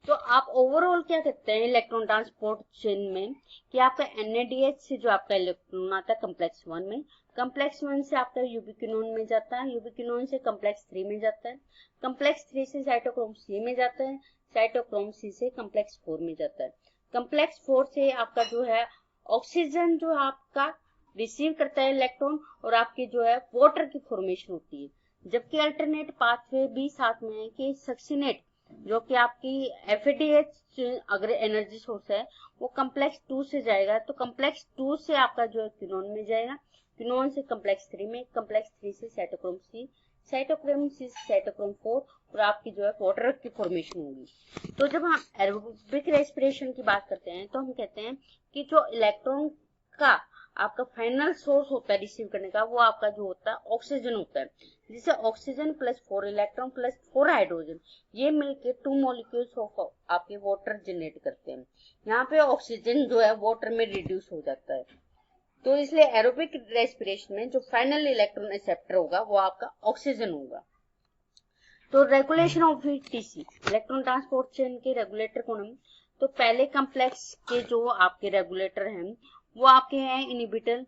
तो आप ओवरऑल क्या कहते हैं इलेक्ट्रॉन ट्रांसपोर्ट चेन में कि आपका NADH से जो आपका इलेक्ट्रॉन आता है कम्प्लेक्स 1 में, कम्प्लेक्स 1 से आपका यूबिक्विनोन में जाता है, यूबिक्विनोन से कम्प्लेक्स 3 में जाता है, कम्प्लेक्स 3 से साइटोक्रोम C में जाता है, साइटोक्रोम C से कम्प्लेक्स 4 में जाता है। कम्प्लेक्स 4 से आपका जो है ऑक्सीजन जो आपका रिसीव करता है इलेक्ट्रॉन और आपकी जो है वाटर की फॉर्मेशन होती है। जबकि अल्टरनेट पाथवे भी साथ में है कि सक्सीनेट जो कि आपकी FADH अगर एनर्जी सोर्स है वो कम्प्लेक्स 2 से जाएगा, तो कम्प्लेक्स 2 से आपका जो है क्विनोन में जाएगा, क्विनोन से कम्प्लेक्स 3 में, कम्प्लेक्स 3 से साइटोक्रोम C, साइटोक्रोम C से साइटोक्रोम 4 और आपकी जो है वाटर की फॉर्मेशन होगी। तो जब हम एरोबिक रेस्पिरेशन की बात करते हैं तो हम कहते हैं कि जो इलेक्ट्रॉन का आपका फाइनल सोर्स होता है रिसीव करने का, वो आपका जो होता है ऑक्सीजन होता है, जिसे oxygen plus 4 electron plus 4 hydrogen ये मिलके 2 मॉलिक्यूल्स ऑफ आपके वाटर जनरेट करते हैं। यहाँ पे ऑक्सीजन जो है वाटर में रिड्यूस हो जाता है। तो इसलिए एरोबिक रेस्पिरेशन में जो फाइनल इलेक्ट्रॉन एक्सेप्टर होगा वो आपका ऑक्सीजन होगा। तो regulation of TC electron transport chain के रेगुलेटर कौन है? तो पहले कम्प्लेक्स के जो आपके रेगुलेटर हैं वो आपके हैं इनहिबिटर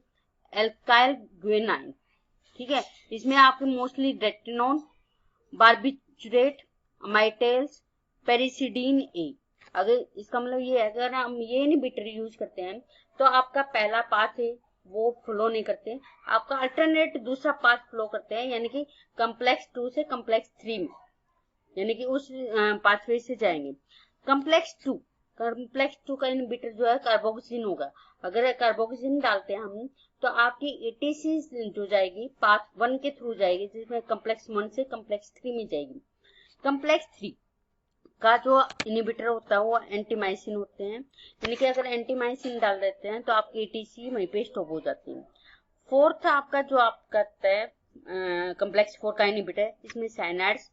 एल्काइल ग्वेनाइन, ठीक है। इसमें आपके मोस्टली रेटिनोन, बार्बिचुरेट, अमाइटेल्स, पेरिसिडीन ए। अगर इसका मतलब ये है अगर हम ये इनहिबिटर यूज करते हैं तो आपका पहला पाथ है वो फ्लो नहीं करते, आपका अल्टरनेट दूसरा पाथ फ्लो करते हैं, यानी कि कम्प्लेक्स 2 से कम्प्लेक्स 3 में, यानी कि उस पाथवे से जाएंगे। कम्प्लेक्स 2 का इनहिबिटर जो है कार्बोक्सिन होगा। अगर कार्बोक्सिन डालते हैं हम तो आपकी ATC जो जाएगी पाथ 1 के थ्रू जाएगी, जिसमें कम्प्लेक्स 1 से कम्प्लेक्स 3 में जाएगी। कम्प्लेक्स 3 का जो इनहिबिटर होता है वो एंटीमाइसिन होते हैं, यानी कि अगर एंटीमाइसिन डाल देते हैं तो आपकी ATC वहीं पे स्टॉप हो जाती है। फोर्थ आपका जो आपका है कम्प्लेक्स 4 का इनहिबिटर, इसमें cyanides,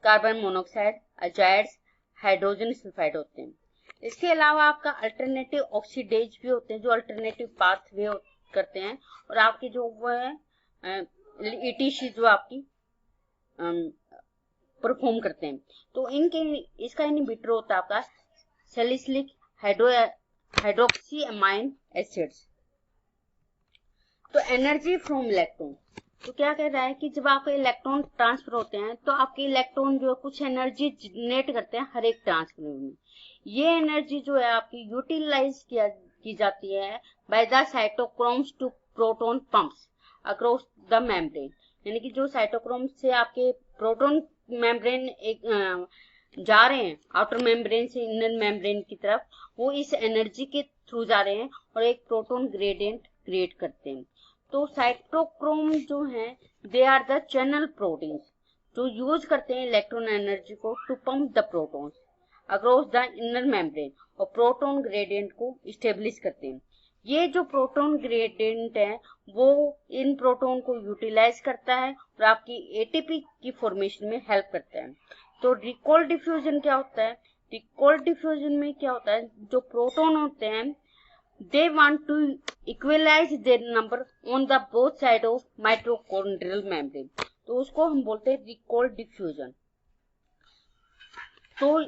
carbon monoxide, azides, hydrogen sulphide होते हैं। इसके अलावा आपका अल्टरनेटिव ऑक्सीडेज भी होते हैं जो अल्टरनेटिव पाथवे करते हैं और आपकी जो वो है ETC जो आपकी परफॉर्म करते हैं। तो इसका इनहिबिटर होता है आपका सैलिसिलिक हाइड्रोक्सी अमाइन एसिड्स। तो एनर्जी फ्रॉम इलेक्ट्रॉन, तो क्या कह रहा है कि जब आपके इलेक्ट्रॉन ट्रांसफर होते हैं तो आपके इलेक्ट्रॉन जो कुछ एनर्जी जनरेट करते हैं हर एक ट्रांसफर में। ये एनर्जी जो है आपकी यूटिलाइज की जाती है by the cytochromes to proton pumps across the membrane, यानी कि जो साइटोक्रोम से आपके प्रोटॉन मेम्ब्रेन एक जा रहे हैं आउटर मेम्ब्रेन से इनर मेम्ब्रेन की तरफ, वो इस एनर्जी के थ्रू जा रहे हैं और एक प्रोटॉन ग्रेडियंट क्रिएट करते हैं। तो साइटोक्रोम जो है they are the channel proteins जो यूज करते हैं इलेक्ट्रॉन एनर्जी को to pump the protons across the inner membrane और प्रोटॉन ग्रेडियंट को स्टेब्लिश करते हैं। ये जो प्रोटॉन ग्रेडियंट है वो इन प्रोटॉन को यूटिलाइज करता है और आपकी एटीपी की फॉर्मेशन में हेल्प करता है। तो रिकॉल डिफ्यूजन क्या होता है? रिकॉल डिफ्यूजन में क्या होता है, जो प्रोटॉन होते हैं they want to equalize their number on the both side of mitochondrial membrane, तो उसको हम बोलते हैं रिकॉल डिफ्यूजन। तो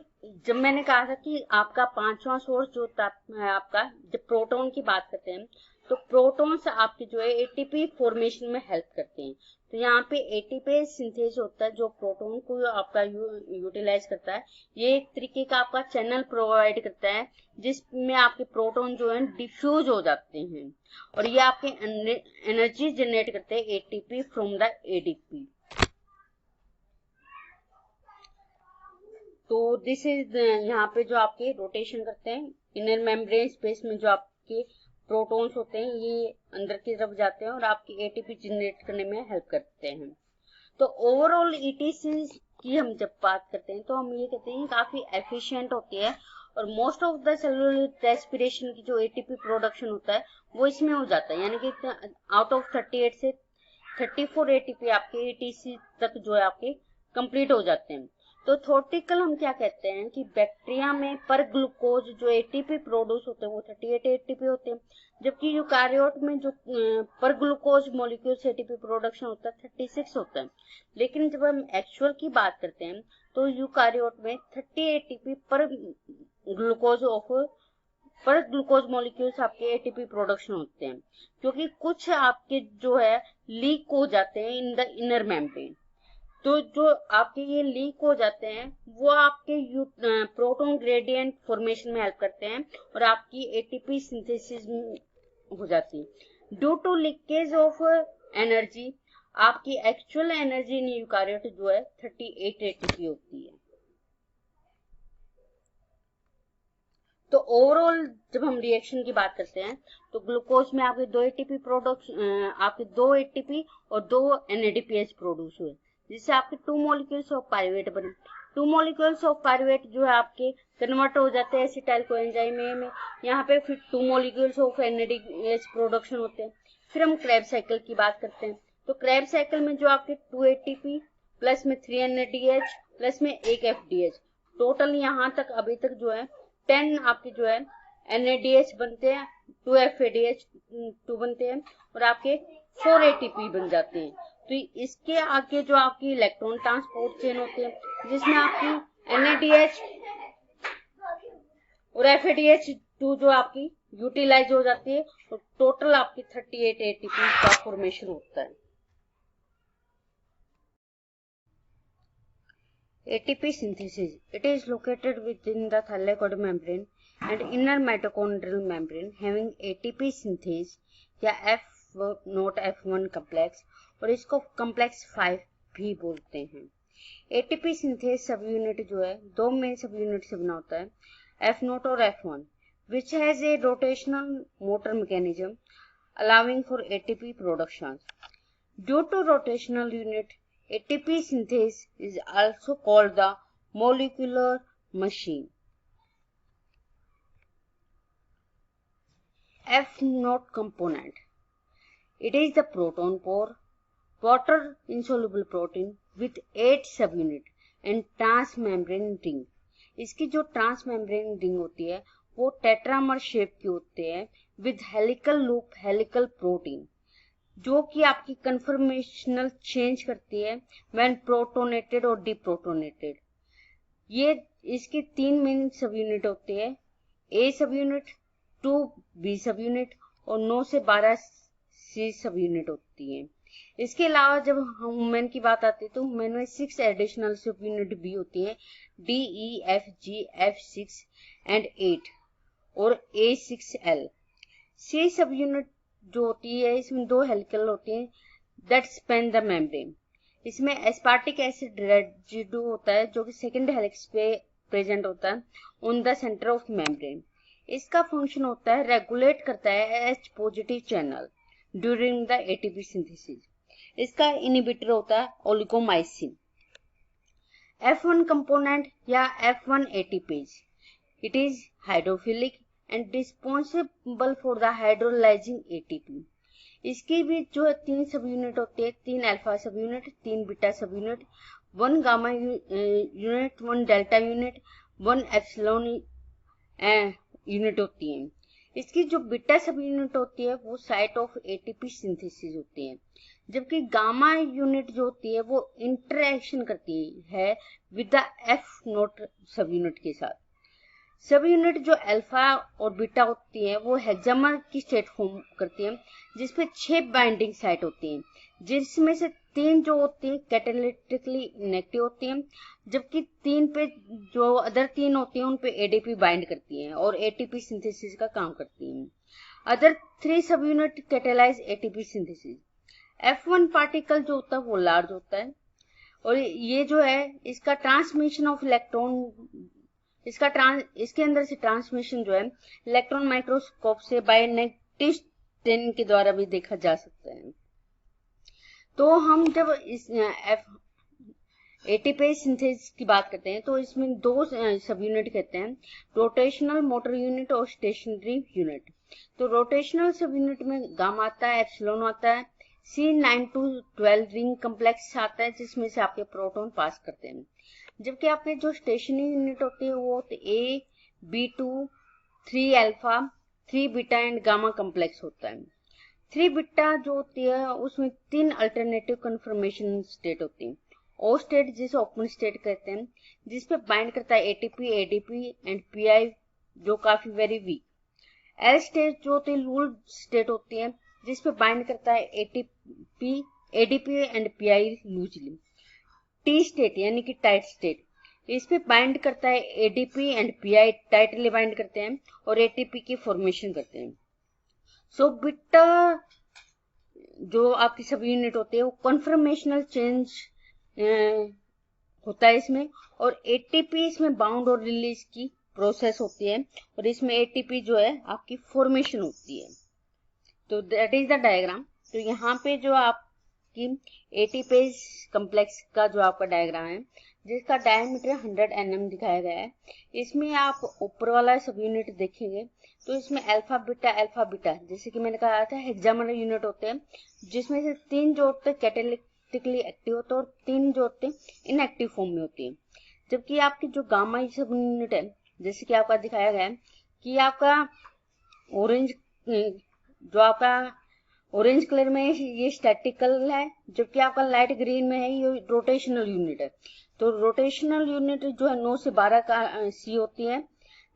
जब मैंने कहा था कि आपका पांचवा सोर्स जो है आपका, जब प्रोटॉन की बात करते हैं तो प्रोटॉन्स आपके जो है एटीपी फॉर्मेशन में हेल्प करते हैं। तो यहाँ पे एटीपी सिंथेस होता है जो प्रोटॉन को आपका यूटिलाइज करता है। ये एक तरीके का आपका चैनल प्रोवाइड करता है जिसमें आपके प्रोटॉन जो है डिफ्यूज हो जाते हैं और ये आपके एनर्जी जनरेट करते हैं एटीपी फ्रॉम द एडीपी। तो दिस इज यहाँ पे जो आपके रोटेशन करते हैं इनर मेम्ब्रेन स्पेस में, जो आपके प्रोटॉन्स होते हैं ये अंदर की तरफ जाते हैं और आपकी एटीपी जनरेट करने में हेल्प करते हैं। तो ओवरऑल ईटीसी की हम जब बात करते हैं तो हम ये कहते हैं काफी एफिशिएंट होती है और most of the cellular respiration की जो एटीपी प्रोडक्शन होता है वो इसमें हो जाता है, यानी कि आउट ऑफ 38 से 34 एटीपी आपके ईटीसी तक जो है आपके कंप्लीट हो जाते हैं। तो थ्योरेटिकल हम क्या कहते हैं कि बैक्टीरिया में पर ग्लूकोज जो एटीपी प्रोड्यूस होते हैं वो 38 एटीपी होते हैं, जबकि यूकारियोट में जो पर ग्लूकोज मॉलिक्यूल से एटीपी प्रोडक्शन होता है 36 होता है। लेकिन जब हम एक्चुअल की बात करते हैं तो यूकारियोट में 30 एटीपी पर ग्लूकोज मॉलिक्यूल्स आपके एटीपी प्रोडक्शन होते हैं, क्योंकि कुछ आपके जो है लीक हो जाते हैं इन द इनर मेम्ब्रेन। तो जो आपके ये लीक हो जाते हैं वो आपके प्रोटॉन ग्रेडियंट फॉर्मेशन में हेल्प करते हैं और आपकी एटीपी सिंथेसिस हो जाती है। Due to leakage of energy आपकी एक्चुअल एनर्जी इन यूकारियोट जो है 38 एटीपी होती है। तो ओवरऑल जब हम रिएक्शन की बात करते हैं तो ग्लूकोज में आपके 2 एटीपी आपके 2 एटीपी और 2 एनएडीपीएच प्रोड्यूस हुए, जिससे आपके 2 मॉलिक्यूल्स ऑफ पाइरुवेट बने। 2 मॉलिक्यूल्स ऑफ पाइरुवेट जो है आपके कन्वर्ट हो जाते हैं एसिटाइल कोएंजाइम में, यहाँ पे फिर 2 मॉलिक्यूल्स ऑफ एनएडीएच प्रोडक्शन होते हैं। फिर हम क्रेब साइकिल की बात करते हैं तो क्रेब साइकिल में जो आपके 2 एटीपी प्लस में 3 एनएडीएच प्लस में 1 एफडीएच, टोटल यहाँ तक अभी तक जो है 10 आपके जो है एनएडीएच बनते हैं, 2 एफएडीएच 2 बनते हैं और आपके 4 एटीपी बन जाते हैं। तो इसके आगे जो आपकी इलेक्ट्रॉन ट्रांसपोर्ट चेन होते हैं जिसमें आपकी एनएडीएच और एफएडीएच 2 जो आपकी यूटिलाइज हो जाती है और टोटल आपकी 38 एटीपी का फॉर्मेशन होता है। ATP synthesis. It is located within the thylakoid membrane and inner mitochondrial membrane having ATP synthase या F0 F1 complex और इसको complex 5 भी बोलते हैं। ATP synthase सब यूनिट जो है 2 मेन सब यूनिट से बना होता है, F0 और F1, which has a rotational motor mechanism allowing for ATP production. Due to rotational unit, ATP synthase is also called the molecular machine. F0 component. It is the proton pore, water insoluble protein with 8 subunit and transmembrane ring. इसकी जो transmembrane ring होती है वो tetramer shape की होते हैं with helical loop helical protein, जो कि आपकी कन्फर्मेशनल चेंज करती है व्हेन प्रोटोनेटेड और डिप्रोटोनेटेड। ये इसकी 3 मेन सब यूनिट होती है, ए सब यूनिट, 2 बी सब यूनिट और 9 से 12 सी सब यूनिट होती है। इसके अलावा जब ह्यूमन की बात आती है तो ह्यूमन में 6 एडिशनल सब यूनिट भी होती है, D E F G F 6 and 8 और A6L। सी सब यूनिट जो होती है इसमें 2 हेलिकल होती हैं दैट स्पेन द मेम्ब्रेन। इसमें एस्पार्टिक एसिड रेजिड्यू होता है जो कि सेकंड हेलिक्स पे प्रेजेंट होता है on the centre of membrane. इसका फंक्शन होता है रेगुलेट करता है H positive channel during the ATP synthesis. इसका इनहिबिटर होता है ओलिगोमाइसिन। F1 component या F1 ATPase. It is hydrophilic and responsible for the hydrolyzing ATP. इसकी भी जो है 3 सब यूनिट होती है, 3 अल्फा सब यूनिट, 3 बीटा सब unit, 1 gamma unit, 1 delta unit, 1 epsilon unit होती है। इसकी जो बीटा सब यूनिट होती है वो साइट ऑफ एटीपी सिंथेसिस होती है, जबकि गामा यूनिट जो होती है वो इंटरेक्शन करती है विद द एफ नोट सब यूनिट के साथ। सब यूनिट जो अल्फा और बीटा होती है वो हेक्सामर की स्टेट फॉर्म करती है, जिसपे 6 बाइंडिंग साइट होती हैं, जिसमें से 3 जो होती है कैटालिटिकली इनएक्टिव होती हैं, जबकि 3 पे जो अदर 3 होती हैं उन पे एडीपी बाइंड करती हैं और एटीपी सिंथेसिस का काम करती हैं। अदर 3 सब unit catalyse ATP synthesis. F1 particle जो होता है वो लार्ज होता है और ये जो है इसका ट्रांसमिशन ऑफ इलेक्ट्रॉन, इसके अंदर से ट्रांसमिशन जो है इलेक्ट्रॉन माइक्रोस्कोप से बाय नेगेटिव स्टेन के द्वारा भी देखा जा सकता है। तो हम जब इस एटीपी सिंथेसिस की बात करते हैं तो इसमें 2 सब यूनिट कहते हैं, रोटेशनल मोटर यूनिट और स्टेशनरी यूनिट। तो रोटेशनल सब यूनिट में गामा आता है, एप्सिलॉन आता है, C9-12 रिंग कम्प्लेक्स आता है जिसमें से आपके प्रोटॉन पास करते हैं, जबकि आपके जो स्टेशनरी यूनिट होती है वो A, B2, 3 alpha, 3 beta and gamma complex होता है। 3 बीटा जो होती है उसमें 3 अल्टरनेटिव कन्फर्मेशन स्टेट होती है। ओ स्टेट जिसे ओपन स्टेट कहते हैं, जिसपे बाइंड करता है एटीपी, एडीपी एंड पीआई जो काफी वेरी वीक। एल स्टेट जो होती है लूज स्टेट होती है, जिसपे बाइंड करता है ATP, ADP and pi loosely. T state यानी कि टाइट स्टेट, इस पे बाइंड करता है ADP and pi tightly bind करते हैं और एटीपी की फॉर्मेशन करते हैं। सो बीटा जो आपकी सब यूनिट होती है वो कन्फर्मेशनल चेंज होता है इसमें, और एटीपी इसमें बाउंड और रिलीज की प्रोसेस होती है और इसमें एटीपी जो है आपकी फॉर्मेशन होती है। तो दैट इज द डायग्राम। तो यहाँ पे जो आपकी एटीपेज कम्प्लेक्स का जो आपका डायग्राम है जिसका डायमीटर 100 nm दिखाया गया है, इसमें आप ऊपर वाला सब यूनिट देखेंगे तो इसमें अल्फा बीटा जैसे कि मैंने कहा था हेक्सामर यूनिट होते हैं, जिसमें से 3 जो होते हैं कैटालिटिकली एक्टिव होते हैं और 3 जो होते हैं इनएक्टिव फॉर्म में होती है। जबकि आपकी जो गामा सब यूनिट है जैसे कि आपका दिखाया गया है कि आपका ऑरेंज जो आपका ऑरेंज कलर में ये स्टैटिकल है, जबकि आपका लाइट ग्रीन में है ये रोटेशनल यूनिट है। तो रोटेशनल यूनिट जो है 9 से 12 का सी होती है,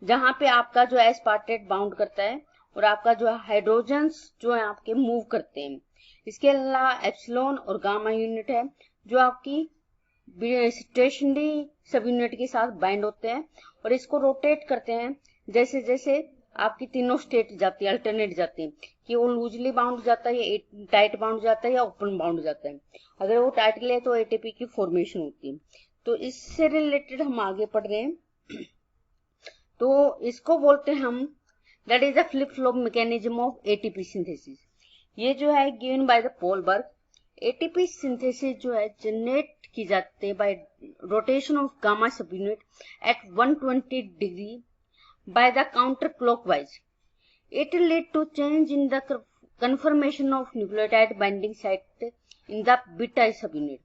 जहां पे आपका जो एस्पार्टेट बाउंड करता है और आपका जो है हाइड्रोजन्स जो है आपके मूव करते हैं। इसके अलावा एप्सिलॉन और गामा यूनिट है जो आपकी स्टेशनरी सब यूनिट के साथ बाइंड होते हैं और इसको रोटेट करते हैं जैसे जैसे आपकी तीनों स्टेट जाती है, अल्टरनेट जाती है कि वो लूजली बाउंड जाता है या टाइट बाउंड जाता है या ओपन बाउंड जाता है। अगर वो टाइटली है तो एटीपी की फॉर्मेशन होती है। तो इससे रिलेटेड हम आगे पढ़ रहे हैं। तो इसको बोलते हैं हम that is the flip flop mechanism of ATP synthesis. ये जो है given by the Polberg. ATP synthesis जो है जनरेट की जाती है बाय रोटेशन ऑफ गामा सब unit at 120 degree by the counterclockwise. It lead to change in the conformation of nucleotide binding site in the beta subunit.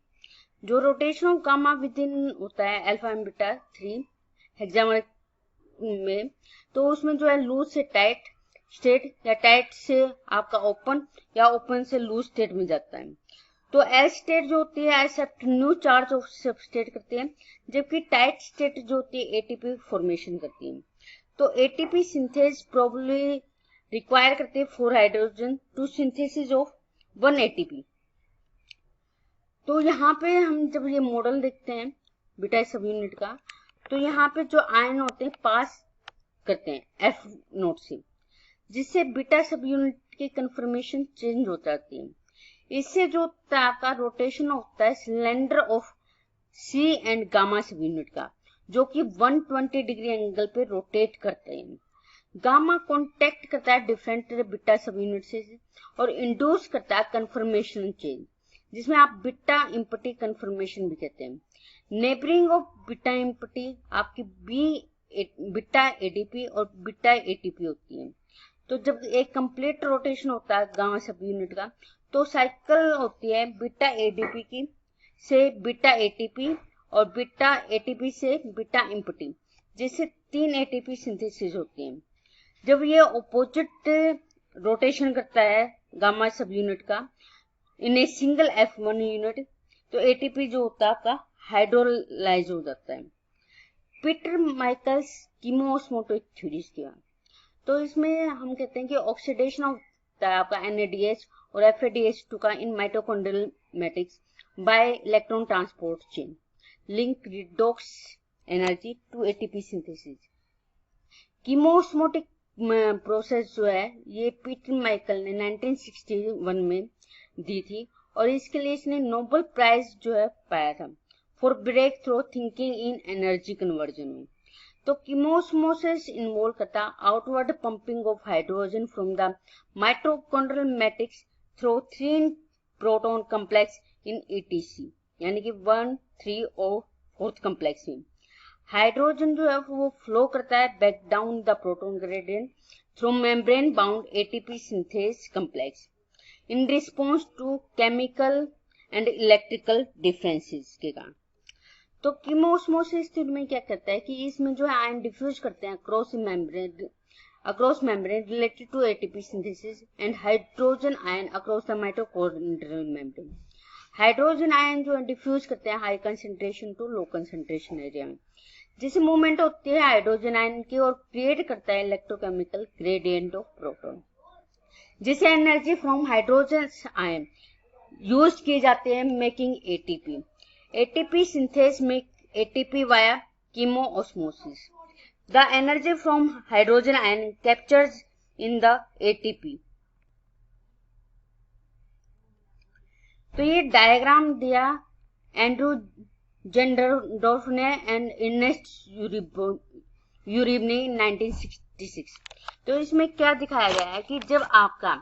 जो rotation of gamma with in होता है alpha and beta 3 हेक्सामर में, तो उसमें जो है loose से टाइट स्टेट या टाइट से आपका ओपन या ओपन से लूज स्टेट में जाता है। तो एल स्टेट जो होती है accept new charge of substrate करती है, जबकि टाइट स्टेट जो होती है एटीपी फॉर्मेशन करती है। तो एटीपी सिंथेसिस प्रोबेबली रिक्वायर करते हैं 4 hydrogen to synthesis of 1 ATP. तो यहाँ पे हम जब ये मॉडल देखते हैं बीटा सब यूनिट का, तो यहाँ पे जो आयन होते हैं पास करते हैं एफ नोट से, जिससे बीटा सब यूनिट की कन्फर्मेशन चेंज हो जाती है। इससे जो आपका रोटेशन होता है cylinder of C and gamma सब यूनिट का, जो कि 120 डिग्री एंगल पे रोटेट करते हैं। गामा कॉन्टेक्ट करता है डिफरेंट बीटा सब यूनिट से और इंड्यूस करता है कन्फर्मेशन चेंज, जिसमें आप बीटा इम्पटी कन्फर्मेशन भी कहते हैं। नेबरिंग ऑफ बीटा एम्प्टी आपकी बीटा एडीपी और बीटा एटीपी होती है। तो जब एक कंप्लीट रोटेशन होता है गामा सब यूनिट का, तो साइकिल होती है बीटा एडीपी की से बीटा एटीपी और बीटा एटीपी से बीटा एम्प्टी, जिससे 3 एटीपी सिंथेसिस होती है। जब ये ऑपोजिट रोटेशन करता है गामा सब यूनिट का इन ए सिंगल F1 यूनिट, तो एटीपी जो होता है आपका हाइड्रोलाइज हो जाता है। पीटर माइकल्स कीमोस्मोटिक थ्योरीज की बात, तो इसमें हम कहते हैं कि ऑक्सीडेशन होता है आपका NADH और FADH2 का in mitochondrial matrix by electron transport chain link redox energy to ATP synthesis. Chemiosmotic process जो है ये पीटर माइकल ने 1961 में दी थी और इसके लिए इसने नोबेल प्राइज जो है पाया था for breakthrough thinking in energy conversion में। तो कीमोस्मोसिस इन्वॉल्व करता outward pumping of hydrogen from the mitochondrial matrix through 3 proton complex in ETC, यानी कि 1, 3 और 4th कॉम्प्लेक्स में हाइड्रोजन जो है वो फ्लो करता है back down the proton gradient through membrane bound ATP synthase complex in response to chemical and electrical differences के कारण। तो कीमोस्मोसिस में क्या करता है कि इसमें जो है आयन डिफ्यूज करते हैं across membrane related to ATP synthesis and hydrogen ion across the mitochondrial membrane. Hydrogen ion जो है डिफ्यूज करते हैं high concentration to low concentration area में, जिससे मूवमेंट होती है हाइड्रोजन आयन की और क्रिएट करता है इलेक्ट्रोकेमिकल ग्रेडियंट ऑफ प्रोटॉन, जिसे energy from hydrogen ion use किए जाते हैं making ATP। ATP synthase make ATP via chemiosmosis. The energy from hydrogen ion captures in the ATP। तो ये डायग्राम दिया एंड्रू जेंडरडॉर्फ ने एंड इर्नेस्ट यूरिब ने 1966। तो इसमें क्या दिखाया गया है कि जब आपका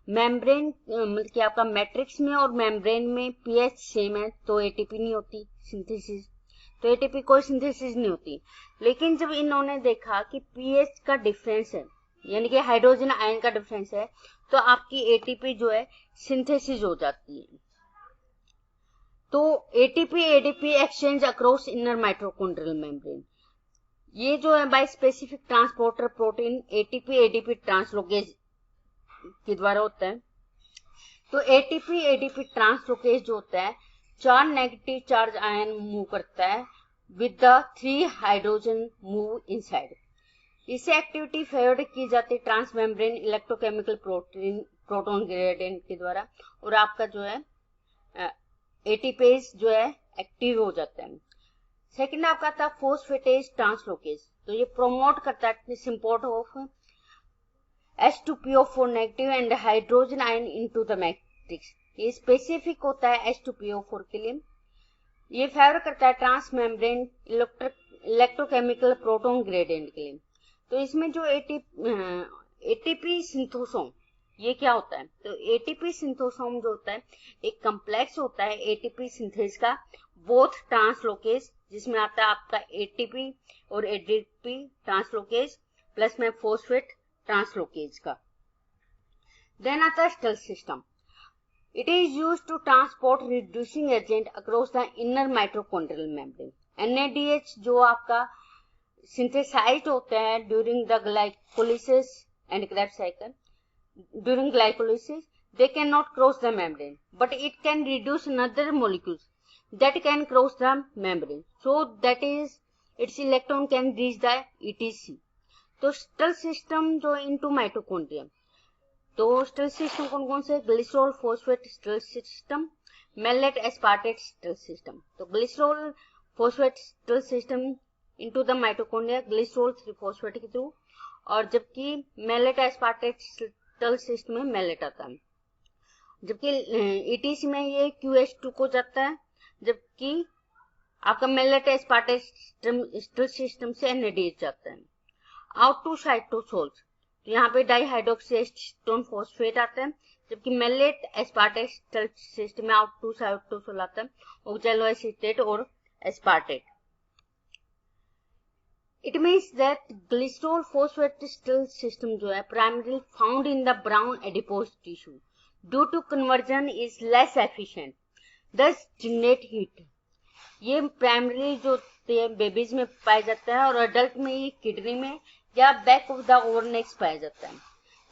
मेम्ब्रेन मतलब कि आपका मैट्रिक्स में और मेम्ब्रेन में pH सेम है तो ATP नहीं होती सिंथेसिस, तो ATP कोई सिंथेसिस नहीं होती। लेकिन जब इन्होंने देखा कि pH का डिफरेंस है, यानी कि हाइड्रोजन आयन का डिफरेंस है, तो आपकी ATP जो है सिंथेसिस हो जाती है। तो ATP ADP exchange across inner mitochondrial membrane, ये जो है by specific transporter protein ATP ADP translocase के द्वारा होता है। तो ATP ADP ट्रांसलोकेज जो होता है 4 नेगेटिव चार्ज आयन मूव करता है with the 3 hydrogen move inside. इससे एक्टिविटी फेवर्ड की जाती है transmembrane electrochemical proton gradient के द्वारा और आपका जो है एटीपेज जो है एक्टिव हो जाता है। सेकंड आपका था फोस्फेटेज ट्रांसलोकेज, तो ये प्रोमोट करता है symport of H2PO4 negative and hydrogen ion into the matrix. ये स्पेसिफिक होता है H2PO4 के लिए। ये फेवर करता है transmembrane electrochemical proton gradient के लिए। तो इसमें जो ATP सिंथोसोम ये क्या होता है, तो ATP सिंथोसोम जो होता है एक कॉम्प्लेक्स होता है ATP सिंथेस का बोथ ट्रांसलोकेज, जिसमें आता है आपका ATP और ADP ट्रांसलोकेज प्लस में फोस्फेट ट्रांसलोकेज का। देन आता है shuttle system. It is used to transport reducing agent across the inner mitochondrial membrane. NADH जो आपका सिंथेसाइज्ड होता है during the glycolysis and Krebs cycle. During glycolysis, they cannot cross the membrane, but it can reduce another molecules that can cross the membrane. So that is, its electron can reach the ETC. तो stealth system जो into mitochondria, तो stealth system कौन कौन से, glycerol phosphate stealth system, malate aspartate stealth system. तो glycerol phosphate stealth system into the mitochondria glycerol three phosphate के through, और जबकि मेलेट एस्पार्टेट स्टेल्थ सिस्टम में मेलेट आता है, जबकि ETC में ये QH2 को जाता है, जबकि आपका मेलेट एस्पार्टेट स्टेल्थ सिस्टम से NADH जाता है। आउट टू साइटोसोल्स, तो यहाँ पे डाइहाइड्रोक्सी एसीटोन फॉस्फेट आता है, जबकि मेलेट एस्पार्टेट स्टेल्थ सिस्टम में आउट टू साइटोसोल आता है ऑक्सैलो एसीटेट और aspartate. It means that glycerol phosphate still system जो है primarily found in the brown adipose tissue due to conversion is less efficient, thus generate heat. ये primary जो babies में पाया जाता है और अडल्ट में ये किडनी में या बैक ऑफ द ओवरनेक्स पाया जाता है,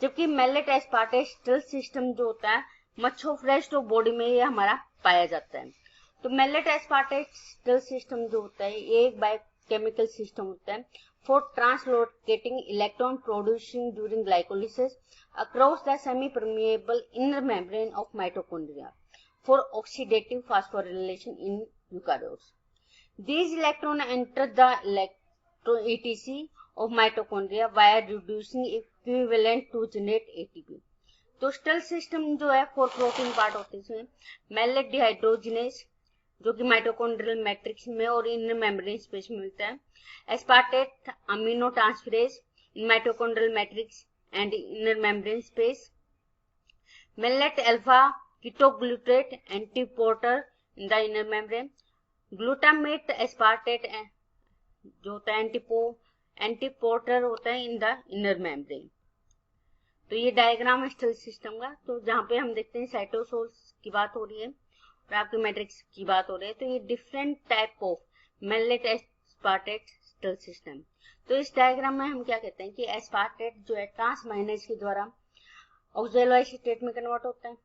जबकि मेलेट एस्पार्टेट स्टिल सिस्टम जो होता है much of rest of body में ये हमारा पाया जाता है। तो मेलेट एस्पार्टेट स्टिल सिस्टम जो होता है ये एक बायोकेमिकल सिस्टम होता है for translocating electron producing during glycolysis across the semi permeable inner membrane of mitochondria for oxidative phosphorylation in eukaryotes. These electrons enter the electron ETC of mitochondria via reducing equivalent to generate ATP. तो still system जो है 4 protein part होते हैं इसमें maleate dehydrogenase जो कि mitochondrial matrix में और इनर मेम्ब्रेन स्पेस में मिलता है, aspartate amino transferase in mitochondrial matrix and inner membrane space, malate alpha ketoglutarate antiporter in the inner membrane, glutamate aspartate जो होता है एंटीपोर्टर होता है इन द इनर मेम्ब्रेन। तो ये डायग्राम है स्टिल सिस्टम का। तो जहाँ पे हम देखते हैं साइटोसोल्स की बात हो रही है और आपके मैट्रिक्स की बात हो रही है, तो ये different type of malate aspartate shuttle system. तो इस डायग्राम में हम क्या कहते हैं कि एस्पार्टेट जो है ट्रांसमाइनेज के द्वारा ऑक्सैलोएसीटेट में कन्वर्ट होता है,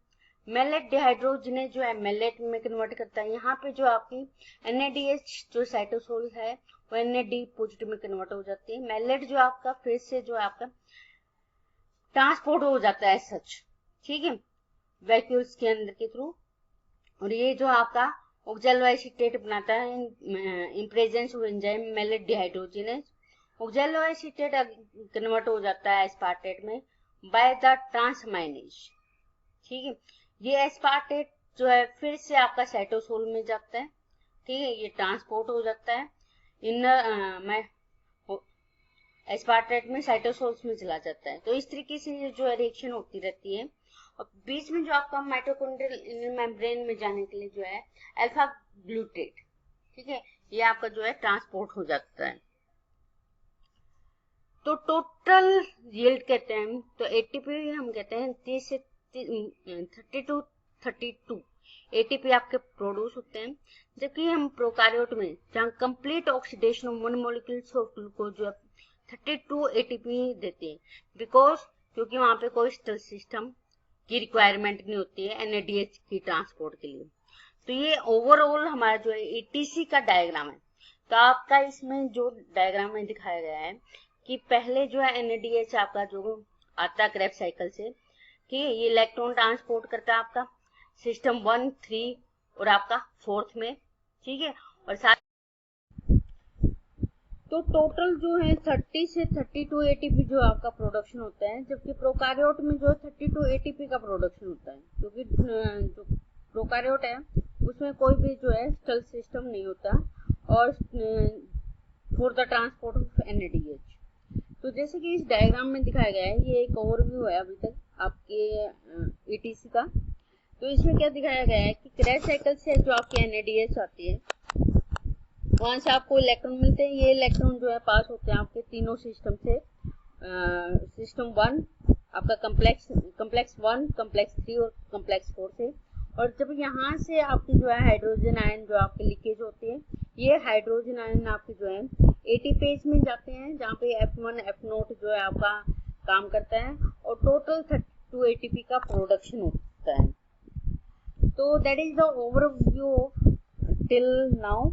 मेलेट डिहाइड्रोजिनेज जो है मेलेट में कन्वर्ट करता है। यहाँ पे जो आपकी NADH जो साइटोसोल है वो NAD पॉजिटिव में कन्वर्ट हो जाती है। मेलेट जो आपका फिर से जो आपका ट्रांसपोर्ट हो जाता है सच, ठीक है, वैक्यूल्स के अंदर के थ्रू, और ये जो आपका ऑक्सैलोएसीटेट बनाता है in presence of enzyme malate dehydrogenase. Oxaloacetate convert हो जाता है एस्पार्टेट में बाय द ट्रांसमाइनेज, ठीक है। ये एस्पार्टेट जो है फिर से आपका साइटोसोल में जाता है, ठीक है, ये ट्रांसपोर्ट हो जाता है इनर एस्पार्टेट में साइटोसोल्स में चला जाता है। तो इस तरीके से ये जो है रिएक्शन होती रहती है और बीच में जो आपका माइटोकॉन्ड्रियल इनर मेम्ब्रेन में जाने के लिए जो है अल्फा ग्लूटेट, ठीक है, ये आपका जो है ट्रांसपोर्ट हो जाता है। तो टोटल यील्ड कहते हैं हम, तो एटीपी हम कहते हैं 30 से 32 एटीपी आपके प्रोड्यूस होते हैं, जबकि हम प्रोकार्योट में जहाँ complete oxidation of one molecules of glucose जो 32 एटीपी देते हैं, बिकॉज क्योंकि वहां पे कोई स्टिल सिस्टम की रिक्वायरमेंट नहीं होती है NADH की ट्रांसपोर्ट के लिए। तो ये ओवरऑल हमारा जो है ETC का डायग्राम है। तो आपका इसमें जो डायग्राम में दिखाया गया है कि पहले जो है NADH आपका जो आता है क्रेब्स साइकिल से, ठीक है, ये इलेक्ट्रॉन ट्रांसपोर्ट करता है आपका सिस्टम 1, 3 और आपका 4th में, ठीक है, और साथ तो टोटल जो है 30 से 32 एटीपी जो आपका प्रोडक्शन होता है, जबकि प्रोकार्योट में जो है 32 एटीपी का प्रोडक्शन होता है, क्योंकि जो प्रोकार्योट है उसमें कोई भी जो है स्टिल सिस्टम नहीं होता और for the transport of NADH। तो जैसे कि इस डायग्राम में दिखाया गया है, ये एक ओवरव्यू है अभी तक आपके ETC का। तो इसमें क्या दिखाया गया है कि क्रेब्स साइकिल से जो आपकी NADH आती है वहां से आपको इलेक्ट्रॉन मिलते हैं। ये इलेक्ट्रॉन जो है पास होते हैं आपके तीनों सिस्टम से, सिस्टम 1 आपका कम्प्लेक्स 1, कम्प्लेक्स 3 और कम्प्लेक्स 4 से, और जब यहाँ से आपकी जो है हाइड्रोजन आयन जो आपकी लीकेज होती है, ये हाइड्रोजन आयन आपके जो है 80 पेज में जाते हैं जहाँ पे F1 F0 जो है आपका काम करता है और टोटल 32 एटीपी का प्रोडक्शन होता है। तो that is the overview till now.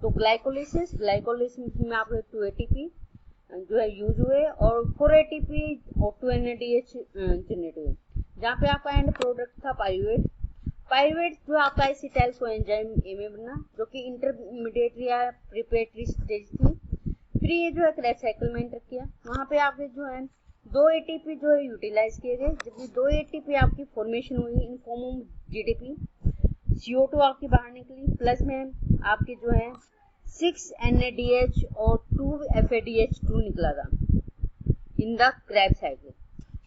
तो ग्लाइकोलिसिस में आपके 2 एटीपी जो है यूज हुए और 4 एटीपी और 2 NADH जनरेट हुए, जहाँ पे आपका एंड प्रोडक्ट था पाइरुवेट जो आपका एसिटाइल कोएंजाइम A में बना, जो कि इंटरमीडिएट या प्रिपरेटरी स्टेज थी। फिर ये जो है क्रेब्स साइकिल में एंटर किया, वहाँ पे आपके जो है 2 एटीपी जो है यूटिलाइज किए गए, जबकि 2 एटीपी आपकी फॉर्मेशन हुई in form of GDP, CO2 आपकी बाहर निकली, प्लस में आपके जो है 6 NADH और 2 FADH2 निकला था इन द क्रेब्स साइकिल।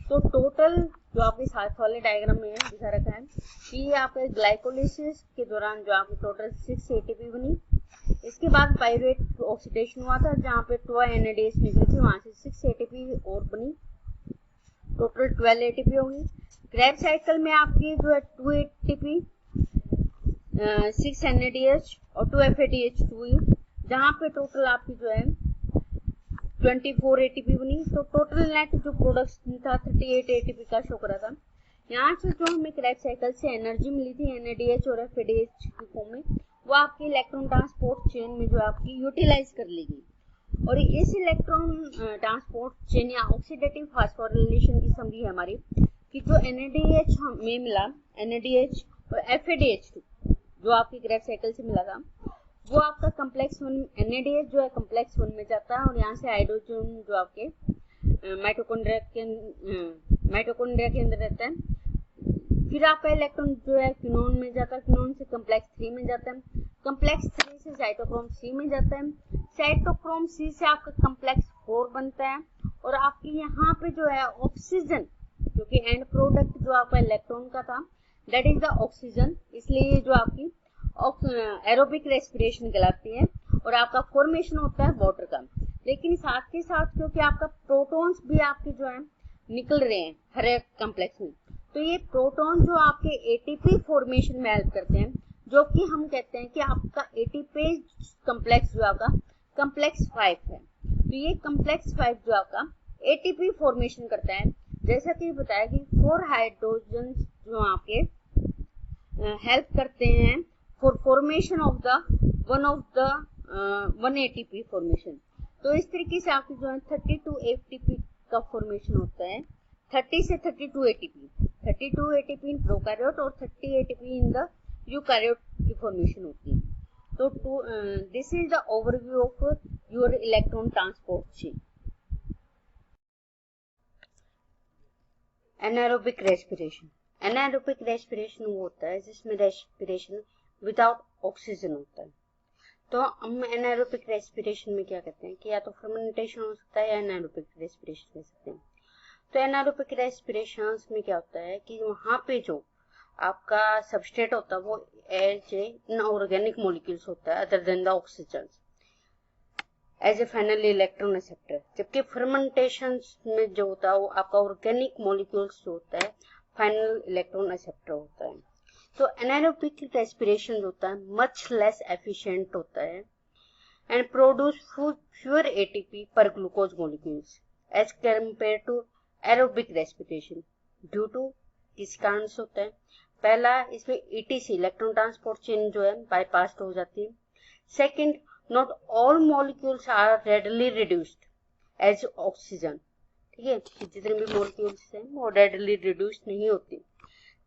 तो टोटल जो आपके साथ वाले डायग्राम में दिखा रखा है कि आपके ग्लाइकोलिसिस के दौरान जो आपकी टोटल 6 एटीपी बनी, इसके बाद पाइरुवेट ऑक्सीडेशन हुआ था जहाँ पे 2 NADH निकली थी, वहां से 6 ATP और बनी, टोटल 12 ATP होगी। क्रेब्स साइकिल में आपकी जो है 2 ATP 6 NADH और 2 FADH2 हुई, जहाँ पे टोटल आपकी जो है 24 ATP बनी। तो टोटल नेट जो प्रोडक्शन था 38 ATP का शो करा था। यहाँ से जो हमें क्रेब्स साइकिल से एनर्जी मिली थी NADH और FADH की फॉर्म में, वो आपकी इलेक्ट्रॉन ट्रांसपोर्ट चेन में जो आपकी यूटिलाइज कर ली गई। और इस इलेक्ट्रॉन ट्रांसपोर्ट चेन या ऑक्सीडेटिव फास्फोरिलेशन की समरी है हमारी कि जो NADH हमें मिला, NADH और FADH2 जो आपकी क्रेब्स साइकिल से मिला था, वो आपका कम्प्लेक्स 1 NADH जो है कम्प्लेक्स 1 में जाता है और यहाँ से हाइड्रोजन जो आपके माइटोकॉन्ड्रिया के अंदर रहता है। फिर आपका इलेक्ट्रॉन जो है क्विनोन में जाता है, क्विनोन से कम्प्लेक्स 3 में जाता है, कम्प्लेक्स 3 से साइटोक्रोम C में जाता है, साइटोक्रोम C से आपका कम्प्लेक्स 4 बनता है। और आपके यहाँ पे जो है ऑक्सीजन, जो कि एंड प्रोडक्ट जो आपका इलेक्ट्रॉन का था, दैट इज द ऑक्सीजन, इसलिए जो आपकी एरोबिक रेस्पिरेशन कहलाती है। और आपका फॉर्मेशन होता है वाटर का। लेकिन साथ के साथ क्योंकि आपका प्रोटॉन्स भी आपके जो है निकल रहे हैं हर एक कम्प्लेक्स में, तो ये प्रोटॉन जो आपके एटीपी फॉर्मेशन में हेल्प करते हैं, जो कि हम कहते हैं कि आपका एटीपी कम्प्लेक्स जो आपका कम्प्लेक्स 5 है। तो ये कम्प्लेक्स 5 जो आपका एटीपी फॉर्मेशन करता है, जैसा कि बताया कि 4 हाइड्रोजन जो आपके हेल्प करते हैं for formation of the one ATP formation. तो इस तरीके से आपकी जो है 32 एटीपी का फॉर्मेशन होता है, 30 से 32 एटीपी, 32 एटीपी इन प्रोकैरियोट और 30 एटीपी इन द यूकैरियोट की फॉर्मेशन होती है। तो this is the overview of your electron transport chain. Anaerobic respiration, anaerobic respiration वो होता है जिसमें रेस्पिरेशन विदाउट ऑक्सीजन होता है। तो हम एनारोबिक रेस्पिरेशन में क्या कहते हैं कि या तो फर्मेंटेशन हो सकता है या एनारोबिक रेस्पिरेशन कह सकते हैं। तो एनारोबिक रेस्पिरेशन में क्या होता है कि वहां पे जो आपका सबस्ट्रेट होता है वो एज ए इनऑर्गेनिक मॉलिक्यूल्स होता है other than the oxygen as a final electron acceptor, जबकि फर्मेंटेशन में जो होता है वो आपका ऑर्गेनिक मॉलिक्यूल्स जो होता है फाइनल इलेक्ट्रॉन एक्सेप्टर होता है। तो एनारोबिक रेस्पिरेशन होता है मच लेस एफिशिएंट होता है and produce fewer ATP per glucose molecules as compare to aerobic respiration. Due to किस कारण से होता है? पहला, इसमें ETC इलेक्ट्रॉन ट्रांसपोर्ट चेन जो है बाईपास हो जाती है। Second, not all molecules are readily reduced as oxygen, ठीक है, जितने भी मॉलिक्यूल्स हैं वो रेडली रिड्यूस्ड नहीं होती।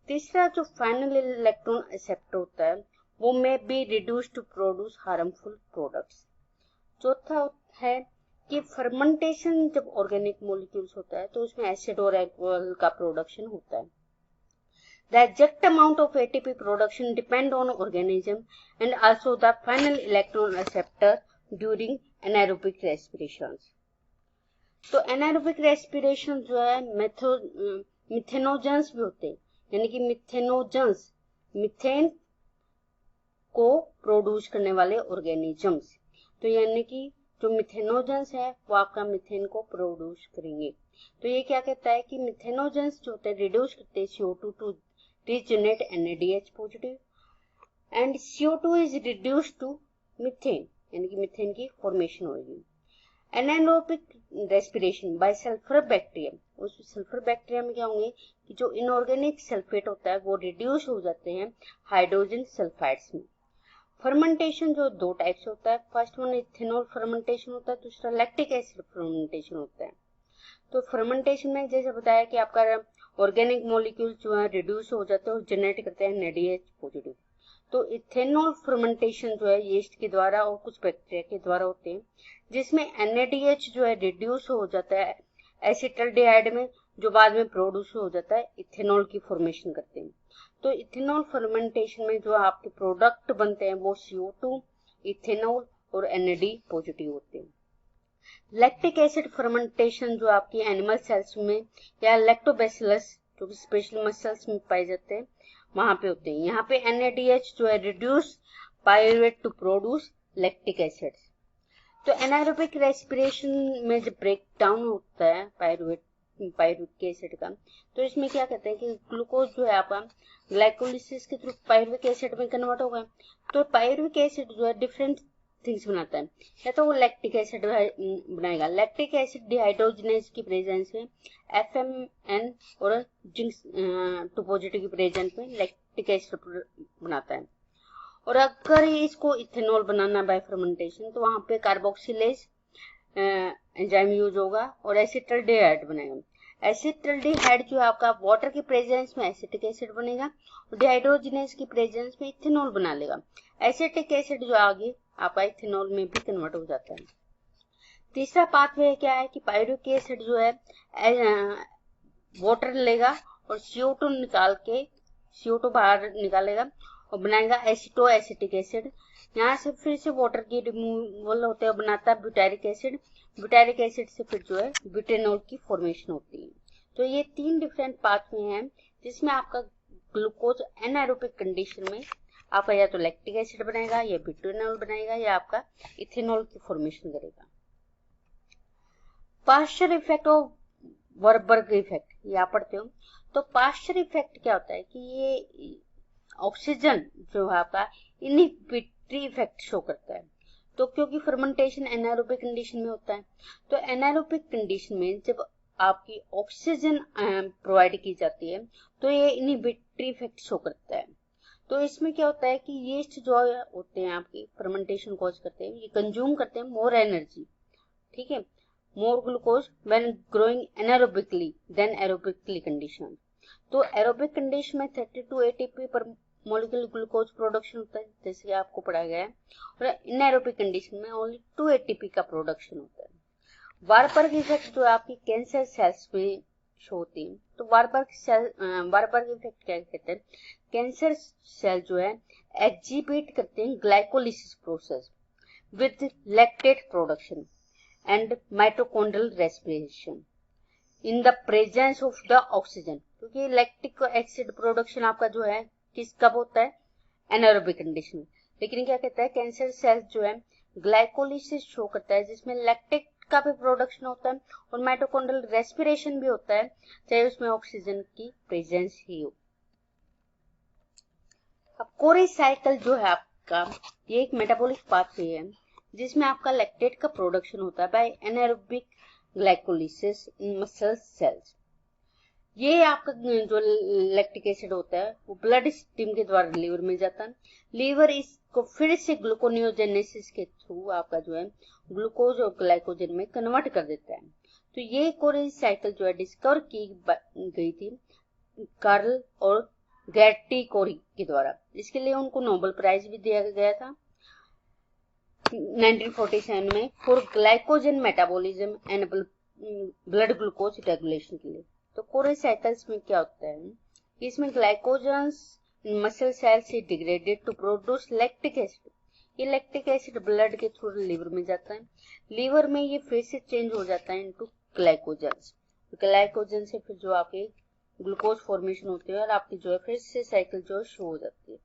तीसरा, जो फाइनल इलेक्ट्रॉन एक्सेप्टर होता है वो में be reduce to produce harmful products. चौथा है कि फर्मेंटेशन जब ऑर्गेनिक मॉलिक्यूल्स होता है तो उसमें एसिड और एल्कोहल का प्रोडक्शन होता है। The exact amount of ATP production depend on organism and also the final electron acceptor during anaerobic respirations. तो anaerobic respiration जो है मिथेनोजेंस भी होते हैं, यानी कि मिथेनोजेंस मिथेन को प्रोड्यूस करने वाले ऑर्गेनिजम्स। तो यानी कि जो मिथेनोजेंस है वो आपका मिथेन को प्रोड्यूस करेंगे। तो ये क्या कहता है कि मिथेनोजेंस जो होते हैं रिड्यूस करते हैं CO2 टू regenerate NADH positive and CO2 is reduced to methane, यानी कि मीथेन की फॉर्मेशन होगी। Anaerobic respiration bye sulphur bacterium, उस सल्फर बैक्टीरिया में क्या होंगे कि जो इनऑर्गेनिक सल्फेट होता है वो रिड्यूस हो जाते हैं हाइड्रोजन सल्फाइड्स में। फर्मेंटेशन जो 2 टाइप से होता है, फर्स्ट वन इथेनॉल फर्मेंटेशन होता है, दूसरा लैक्टिक एसिड फर्मेंटेशन होता है। तो फर्मेंटेशन में जैसे बताया कि आपका ऑर्गेनिक मॉलिक्यूल जो है रिड्यूस हो जाते हैं और जनरेट करते हैं NADH पॉजिटिव। तो इथेनॉल फर्मेंटेशन जो है यीस्ट के द्वारा और कुछ बैक्टीरिया के द्वारा होते हैं, जिसमें NADH जो है रिड्यूस हो जाता है एसिटल्डिहाइड में, जो बाद में प्रोड्यूस हो जाता है इथेनॉल की फॉर्मेशन करते हैं। तो इथेनॉल फर्मेंटेशन में जो आपके प्रोडक्ट बनते हैं वो CO2, इथेनॉल और NAD पॉजिटिव होते हैं। लैक्टिक एसिड फर्मेंटेशन जो आपकी एनिमल सेल्स में या लैक्टोबैसिलस जो कि स्पेशल मसल्स में पाए जाते हैं वहां पे होते हैं। यहाँ पे NADH जो है reduce pyruvate to produce lactic acid. तो एनारोबिक रेस्पिरेशन में जब ब्रेक डाउन होता है पायरुविक एसिड का, तो इसमें क्या कहते हैं कि ग्लूकोज जो है आपका ग्लाइकोलिसिस के थ्रू पायरुविक एसिड में कन्वर्ट होगा। तो पायरुविक एसिड जो है डिफरेंट थिंग्स बनाता है, या तो वो लैक्टिक एसिड बनाएगा। लैक्टिक एसिड डिहाइड्रोजनेज की प्रेजेंस में FMN और जिंक 2 पॉजिटिव की प्रेजेंस में लैक्टिक एसिड बनाता है। और अगर इसको इथेनॉल बनाना बाय फर्मेंटेशन, तो वहां पे कार्बोक्सिलेज एंजाइम यूज होगा और एसिटल्डिहाइड बनेगा। एसिटल्डिहाइड जो है आपका वाटर की प्रेजेंस में एसिटिक एसिड बनेगा और डिहाइड्रोजनेज की प्रेजेंस में इथेनॉल बना लेगा। एसिटिक एसिड जो आगे आपका इथेनॉल में भी कन्वर्ट हो जाता है। तीसरा पाथवे क्या है कि पायरुविक एसिड जो है वाटर लेगा और CO2 निकाल के CO2 बाहर निकालेगा और बनाएगा एसिटो एसिटिक एसिड। यहाँ से फिर से वाटर की रिमूवल होते हुए बनाता है ब्यूटारिक एसिड। ब्यूटारिक एसिड से फिर जो है ब्यूटेनॉल की फॉर्मेशन होती है। तो ये 3 डिफरेंट पाथवे हैं जिसमें आपका ग्लूकोज एनारोबिक कंडीशन में आपका या तो लैक्टिक एसिड बनाएगा या ब्यूटेनॉल बनाएगा या आपका इथेनॉल की फॉर्मेशन करेगा। पास्चर इफेक्ट और वर्बर्ग इफेक्ट ये आप पढ़ते हो। तो पास्चर इफेक्ट क्या होता है कि ये ऑक्सीजन जो है आपका इनहिबिटरी इफेक्ट शो करता है। तो क्योंकि फर्मेंटेशन एनारोबिक कंडीशन में होता है, तो एनारोबिक कंडीशन में जब आपकी ऑक्सीजन प्रोवाइड की जाती है तो ये इनहिबिटरी इफेक्ट शो करता है। तो इसमें क्या होता है कि यीस्ट जो होते हैं आपकी फर्मेंटेशन कॉज करते हैं, ये कंज्यूम करते हैं मोर एनर्जी, ठीक है, more glucose when growing anaerobically than aerobically condition. तो एरोबिक कंडीशन में 32 ATP पर मॉलिक्यूल ग्लूकोज प्रोडक्शन होता है जैसे कि आपको पढ़ाया गया है, और इनएरोबिक कंडीशन में ओनली 2 ATP का प्रोडक्शन होता है। वारबर्ग इफेक्ट जो आपकी कैंसर सेल्स में शो होती है। तो वारबर्ग इफेक्ट क्या कहते हैं, कैंसर सेल जो है एग्जिबिट करते हैं glycolysis process with lactate production and mitochondrial respiration in the presence of the oxygen. क्योंकि लैक्टिक एसिड प्रोडक्शन आपका जो है किस कब होता है, एनारोबिक कंडीशन में। लेकिन क्या कहता है कैंसर सेल्स जो है ग्लाइकोलिसिस शो करता है जिसमें लैक्टिक का भी प्रोडक्शन होता है और माइटोकॉन्ड्रियल रेस्पिरेशन भी होता है, चाहे उसमें ऑक्सीजन की प्रेजेंस ही हो। अब कोरी साइकिल जो है आपका ये एक मेटाबॉलिक पाथवे है जिसमें आपका लैक्टेट का प्रोडक्शन होता है बाय एनारोबिक ग्लाइकोलिसिस इन मसल सेल्स। ये आपका जो लैक्टिक एसिड होता है वो ब्लड स्ट्रीम के द्वारा लीवर में जाता है। लीवर इसको फिर से ग्लूकोनियोजेनेसिस के थ्रू आपका जो है ग्लूकोज और ग्लाइकोजन में कन्वर्ट कर देता है। तो ये कोरी साइकिल जो है डिस्कवर की गई थी कार्ल और गैटी कोरी के द्वारा। इसके लिए उनको नोबेल प्राइज भी दिया गया था 1947 में for glycogen metabolism and blood glucose regulation के लिए। तो कोरी साइकिल्स में क्या होता है कि इसमें ग्लाइकोजन्स इन मसल सेल से degraded to produce lactic acid. ये लैक्टिक एसिड ब्लड के थ्रू लीवर में जाता है, लीवर में ये फिर से चेंज हो जाता है इनटू ग्लाइकोजन्स। ग्लाइकोजन से फिर जो आपके ग्लूकोज फॉर्मेशन होते हैं और आपकी जो है फिर से साइकिल जो शो हो जाती है।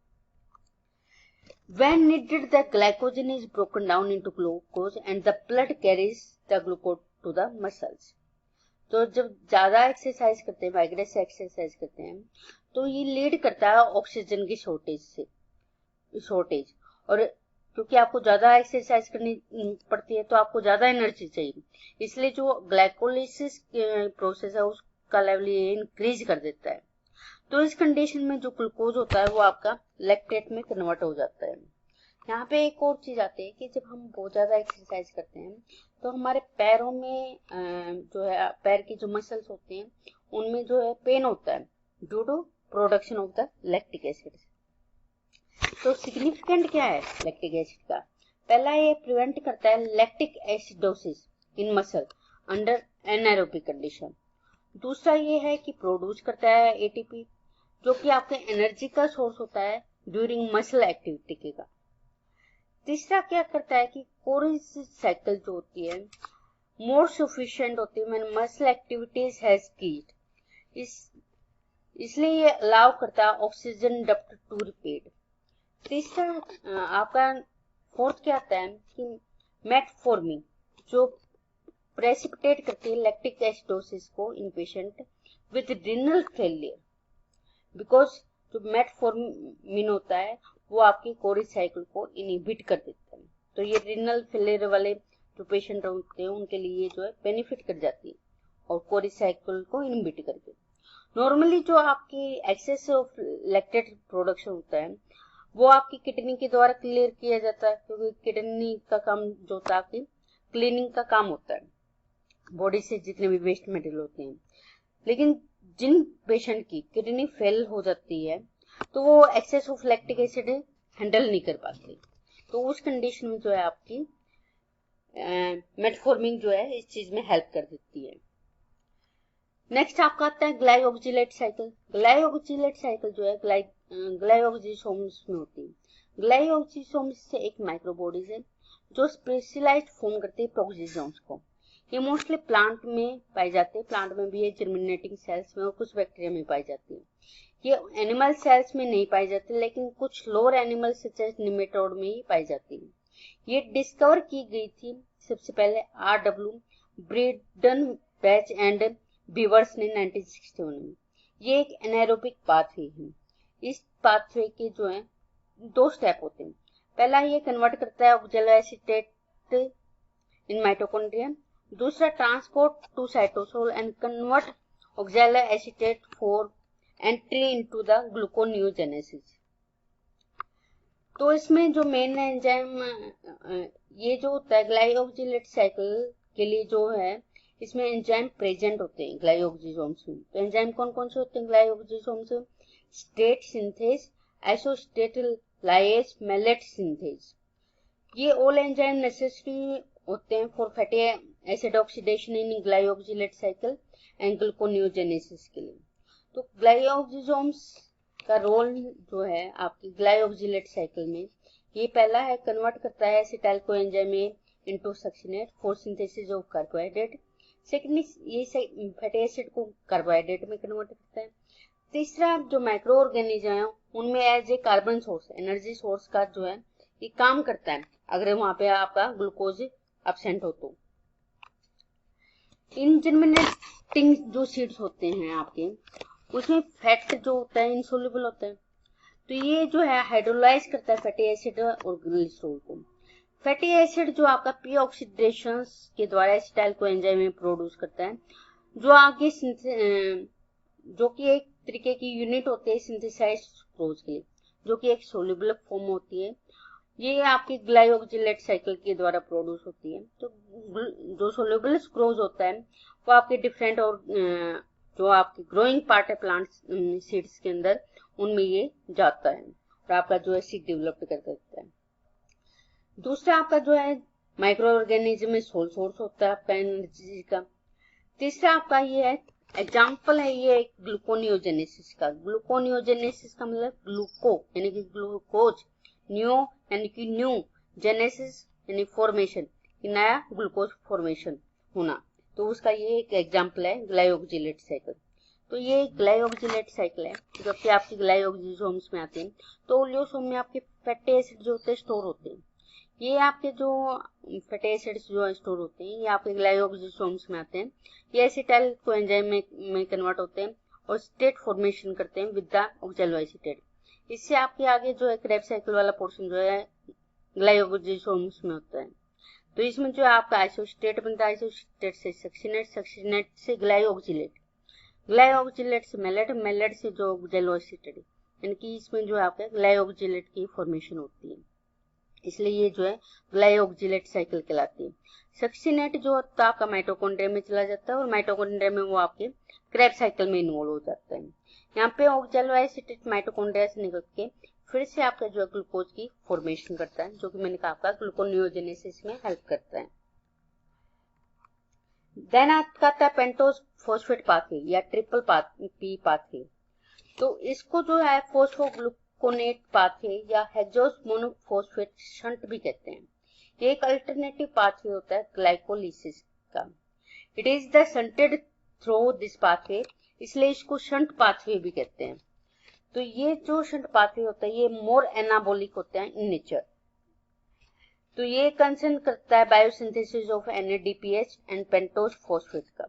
When needed, the glycogen is broken down into glucose and the blood carries the glucose to the muscles. तो जब ज्यादा एक्सरसाइज करते हैं, वाइग्रेस एक्सरसाइज करते हैं, तो ये लीड करता है ऑक्सीजन की शॉर्टेज। और क्योंकि आपको ज्यादा एक्सरसाइज करनी पड़ती है तो आपको ज्यादा एनर्जी चाहिए, इसलिए जो ग्लाइकोलिसिस प्रोसेस है उसका लेवल ये इंक्रीज कर देता है। तो इस कंडीशन में जो ग्लूकोज होता है वो आपका लैक्टेट में कन्वर्ट हो जाता है। यहाँ पे एक और चीज आती है कि जब हम बहुत ज्यादा एक्सरसाइज करते हैं तो हमारे पैरों में जो है पैर की जो मसल्स होते हैं उनमें जो है पेन होता है due to production of the lactic acid. तो सिग्निफिकेंट क्या है लैक्टिक एसिड का, पहला ये प्रिवेंट करता है लैक्टिक एसिडोसिस इन मसल अंडर एनारोबिक कंडीशन। दूसरा ये है कि प्रोड्यूस करता है एटीपी जो कि आपके एनर्जी का सोर्स होता है ड्यूरिंग मसल एक्टिविटी का। तीसरा क्या करता है कि कोरी साइकिल जो होती है मोर सफिशिएंट होती है व्हेन मसल एक्टिविटीज हैज कीड, इसलिए ये अलाउ करता है ऑक्सीजन डक्ट टू रिपीट। तीसरा आपका फोर्थ क्या आता है कि मेटफॉर्मिन जो प्रेसिपिटेट करती है लैक्टिक एसिडोसिस को in patient with renal failure, because जो मेटफॉर्मिन होता है वो आपकी कोरी साइकिल को इनहिबिट कर देता है। तो ये रिनल फेलियर वाले जो पेशेंट होते हैं उनके लिए जो है बेनिफिट कर जाती है और कोरी साइकिल को इनहिबिट करके। नॉर्मली जो आपकी एक्सेस ऑफ लैक्टेट प्रोडक्शन होता है वो आपकी किडनी के द्वारा क्लियर किया जाता है, क्योंकि किडनी का काम जो होता है आपकी क्लीनिंग का काम होता है बॉडी से जितने भी वेस्ट मटेरियल होते हैं। लेकिन जिन पेशेंट की किडनी फेल हो जाती है तो वो excess of lactic acid handle नहीं कर पाते, तो उस कंडीशन में जो है आपकी मेटफॉर्मिन जो है इस चीज में हेल्प कर देती है। नेक्स्ट आपका आता है ग्लाइओक्सिलेट साइकिल। ग्लाइओक्सिलेट साइकिल जो है ग्लाइओक्सिसोम्स में होती है। ग्लाइओक्सिसोम्स से एक माइक्रोबॉडीज है जो स्पेशलाइज्ड फॉर्म करती है प्रोक्सिसोम्स को। ये मोस्टली प्लांट में पाई जाते हैं, प्लांट में भी है, जर्मिनेटिंग सेल्स में और कुछ बैक्टीरिया में पाई जाती है। ये एनिमल सेल्स में नहीं पाई जाती, लेकिन कुछ lower animal such as nematode में ही पाई जाती है। ये डिस्कवर की गई थी सबसे पहले R.W. Breeden batch and beavers ने 1961 में। ये एक एनारोबिक पाथवे है। इस पाथवे के जो है 2 स्टेप होते हैं। पहला ये कन्वर्ट करता है ऑक्सैलो एसीटेट इन माइटोकॉन्ड्रिया, दूसरा transport to cytosol and convert oxaloacetate for entry into the gluconeogenesis. तो इसमें जो मेन एंजाइम ये जो होता है ग्लाइओक्सिलेट साइकिल के लिए जो है इसमें एंजाइम प्रेजेंट होते हैं ग्लाइओक्सिसोम्स में। तो एंजाइम कौन कौन से होते हैं ग्लाइओक्सिसोम्स में? State synthase, isocitrate lyase, malate synthase. ये ऑल एंजाइम नेसेसरी होते हैं for fatty acid oxidation in glyoxylate cycle and gluconeogenesis के लिए। तो ग्लाइओक्सिसोम्स का रोल जो है आपकी ग्लाइओक्सिलेट साइकिल में, ये पहला है कन्वर्ट करता है acetyl coenzyme into succinate for synthesis of carbohydrate. Second ये फैटी एसिड को कार्बोहाइड्रेट में कन्वर्ट करता है। तीसरा जो माइक्रो ऑर्गेनिज्म है उनमें as a carbon source, energy source का जो है ये काम करता है अगर वहां पे आपका ग्लूकोज एब्सेंट हो तो। इन जर्मिनेटिंग जो सीड्स होते हैं आपके उसमें फैट जो होता है इनसोल्युबल होता है, तो ये जो है हाइड्रोलाइज करता है फैटी एसिड और ग्लिसरॉल को। फैटी एसिड जो आपका पी ऑक्सीडेशन के द्वारा एसिटाइल कोएंजाइम में प्रोड्यूस करता है, जो आगे जो कि एक तरीके की यूनिट होती है सिंथेसाइज्ड सुक्रोज के लिए, जो कि एक सोल्यूबल फॉर्म होती है। ये आपकी ग्लाइओक्सिलेट साइकिल के द्वारा प्रोड्यूस होती है। तो जो सोल्यूबल सुक्रोज होता है वो आपके डिफरेंट और जो आपकी ग्रोइंग पार्ट है प्लांट सीड्स के अंदर उनमें ये जाता है और आपका जो है सीड डेवलप कर देता है। दूसरा आपका जो है माइक्रो ऑर्गेनिज्म में सोल सोर्स होता है आपका एनर्जी का। तीसरा आपका ये है एग्जाम्पल है ये ग्लूकोनियोजेनेसिस का। ग्लूकोनियोजेनेसिस का मतलब ग्लूको यानी कि ग्लूकोज, न्यू यानी कि न्यू, जेनेसिस यानी फॉर्मेशन, नया ग्लूकोज फॉर्मेशन होना। तो उसका ये एक एग्जाम्पल है ग्लाइओक्सिलेट साइकिल। तो ये ग्लाइओक्सिलेट साइकिल है जो कि आपकी ग्लाइओक्सिसोम्स में आते हैं। तो ओलियोसोम में आपके फैटी एसिड जो होते हैं स्टोर होते हैं। ये आपके जो फैटी एसिड्स जो स्टोर होते हैं ये आपके ग्लाइओक्सिसोम्स में आते हैं। ये एसिटाइल कोएंजाइम में कन्वर्ट होते हैं और स्टेट फॉर्मेशन करते हैं विद द ऑक्सैलो एसीटेट। इससे आपके आगे जो है क्रेब साइकिल वाला पोर्शन जो है ग्लाइओक्सिसोम्स में होता है। तो इसमें जो आपका आइसोस्टेट बनता है, आइसोस्टेट से सक्सिनेट, सक्सिनेट से ग्लाइओक्सिलेट, ग्लाइओक्सिलेट से मैलेट, मैलेट से जो ऑक्सैलो एसीटेट, यानी कि इसमें जो आपका ग्लाइओक्सिलेट की फॉर्मेशन होती है, इसलिए ये जो है ग्लाइओक्सिलेट साइकिल कहलाती है। सक्सिनेट जो होता है आपका माइटोकॉन्ड्रिया में चला जाता है और माइटोकॉन्ड्रिया में वो आपके क्रेब साइकिल में इन्वॉल्व हो जाता है। यहाँ पे ऑक्सैलो एसीटेट माइटोकॉन्ड्रिया से निकल के फिर से आपका जो है ग्लूकोज की फॉर्मेशन करता है, जो कि मैंने कहा आपका ग्लूकोनियोजेनेसिस में हेल्प करता है। देन आपका आता है पेंटोज फॉस्फेट पाथवे या ट्रिपल पी पाथवे। तो इसको जो है फॉस्फोग्लूकोनेट पाथवे या हेक्सोस मोनोफॉस्फेट शंट भी कहते हैं। ये एक अल्टरनेटिव पाथवे होता है ग्लाइकोलिसिस का। It is the shunted through this pathway, इसलिए इसको शंट पाथवे भी कहते हैं। तो ये जो शंट पाथवे होता है ये मोर एनाबोलिक होता है इन नेचर। तो ये कंसर्न करता है biosynthesis of NADPH and pentose phosphate का।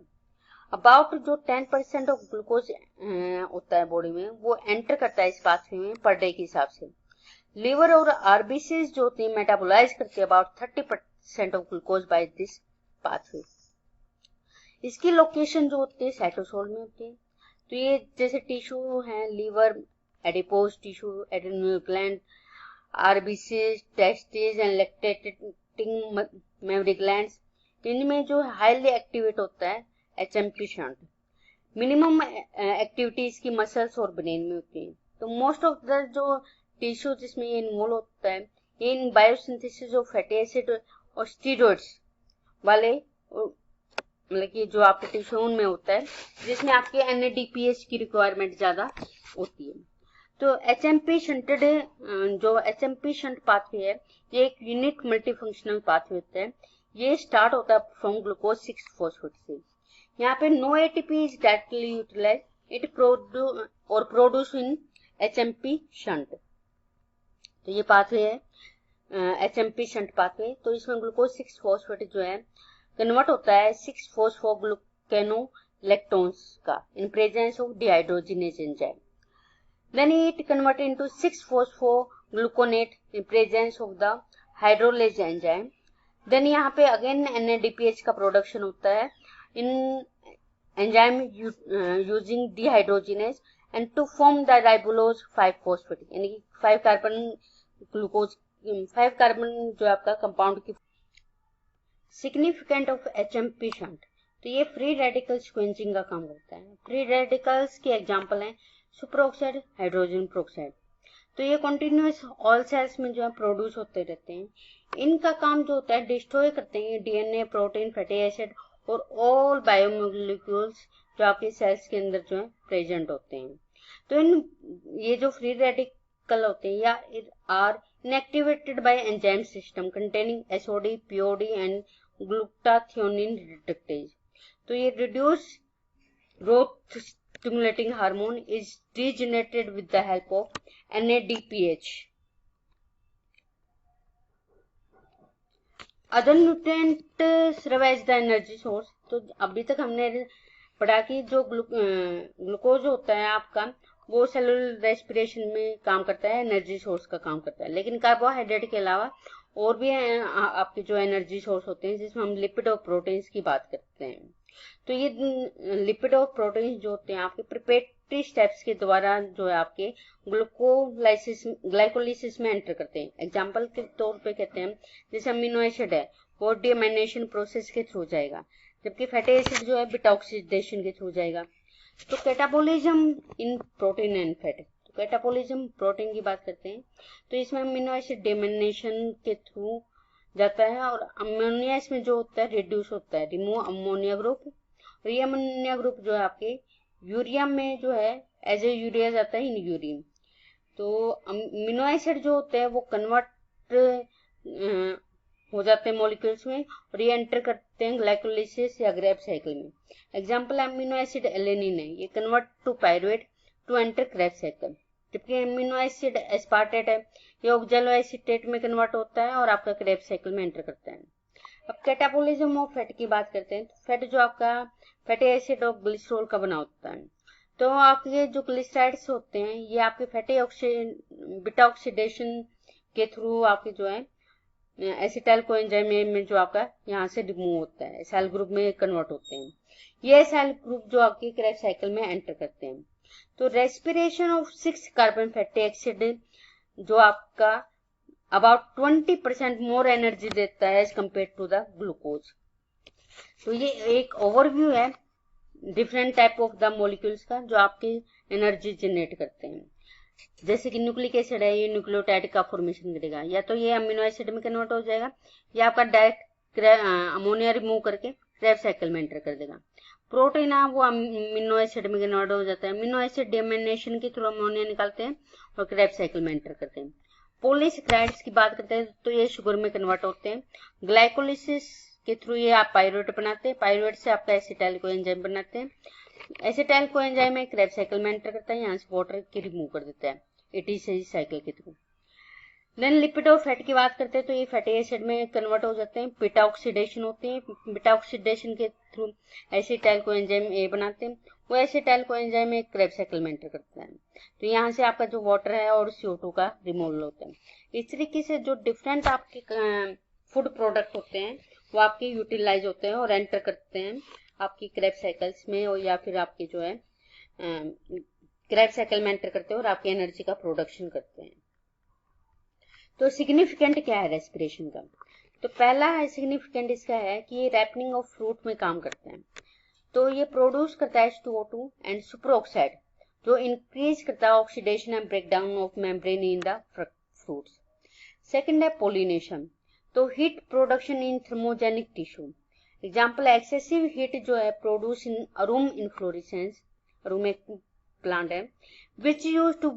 अबाउट जो 10% ऑफ ग्लूकोज होता है बॉडी में, वो एंटर करता है इस पाथवे में पर डे के हिसाब से। लिवर और आरबीसीज जो होती है मेटाबोलाइज करती है about 30% of glucose by this pathway. इसकी लोकेशन जो होती है साइटोसोल में होती है। तो ये जैसे टिश्यू है, liver, adipose tissue, adrenal gland, RBCs, testis and lactating mammary glands, इनमें जो हाईली एक्टिवेट होता है HMP शंट। मिनिमम एक्टिविटी इसकी मसल्स और ब्रेन में होती है। तो मोस्ट ऑफ द जो टिश्यू जिसमें ये इन्वॉल्व होता है, ये in biosynthesis of fatty acid और स्टीरॉइड्स वाले मतलब कि जो आपके टिश्यू में होता है, जिसमें आपके NADPH की रिक्वायरमेंट ज्यादा होती है। तो HMP शंटेड जो HMP शंट पाथवे है, ये एक यूनिक मल्टीफंक्शनल पाथवे होता है। ये स्टार्ट होता है फ्रॉम ग्लूकोज 6 फॉस्फेट से। यहाँ पे no ATP is directly utilize it produce in HMP shunt. तो ये पाथवे है HMP शंट पाथवे। तो इसमें ग्लूकोज 6 फॉस्फेट जो है कन्वर्ट होता है 6-फॉस्फोग्लूकेनोलैक्टोन्स का इन presence of dehydrogenase enzyme. Then it converted into 6-phosphogluconate in presence of the hydrolase enzyme. Then यहाँ पे again NADPH का प्रोडक्शन होता है in enzyme using dehydrogenase and to form the ribulose 5-phosphate, यानी कि 5 कार्बन ग्लूकोज 5 कार्बन जो आपका compound की। सिग्निफिकेंट ऑफ HMP शंट, तो ये फ्री रेडिकल्स क्वेंचिंग का काम करता है। फ्री रेडिकल्स के एग्जांपल हैं सुपर ऑक्साइड, हाइड्रोजन प्रोक्साइड। तो ये कंटिन्यूअस ऑल सेल्स में जो है प्रोड्यूस होते रहते हैं। इनका काम जो होता है डिस्ट्रॉय करते हैं DNA, प्रोटीन, फैटी एसिड और ऑल बायोमोलिक्यूल्स जो आपके सेल्स के अंदर जो है प्रेजेंट होते हैं। तो ये जो फ्री रेडिकल होते हैं या are inactivated by enzyme system containing SOD, POD and glutathione reductase. तो ये reduce growth stimulating hormone is degenerated with the help of NADPH. Other nutrient serve as the energy source. तो अभी तक हमने पढ़ा कि जो ग्लूकोज होता है आपका, वो सेलुलर रेस्पिरेशन में काम करता है, एनर्जी सोर्स का काम करता है। लेकिन कार्बोहाइड्रेट के अलावा और भी आपके जो एनर्जी सोर्स होते हैं, जिसमें हम लिपिड और प्रोटीन्स की बात करते हैं। तो ये लिपिड और प्रोटीन जो होते हैं आपके प्रिपरेटरी स्टेप्स के द्वारा जो है आपके ग्लाइकोलाइसिस में एंटर करते हैं। एग्जांपल के तौर पे कहते हैं जैसे अमीनो एसिड है, वो डीअमाइनेशन प्रोसेस के थ्रू जाएगा, जबकि फैटी एसिड जो है बीटा ऑक्सीडेशन के थ्रू जाएगा। तो catabolism in protein and fat, तो कैटाबोलिज्म प्रोटीन की बात करते हैं, तो इसमें अमीनो एसिड डीअमाइनेशन के थ्रू जाता है और अमोनिया इसमें जो होता है रिड्यूस होता है, रिमूव अमोनिया ग्रुप। और ये अमोनिया ग्रुप जो है आपके यूरिया में जो है एज ए यूरिया जाता है इन यूरिन। तो अमीनो एसिड जो होते हैं वो कन्वर्ट हो जाते हैं मॉलिक्यूल्स में और ये एंटर करते हैं ग्लाइकोलाइसिस या क्रेब्स साइकिल में। एग्जांपल अमीनो एसिड एलेनिन है, ये convert to pyruvate to enter Krebs cycle. जबकि अमीनो एसिड एस्पार्टेट है, ये ऑक्सैलो एसीटेट में कन्वर्ट होता है और आपका क्रेब्स साइकिल में एंटर करता है। अब कैटाबोलिज्म ऑफ फैट की बात करते हैं। तो फैट जो आपका फैटी एसिड और ग्लिसरॉल का बना होता है। तो आपके जो ग्लिसराइड्स होते हैं ये आपके फैटी बीटा ऑक्सीडेशन के थ्रू आपके जो है एसिटाइल कोएंजाइम में जो आपका यहाँ से रिमूव होता है, एसाइल ग्रुप में कन्वर्ट होते हैं। ये एसाइल ग्रुप जो आपके क्रेब्स साइकिल में एंटर करते हैं। तो respiration of 6 carbon fatty acid जो आपका अबाउट 20% मोर एनर्जी देता है as compare to the glucose. तो ये एक ओवरव्यू है different type of the molecules का जो आपकी एनर्जी जनरेट करते हैं। जैसे कि न्यूक्लिक एसिड है, ये न्यूक्लियोटाइड का फॉर्मेशन करेगा, या तो ये अमीनो एसिड में कन्वर्ट हो जाएगा या आपका डायरेक्ट अमोनिया रिमूव करके क्रेब्स साइकिल में एंटर कर देगा। प्रोटीन है वो अमीनो एसिड में कन्वर्ट हो जाता है, अमीनो एसिड डीअमाइनेशन के थ्रू अमोनिया निकालते हैं और क्रेब्स साइकिल में एंटर करते हैं। पॉलीसेकेराइड्स की बात करते हैं तो ये शुगर में कन्वर्ट होते हैं। ग्लाइकोलाइसिस के थ्रू ये आप पायरुवेट बनाते हैं, पायरुवेट से आपका एसिटाइल कोएंजाइम बनाते हैं। एसिटाइल कोएंजाइम में क्रेब्स साइकिल में एंटर करता है, यहाँ से वाटर की रिमूव कर देता है एटीसी साइकिल के थ्रू। देन लिपिड और फैट की बात करते हैं तो ये फैटी एसिड में कन्वर्ट हो जाते हैं, बीटा ऑक्सीडेशन होती है, बीटा ऑक्सीडेशन के through acetyl co enzyme A बनाते हैं, वो एसिटाइल को एंजाइम एक क्रेब्स साइकिल में एंटर करता है, तो यहाँ से आपका जो वाटर है और CO2 का रिमूवल होता है। इस तरीके से जो डिफरेंट आपके फूड प्रोडक्ट होते हैं वो आपके यूटिलाइज होते हैं और एंटर करते हैं आपकी क्रेब्स साइकिल्स में, और या फिर आपकी जो है क्रेब्स साइकिल में एंटर करते हैं और आपकी एनर्जी का प्रोडक्शन करते हैं। तो सिग्निफिकेंट क्या है रेस्पिरेशन का? तो पहला है सिग्निफिकेंट इसका है कि ये रैपनिंग ऑफ फ्रूट में काम करता है, तो ये प्रोड्यूस करता है H2O2 एंड सुपर ऑक्साइड जो इंक्रीज करता है oxidation and breakdown of membrane in the fruits. Second है पोलिनेशन, तो heat production in thermogenic tissue, example excessive heat जो है प्रोड्यूस इन अरूम इन्फ्लोरेसेंस, अरूम एक प्लांट है, which use to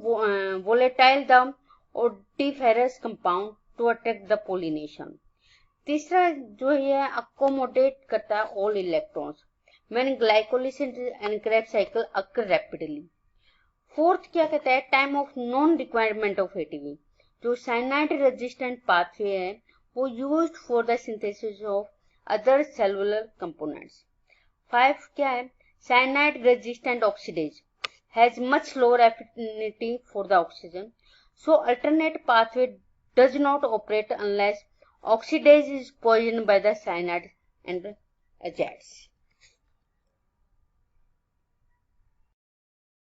volatile the odoriferous compound to attract the pollination. तीसरा जो है accommodate करता है all electrons when glycolysis and Krebs cycle occur rapidly. Fourth क्या कहता है, time of non requirement of ATP, जो साइनाइड रेजिस्टेंट पाथवे है वो used for the synthesis of other cellular components. 5 क्या है, cyanide resistant oxidase has much lower affinity for the oxygen, so alternate pathway does not operate unless oxidase is poisoned by the cyanide and azides.